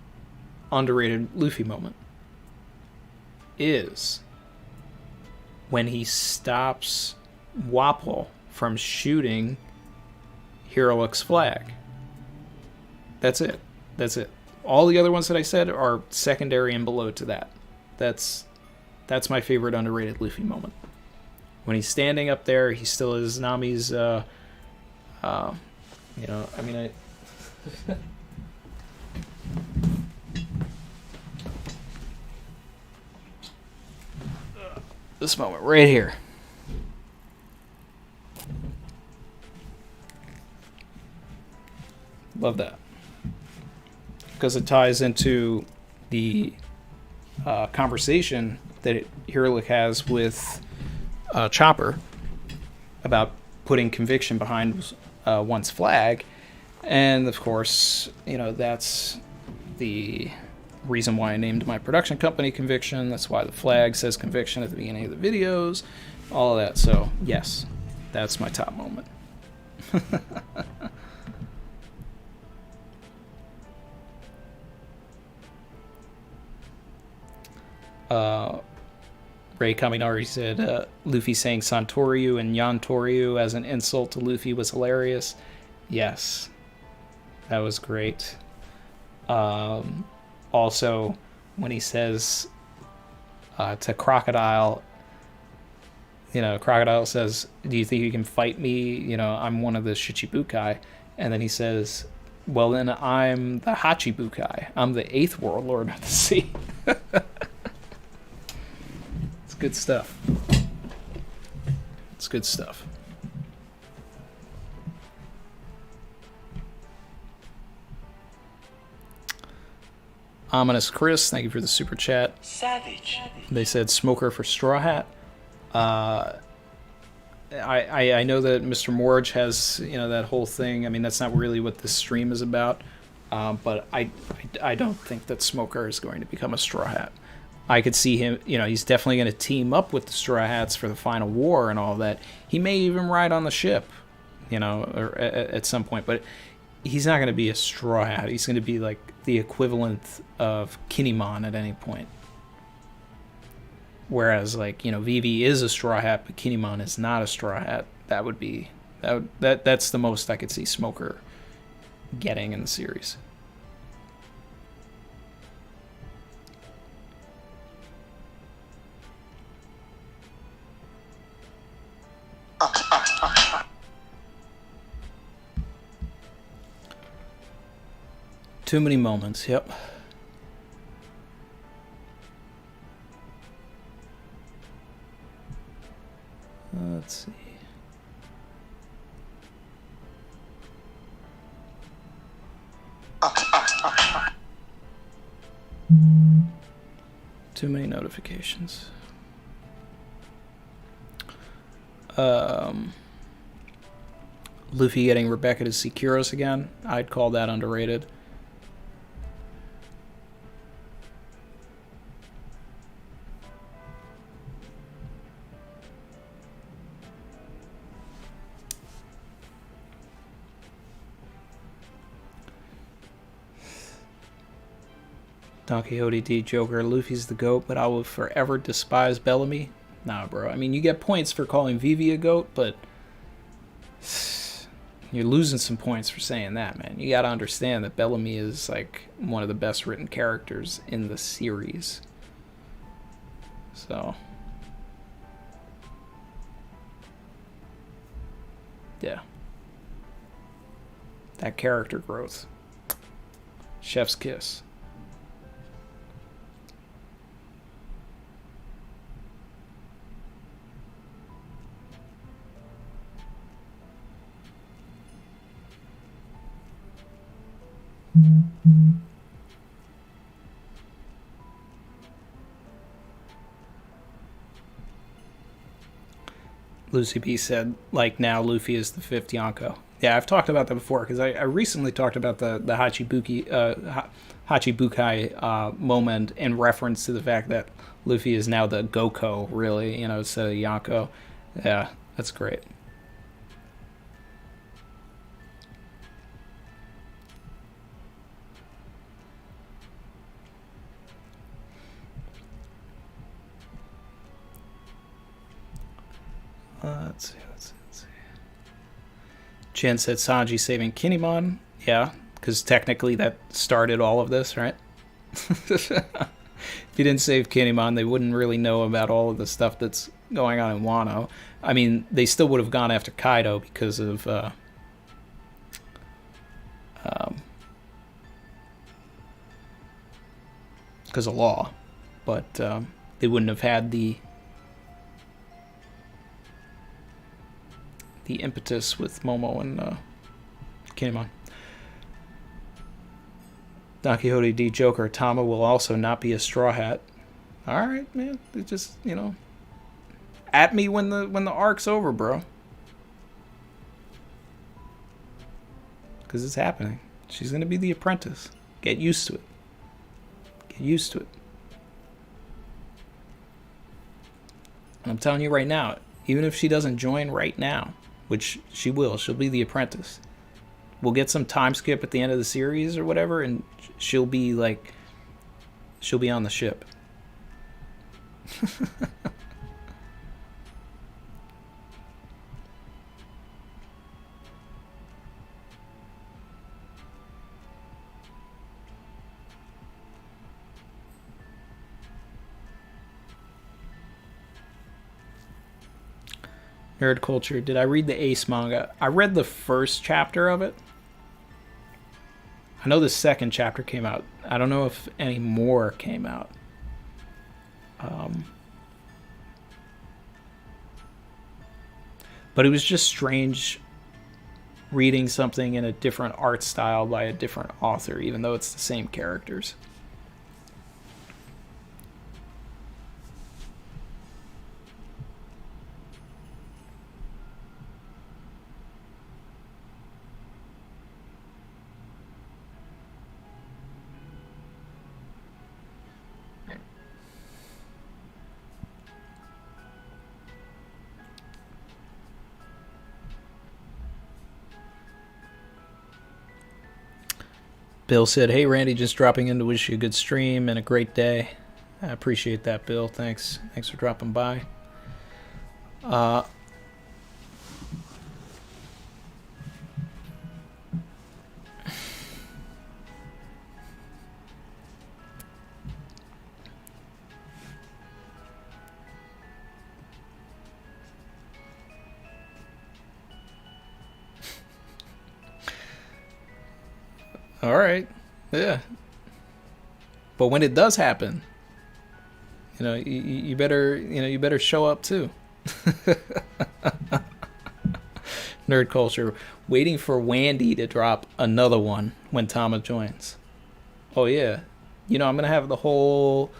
underrated Luffy moment is when he stops Wapol from shooting Heroic's flag. That's it. That's it. All the other ones that I said are secondary and below to that. That's my favorite underrated Luffy moment. When he's standing up there, he still is Nami's. You know, I mean, this moment right here. Love that. Because it ties into the conversation that Hirlik has with Chopper about putting conviction behind one's flag. And of course, you know, that's the reason why I named my production company Conviction. That's why the flag says Conviction at the beginning of the videos. All of that. So, yes, that's my top moment. Ray Kaminari said Luffy saying Santoryu and Yantoryu as an insult to Luffy was hilarious. Yes, that was great. Also, when he says to Crocodile, you know, Crocodile says, "Do you think you can fight me? You know, I'm one of the Shichibukai." And then he says, "Well, then I'm the Hachibukai. I'm the 8th warlord of the sea." Good stuff. It's good stuff. Ominous Chris, thank you for the super chat. Savage. They said Smoker for Straw Hat. I know that Mr. Morge has, you know, that whole thing. I mean, that's not really what this stream is about. But I don't think that Smoker is going to become a Straw Hat. I could see him, you know, he's definitely going to team up with the Straw Hats for the final war and all that. He may even ride on the ship, you know, or at some point, but he's not going to be a Straw Hat. He's going to be like the equivalent of Kinemon at any point. Whereas, like, you know, Vivi is a Straw Hat, but Kinemon is not a Straw Hat. That's the most I could see Smoker getting in the series. Too many moments, yep. Let's see. Too many notifications. Luffy getting Rebecca to see Kuros again. I'd call that underrated. Don Quixote D. Joker, Luffy's the GOAT, but I will forever despise Bellamy. Nah, bro. I mean, you get points for calling Vivi a GOAT, but you're losing some points for saying that, man. You gotta understand that Bellamy is, like, one of the best written characters in the series. So, yeah. That character growth. Chef's kiss. Lucy B said, like, now Luffy is the 5th Yonko. Yeah, I've talked about that before because I recently talked about the Hachibukai moment in reference to the fact that Luffy is now the Goko, really, instead of Yonko. Yeah, that's great. Let's see. Chin said Sanji saving Kinemon. Yeah, because technically that started all of this, right? If you didn't save Kinemon, they wouldn't really know about all of the stuff that's going on in Wano. I mean, they still would have gone after Kaido because of law, but they wouldn't have had the impetus with Momo and Kinemon. Don Quixote D. Joker, Tama will also not be a Straw Hat. Alright, man. It just, at me when the arc's over, bro. Because it's happening. She's going to be the apprentice. Get used to it. Get used to it. And I'm telling you right now, even if she doesn't join right now, which she will, she'll be the apprentice. We'll get some time skip at the end of the series or whatever, and she'll be on the ship. Nerd Culture. Did I read the Ace manga? I read the first chapter of it. I know the second chapter came out. I don't know if any more came out. But it was just strange reading something in a different art style by a different author, even though it's the same characters. Bill said, "Hey Randy, just dropping in to wish you a good stream and a great day." I appreciate that, Bill. Thanks for dropping by. All right, yeah. But when it does happen, you better show up too. Nerd Culture, waiting for Wandy to drop another one when Tama joins. Oh yeah, I'm gonna have the whole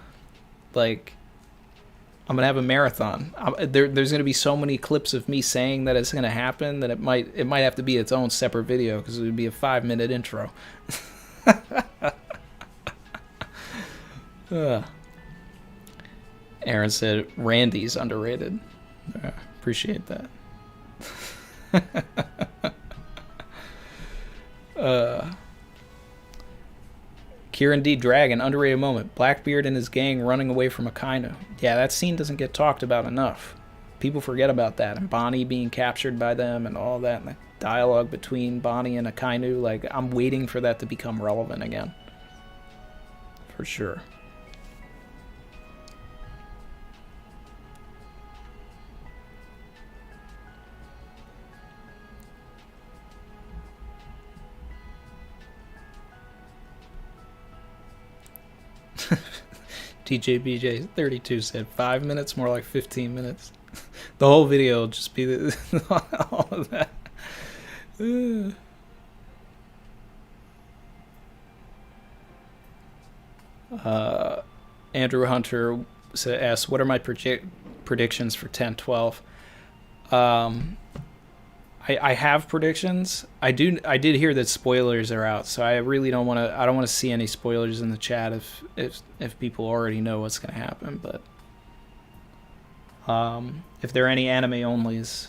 I'm gonna have a marathon. There's gonna be so many clips of me saying that it's gonna happen that it might have to be its own separate video because it would be a 5-minute intro. Aaron said Randy's underrated. Appreciate that. Kieran D. Dragon, underrated moment. Blackbeard and his gang running away from Akainu. Yeah, that scene doesn't get talked about enough. People forget about that. And Bonnie being captured by them and all that. And the dialogue between Bonnie and Akainu. I'm waiting for that to become relevant again. For sure. TJBJ 32 said 5 minutes, more like 15 minutes. The whole video will just be all of that. Andrew Hunter asks, what are my predictions for 10-12? I I have predictions. I did hear that spoilers are out, so I really don't want to. I don't want to see any spoilers in the chat if people already know what's going to happen. But if there are any anime onlys,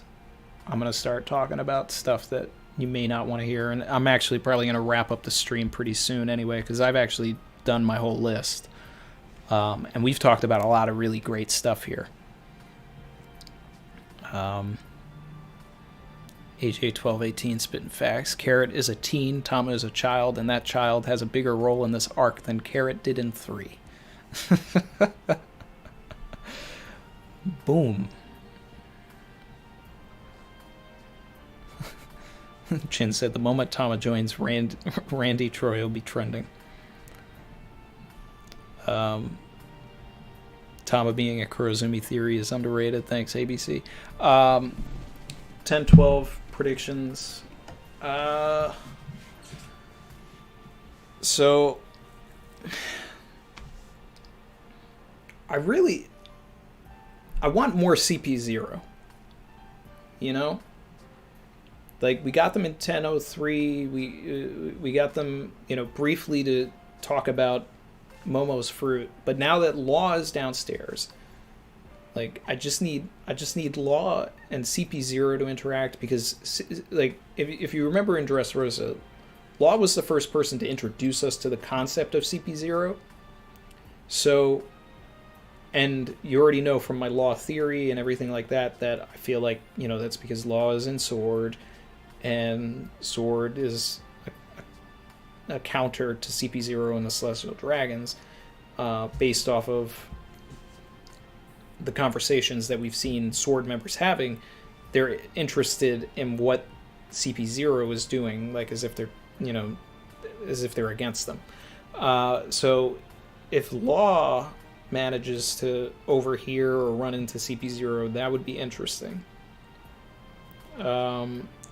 I'm going to start talking about stuff that you may not want to hear. And I'm actually probably going to wrap up the stream pretty soon anyway, because I've actually done my whole list. And we've talked about a lot of really great stuff here. AJ1218 spitting facts. Carrot is a teen, Tama is a child, and that child has a bigger role in this arc than Carrot did in 3. Boom. Chin said the moment Tama joins Randy Troy will be trending. Tama being a Kurozumi theory is underrated. Thanks, ABC. 10-12 predictions. So I want more CP0. You know? Like, we got them in 10:03. We got them, briefly to talk about Momo's fruit. But now that Law is downstairs, like, I just need Law and CP0 to interact, because, like, if you remember in Dressrosa, Law was the first person to introduce us to the concept of CP0. So, and you already know from my Law theory and everything like that I feel like, that's because Law is in Sword, and Sword is a counter to CP0 and the Celestial Dragons, based off of the conversations that we've seen Sword members having. They're interested in what CP0 is doing, like as if they're against them. So if Law manages to overhear or run into CP0, that would be interesting.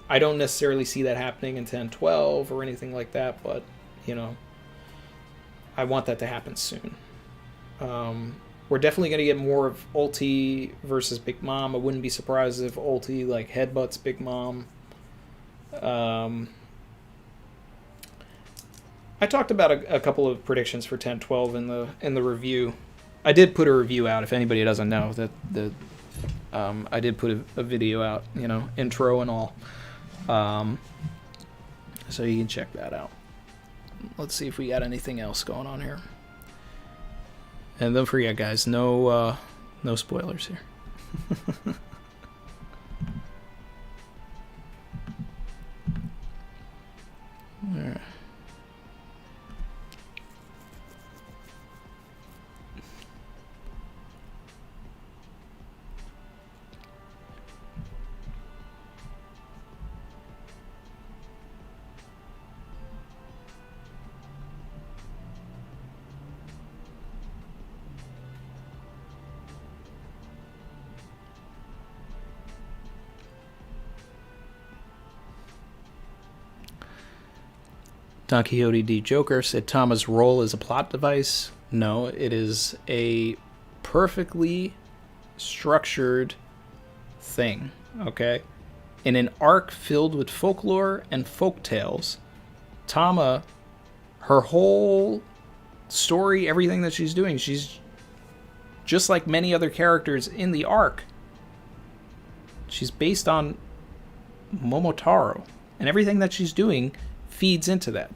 I don't necessarily see that happening in 10-12 or anything like that, but, I want that to happen soon. We're definitely going to get more of Ulti versus Big Mom. I wouldn't be surprised if Ulti, like, headbutts Big Mom. I talked about a couple of predictions for 10-12 in the review. I did put a review out, if anybody doesn't know, that I did put a video out, intro and all. So you can check that out. Let's see if we got anything else going on here. And don't forget, guys, no spoilers here. All right. Don Quixote D. Joker said Tama's role is a plot device. No, it is a perfectly structured thing, okay? In an arc filled with folklore and folk tales, Tama, her whole story, everything that she's doing, she's just like many other characters in the arc. She's based on Momotaro, and everything that she's doing feeds into that.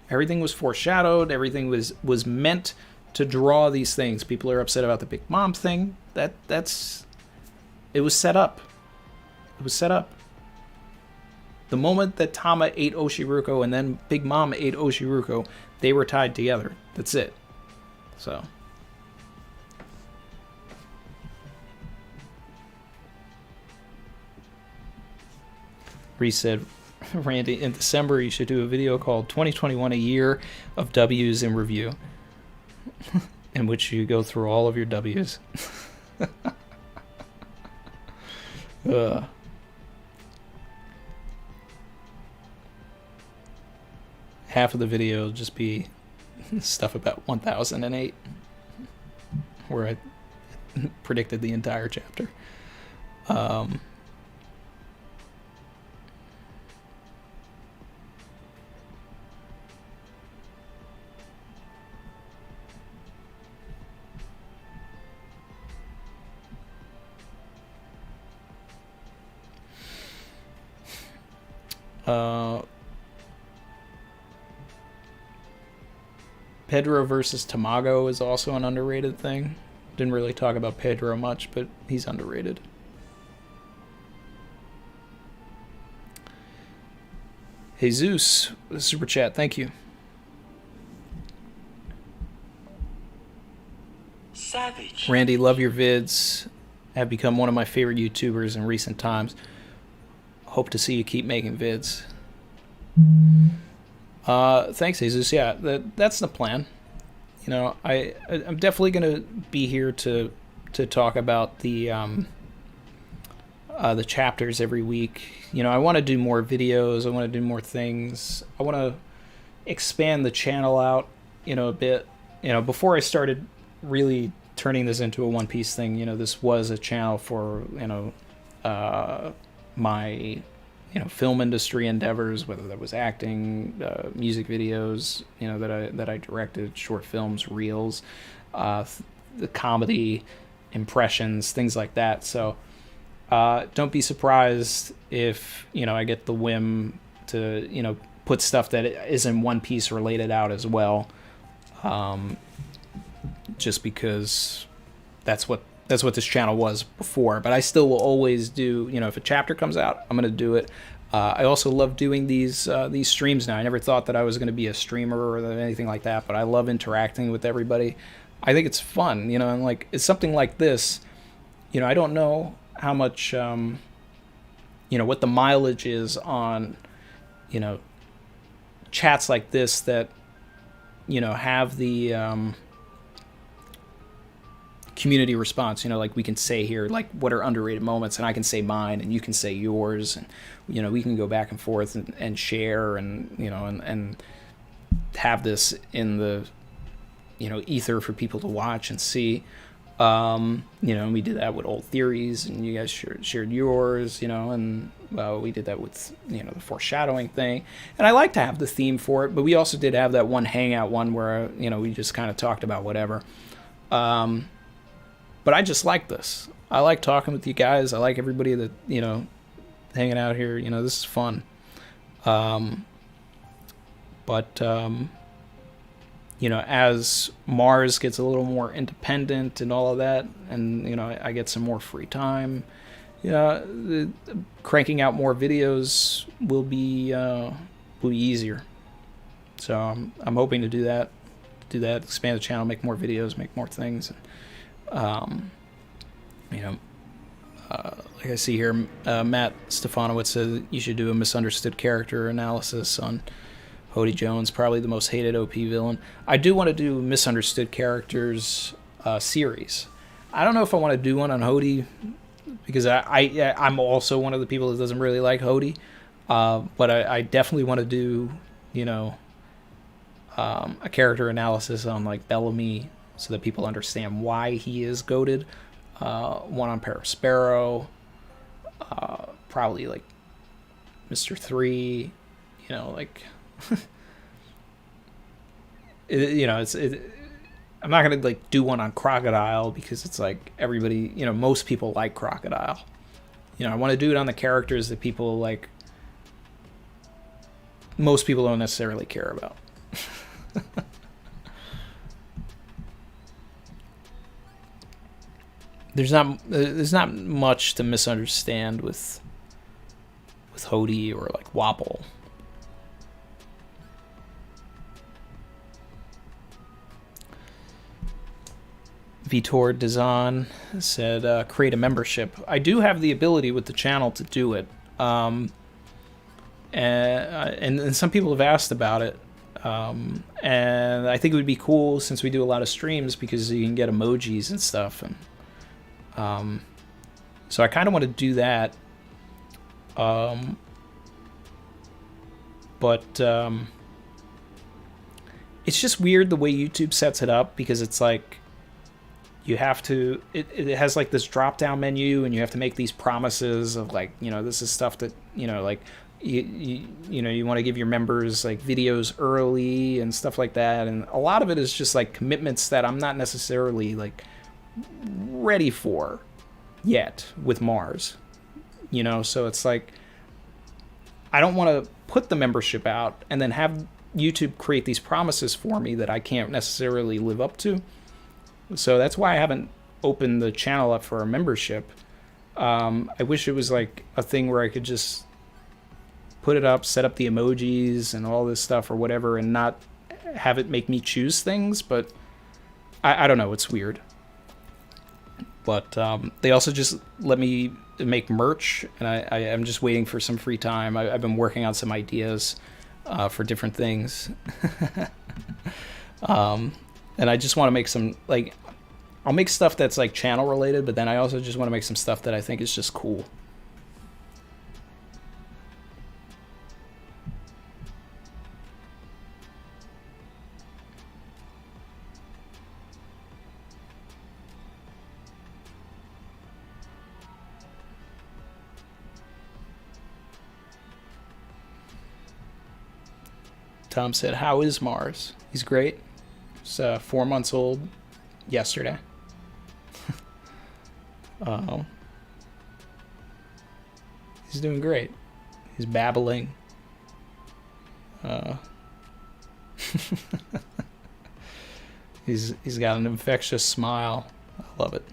Everything was foreshadowed. Everything was meant to draw these things. People are upset about the Big Mom thing. It was set up. It was set up. The moment that Tama ate Oshiruko and then Big Mom ate Oshiruko, they were tied together. That's it. So. Reese said, Randy, in December you should do a video called 2021 A Year of W's in Review, in which you go through all of your W's. Half of the video will just be stuff about 1008, where I predicted the entire chapter. Uh, Pedro versus Tamago is also an underrated thing. Didn't really talk about Pedro much, but he's underrated. Jesus, super chat, thank you. Savage. Randy, love your vids. Have become one of my favorite YouTubers in recent times. Hope to see you keep making vids. Thanks, Jesus. Yeah, that's the plan. You know, I'm definitely gonna be here to talk about the chapters every week. You know, I want to do more videos. I want to do more things. I want to expand the channel out, you know, a bit. You know, before I started really turning this into a One Piece thing, you know, this was a channel for, you know, my, you know, film industry endeavors, whether that was acting, music videos, you know, that I directed, short films, reels, the comedy, impressions, things like that. So don't be surprised if, you know, I get the whim to, you know, put stuff that isn't One Piece related out as well. Just because that's what this channel was before. But I still will always do, you know, if a chapter comes out, I'm gonna do it. I also love doing these streams now. I never thought that I was going to be a streamer or anything like that, but I love interacting with everybody. I think it's fun, you know, and like it's something like this. You know, I don't know how much, you know, what the mileage is on, you know, chats like this that, you know, have the community response. You know, like we can say here, like, what are underrated moments, and I can say mine and you can say yours, and, you know, we can go back and forth and share, and, you know, and have this in the, you know, ether for people to watch and see. You know, and we did that with old theories, and you guys shared yours, you know, and we did that with, you know, the foreshadowing thing. And I like to have the theme for it, but we also did have that one hangout one where, you know, we just kind of talked about whatever. But I just like this. I like talking with you guys. I like everybody that, you know, hanging out here. You know, this is fun. You know, as Mars gets a little more independent and all of that, and, you know, I get some more free time, you know, cranking out more videos will be easier. So I'm hoping to do that, expand the channel, make more videos, make more things. You know, like I see here, Matt Stefanowitz says you should do a misunderstood character analysis on Hody Jones, probably the most hated OP villain. I do want to do misunderstood characters series. I don't know if I want to do one on Hody, because I'm also one of the people that doesn't really like Hody, but I definitely want to do, you know, a character analysis on like Bellamy, so that people understand why he is goated. One on Parasparrow, probably like Mr. 3, you know, like you know, I'm not gonna like do one on Crocodile, because it's like everybody, you know, most people like Crocodile. You know, I want to do it on the characters that people like, most people don't necessarily care about. There's not much to misunderstand with Hody or like Wapple. Vitor Dazan said, create a membership. I do have the ability with the channel to do it. And some people have asked about it. And I think it would be cool, since we do a lot of streams, because you can get emojis and stuff. And so I kind of want to do that. But it's just weird the way YouTube sets it up, because it's like you have to, it has like this drop down menu, and you have to make these promises of like, you know, this is stuff that, you know, like you know, you want to give your members like videos early and stuff like that. And a lot of it is just like commitments that I'm not necessarily like ready for yet with Mars, you know. So it's like, I don't want to put the membership out and then have YouTube create these promises for me that I can't necessarily live up to. So that's why I haven't opened the channel up for a membership. I wish it was like a thing where I could just put it up, set up the emojis and all this stuff or whatever, and not have it make me choose things. But I don't know. It's weird. But they also just let me make merch, and I'm just waiting for some free time. I've been working on some ideas for different things. And I just want to make some, like, I'll make stuff that's like channel related, but then I also just want to make some stuff that I think is just cool. Tom said, "How is Mars?" He's great. He's 4 months old yesterday. He's doing great. He's babbling. He's got an infectious smile. I love it.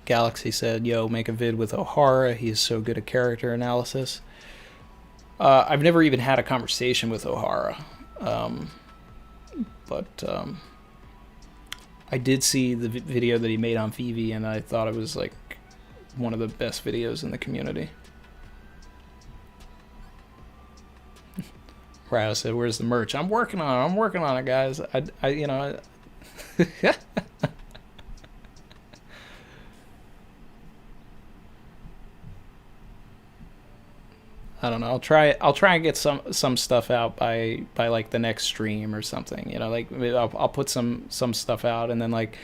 Galaxy said, "Yo, make a vid with O'Hara. He's so good at character analysis." I've never even had a conversation with O'Hara. But I did see the video that he made on Vivi, and I thought it was like one of the best videos in the community. Ryo said, "Where's the merch?" I'm working on it, guys. I you know. I don't know. I'll try and get some stuff out by like the next stream or something. You know, like I'll put some stuff out, and then like,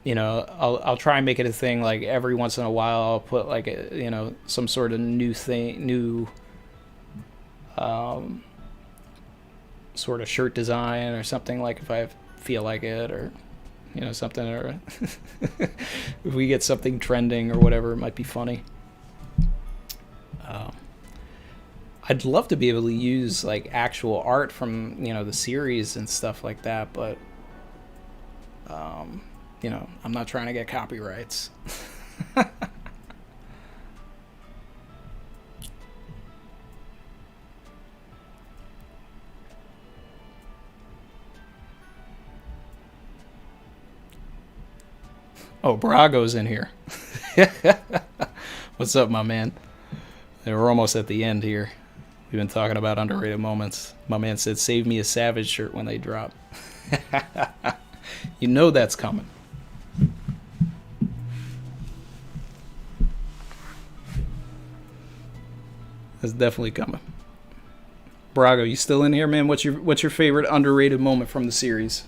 you know, I'll try and make it a thing. Like every once in a while, I'll put like a, you know, some sort of new sort of shirt design or something, like if I feel like it, or you know, something, or if we get something trending or whatever, it might be funny. I'd love to be able to use like actual art from, you know, the series and stuff like that, but you know, I'm not trying to get copyrights. Oh, Brago's in here. What's up, my man? We're almost at the end here. We've been talking about underrated moments. My man said, "Save me a Savage shirt when they drop." You know that's coming. That's definitely coming. Brago, you still in here, man? What's your favorite underrated moment from the series?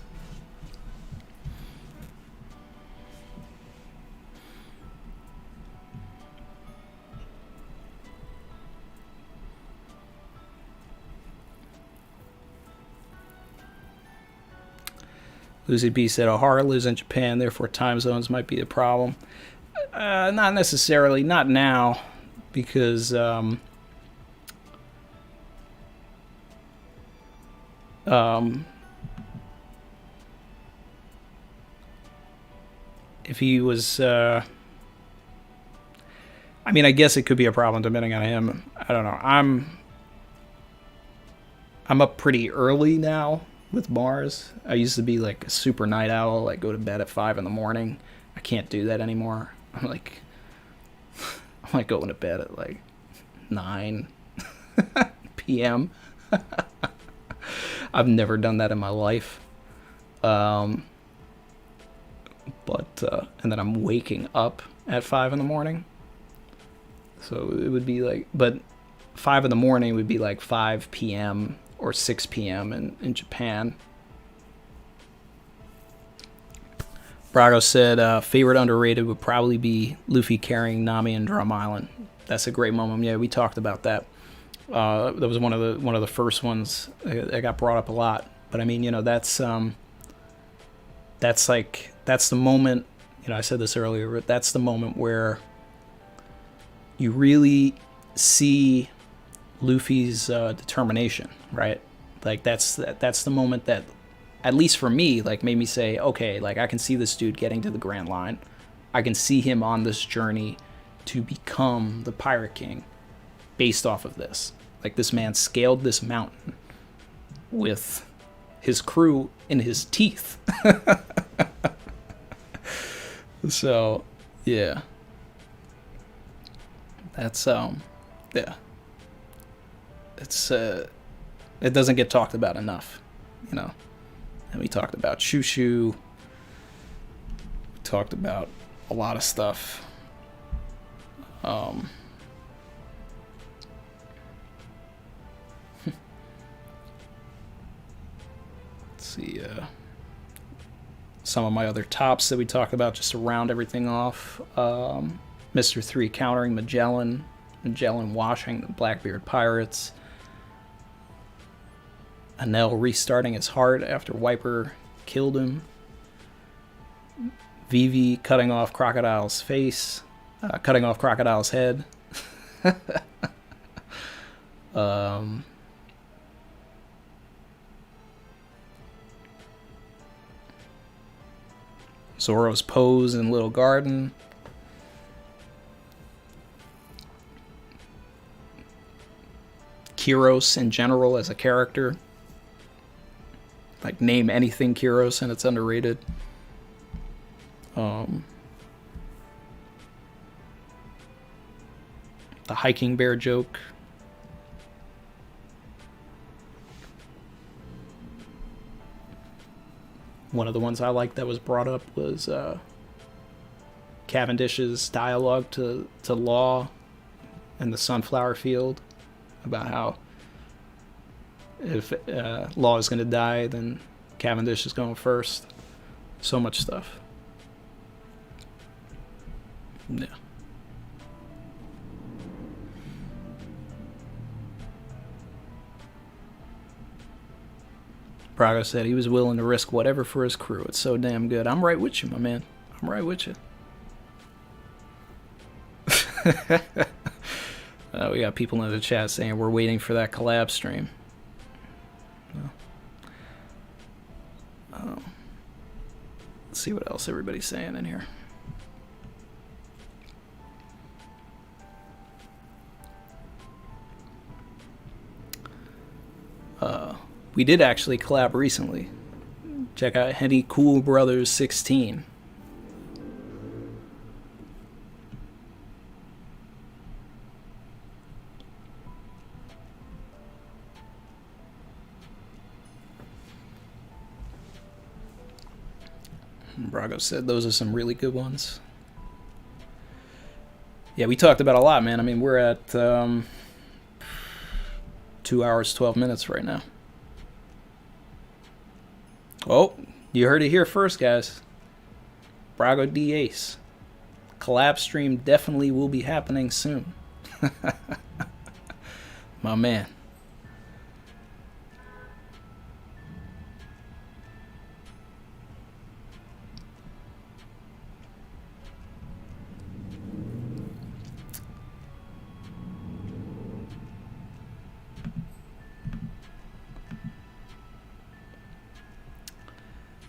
Lucy B said, "O'Hara lives in Japan, therefore time zones might be a problem." Not necessarily, not now, because if he was, I mean, I guess it could be a problem depending on him. I don't know. I'm up pretty early now with Mars. I used to be like a super night owl, like go to bed at 5 in the morning. I can't do that anymore. I'm like going to bed at like 9 p.m. I've never done that in my life. But and then I'm waking up at 5 in the morning. So it would be like, but 5 in the morning would be like 5 p.m. or 6 p.m. in Japan. Brago said, favorite underrated would probably be Luffy carrying Nami in Drum Island. That's a great moment. Yeah, we talked about that. That was one of the first ones that got brought up a lot But I mean, that's the moment. I said this earlier, but that's the moment where you really see Luffy's determination, right? Like that's the moment that, at least for me, like made me say, okay, like I can see this dude getting to the Grand Line. I can see him on this journey to become the Pirate King based off of this. Like this man scaled this mountain with his crew in his teeth. So, yeah. That's yeah. It's it doesn't get talked about enough, And we talked about Shushu. We talked about a lot of stuff. Let's see, some of my other tops that we talked about just to round everything off. Mr. 3 countering Magellan washing the Blackbeard pirates. Anel restarting his heart after Wiper killed him. Vivi cutting off Crocodile's face, cutting off Crocodile's head. Zorro's pose in Little Garden. Kyros in general as a character. Like, name anything Kyros and it's underrated. The hiking bear joke. One of the ones I liked that was brought up was Cavendish's dialogue to Law in the sunflower field about how if Law is going to die, then Cavendish is going first. So much stuff. Yeah. Braga said he was willing to risk whatever for his crew. It's so damn good. I'm right with you, my man. I'm right with you. We got people in the chat saying we're waiting for that collab stream. Let's see what else everybody's saying in here. We did actually collab recently. Check out Henny Cool Brothers 16. Brago said those are some really good ones. Yeah, we talked about a lot, man. I mean, we're at 2 hours, 12 minutes right now. Oh, you heard it here first, guys. Brago D Ace. Collab stream definitely will be happening soon. My man.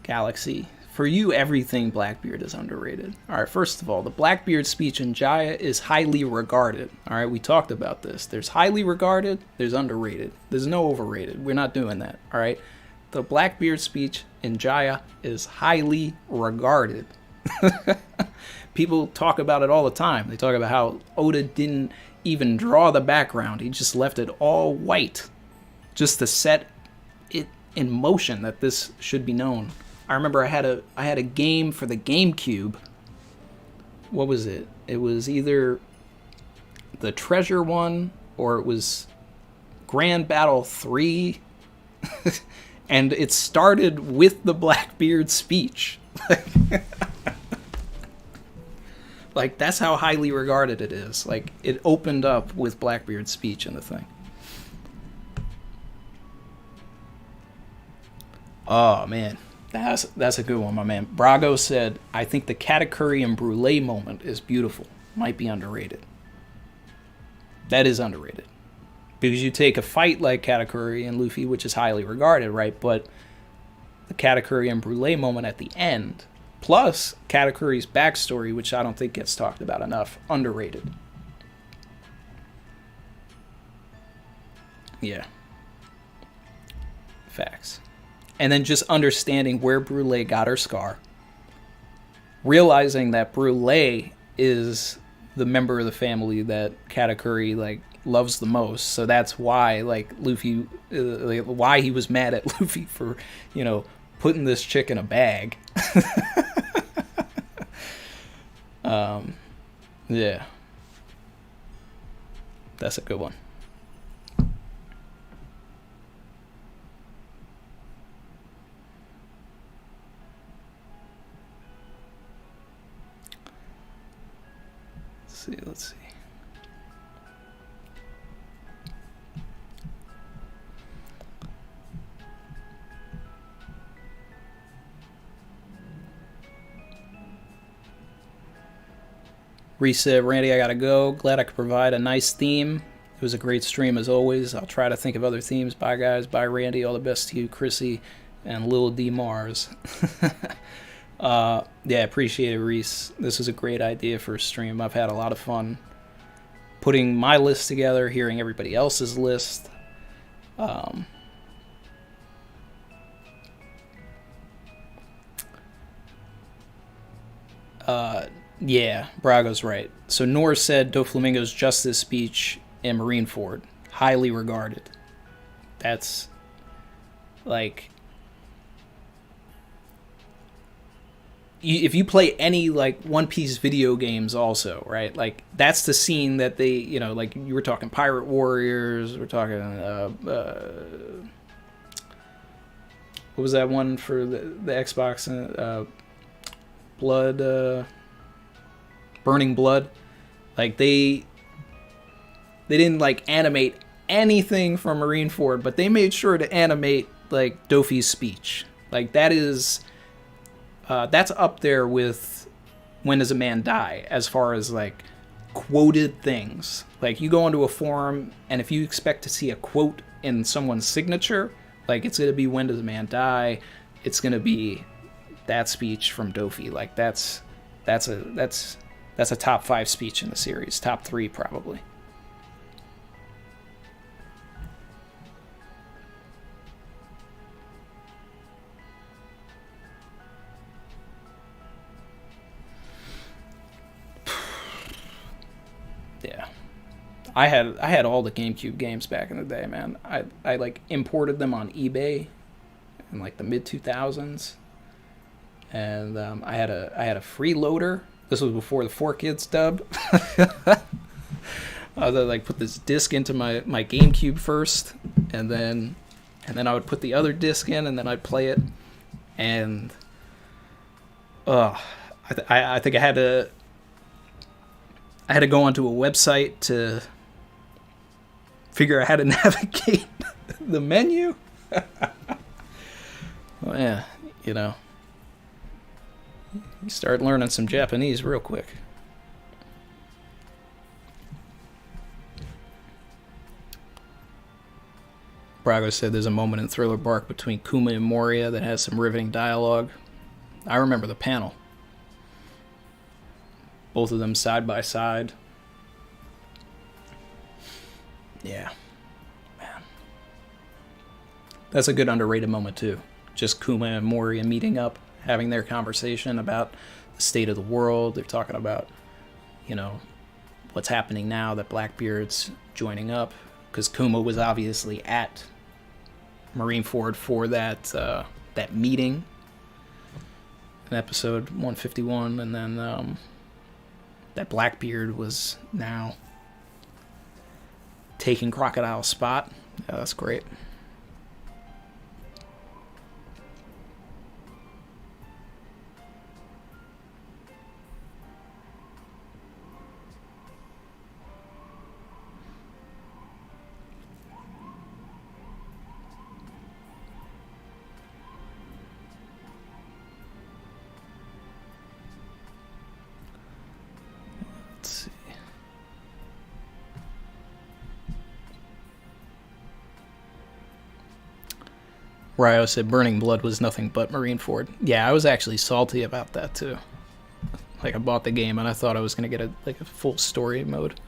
Galaxy. For you, everything Blackbeard is underrated. Alright, first of all, the Blackbeard speech in Jaya is highly regarded. Alright, we talked about this. There's highly regarded, there's underrated. There's no overrated. We're not doing that. Alright? The Blackbeard speech in Jaya is highly regarded. People talk about it all the time. They talk about how Oda didn't even draw the background. He just left it all white. Just to set it in motion that this should be known. I remember I had a game for the GameCube. What was it? It was either the Treasure one or it was Grand Battle 3. And it started with the Blackbeard speech. Like, that's how highly regarded it is. Like, it opened up with Blackbeard's speech in the thing. Oh man, that's a good one, my man. Brago said, "I think the Katakuri and Brule moment is beautiful. Might be underrated." That is underrated because you take a fight like Katakuri and Luffy, which is highly regarded, right? But the Katakuri and Brule moment at the end, plus Katakuri's backstory, which I don't think gets talked about enough, underrated. Yeah. Facts. And then just understanding where Brule got her scar. Realizing that Brule is the member of the family that Katakuri, like, loves the most. So that's why, like, Luffy, why he was mad at Luffy for, putting this chick in a bag. Yeah. That's a good one. Let's see. Reese said, Randy, I gotta go. Glad I could provide a nice theme. It was a great stream as always. I'll try to think of other themes. Bye, guys. Bye, Randy. All the best to you, Chrissy, and Lil D Mars. Yeah, appreciate it, Reese. This was a great idea for a stream. I've had a lot of fun putting my list together, hearing everybody else's list. Yeah, Brago's right. So Noor said Doflamingo's justice speech in Marineford, highly regarded. That's like, if you play any like One Piece video games also, right? Like that's the scene that they, like you were talking Pirate Warriors, we're talking what was that one for the Xbox? Blood, Burning Blood. Like they didn't like animate anything from Marineford, but they made sure to animate like Dofi's speech. Like that is that's up there with When Does a Man Die as far as like quoted things. Like you go into a forum and if you expect to see a quote in someone's signature, like it's gonna be When Does a Man Die, it's gonna be that speech from Dofi. Like that's a top 5 speech in the series, top 3 probably. Yeah, I had all the GameCube games back in the day, man. I like imported them on eBay in like the mid 2000s, and I had a freeloader. This was before the 4Kids dub. I would like put this disc into my GameCube first, and then I would put the other disc in, and then I'd play it. And I think I had to go onto a website to figure out how to navigate the menu. Well, yeah, you start learning some Japanese real quick. Brago said there's a moment in Thriller Bark between Kuma and Moria that has some riveting dialogue. I remember the panel. Both of them side by side. Yeah. Man. That's a good underrated moment too. Just Kuma and Moria meeting up, having their conversation about the state of the world. They're talking about, what's happening now that Blackbeard's joining up. Because Kuma was obviously at Marineford for that meeting in episode 151. And then that Blackbeard was now taking Crocodile's spot. Yeah, that's great. Ryo said Burning Blood was nothing but Marineford. Yeah, I was actually salty about that too. Like, I bought the game and I thought I was going to get a full story mode.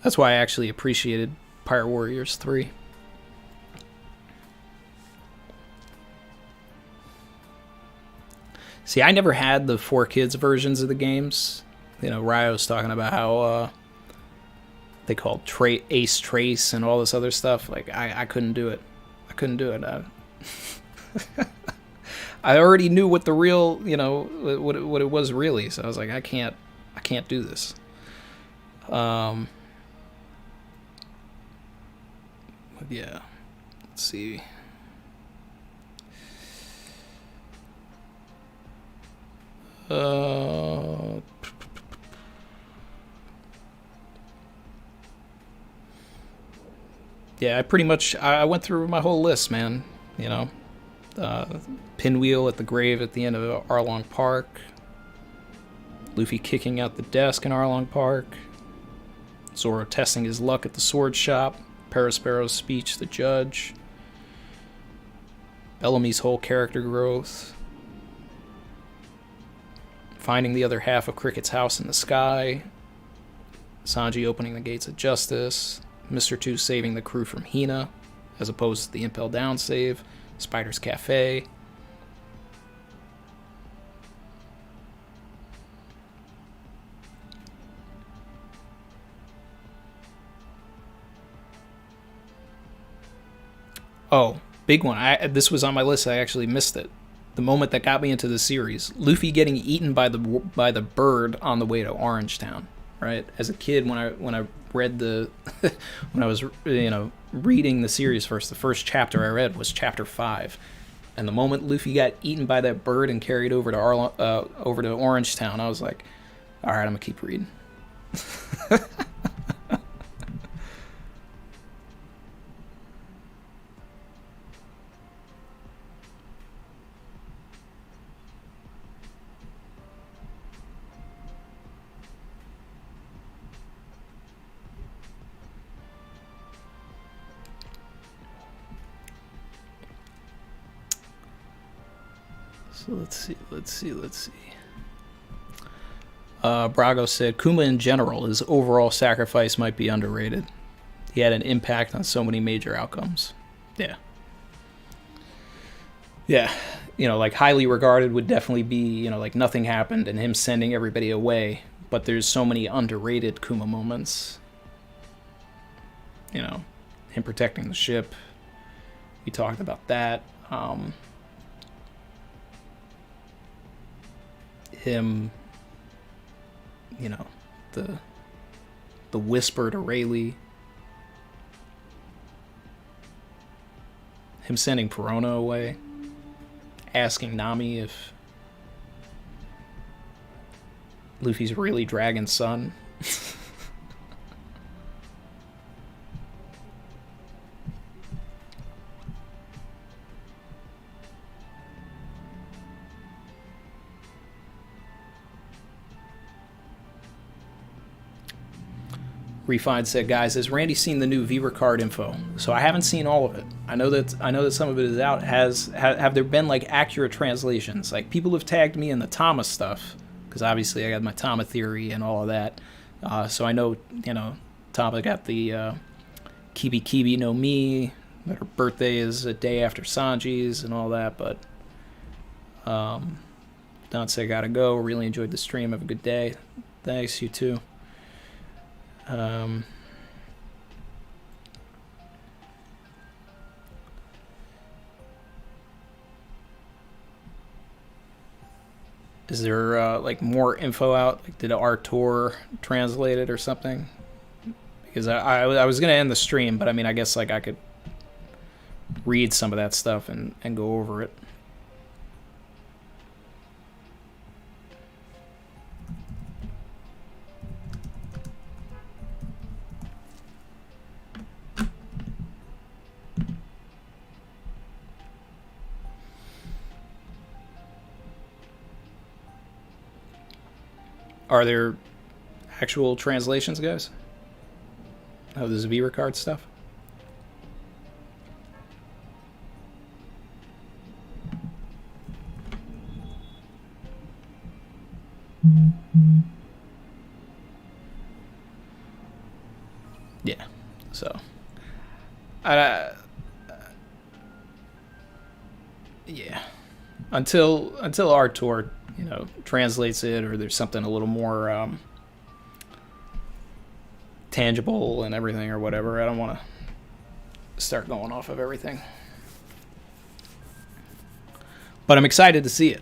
That's why I actually appreciated Pirate Warriors 3. See, I never had the 4Kids versions of the games. You know, Ryo's talking about how they called Ace Trace and all this other stuff. Like, I couldn't do it. I couldn't do it. I already knew what the real, you know, what it was really. So I was like, I can't do this. But yeah, let's see. Yeah, I went through my whole list, man. You know, Pinwheel at the grave at the end of Arlong Park. Luffy kicking out the desk in Arlong Park. Zorro testing his luck at the sword shop. Parasparrow's speech to the judge. Bellamy's whole character growth. Finding the other half of Cricket's house in the sky. Sanji opening the gates of justice. Mr. 2 saving the crew from Hina, as opposed to the Impel Down save. Spider's Cafe. Oh, big one. This was on my list. I actually missed it. The moment that got me into the series. Luffy getting eaten by the bird on the way to Orangetown. Right? As a kid, when I read when I was reading the series first, the first chapter I read was chapter 5, and the moment Luffy got eaten by that bird and carried over to Orangetown, I was like, all right, I'm gonna keep reading. So let's see. Brago said, Kuma in general, his overall sacrifice might be underrated. He had an impact on so many major outcomes. Yeah. Yeah. You know, like, highly regarded would definitely be, you know, like, nothing happened and him sending everybody away. But there's so many underrated Kuma moments. You know, him protecting the ship. We talked about that. Him, you know, the whisper to Rayleigh. Him sending Perona away. Asking Nami if Luffy's really Dragon's son. Refined said, guys, has Randy seen the new Viewer card info? So I haven't seen all of it. I know that some of it is out. Have there been like accurate translations? Like, people have tagged me in the Tama stuff, because obviously I got my Tama theory and all of that. So I know, you know, Tama got the Kibi Kibi no Mi, that her birthday is a day after Sanji's and all that. But don't say gotta go. Really enjoyed the stream. Have a good day. Thanks, you too. Is there like more info out? Like, did Artur translate it or something? Because I was gonna end the stream, but I mean, I guess like I could read some of that stuff and go over it. Are there actual translations, guys, of this Viewer card stuff? Yeah, so yeah, until our tour, translates it, or there's something a little more tangible and everything or whatever. I don't want to start going off of everything, but I'm excited to see it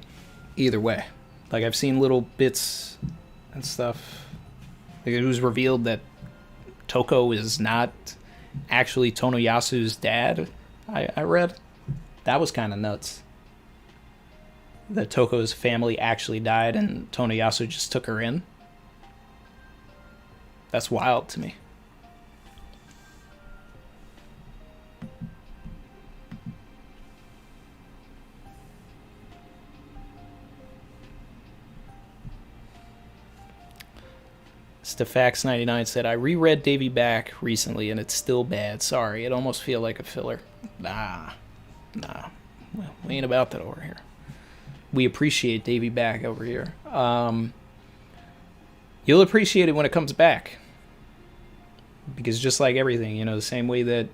either way. Like, I've seen little bits and stuff. Like, it was revealed that Toko is not actually Tonoyasu's dad. I read that was kind of nuts, that Toko's family actually died and Tonoyasu just took her in. That's wild to me. Stefax99 said, I reread Davy Back recently and it's still bad. Sorry, it almost feel like a filler. Nah. Well, we ain't about that over here. We appreciate Davy Back over here. You'll appreciate it when it comes back. Because just like everything, the same way that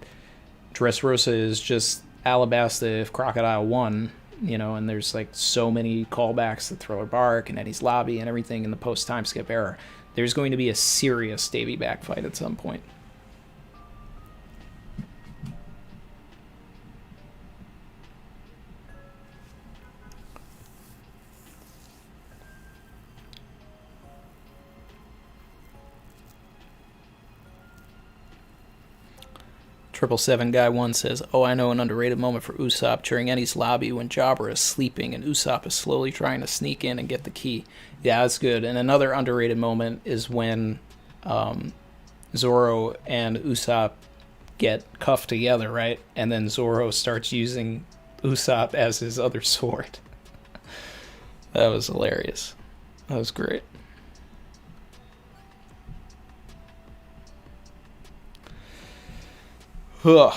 Dressrosa is just Alabasta if Crocodile won, and there's like so many callbacks to Thriller Bark and Eddie's Lobby and everything in the post-time skip era. There's going to be a serious Davy Back fight at some point. Triple Seven Guy 1 says, oh, I know an underrated moment for Usopp during Eddie's Lobby when Jabra is sleeping and Usopp is slowly trying to sneak in and get the key. Yeah, that's good. And another underrated moment is when Zorro and Usopp get cuffed together, right? And then Zorro starts using Usopp as his other sword. That was hilarious. That was great. Ugh.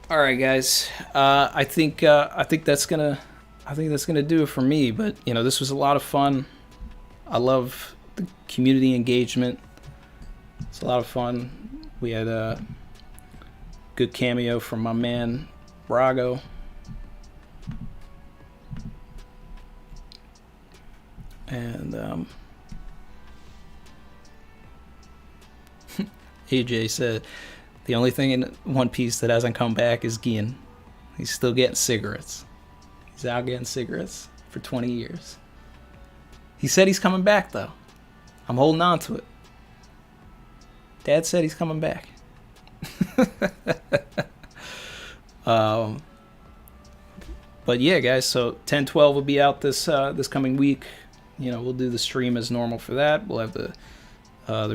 All right, guys. I think that's gonna do it for me. But this was a lot of fun. I love the community engagement. It's a lot of fun. We had a good cameo from my man Brago. And AJ said, the only thing in One Piece that hasn't come back is Gin. He's still getting cigarettes. He's out getting cigarettes for 20 years. He said he's coming back, though. I'm holding on to it. Dad said he's coming back. But yeah, guys, so 10-12 will be out this coming week. We'll do the stream as normal for that. We'll have the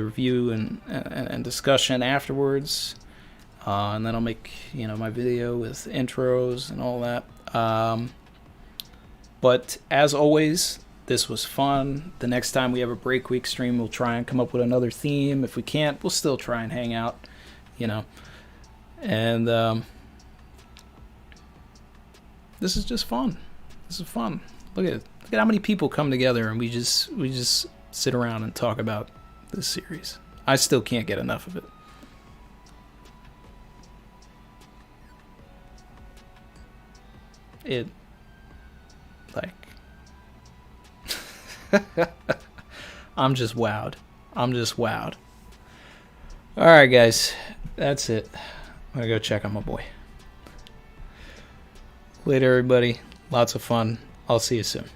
review and discussion afterwards, and then I'll make my video with intros and all that. But as always, this was fun. The next time we have a break week stream, we'll try and come up with another theme. If we can't, we'll still try and hang out, and this is just fun. This is fun. Look at how many people come together and we just sit around and talk about this series. I still can't get enough of it. I'm just wowed. Alright, guys. That's it. I'm gonna go check on my boy. Later, everybody. Lots of fun. I'll see you soon.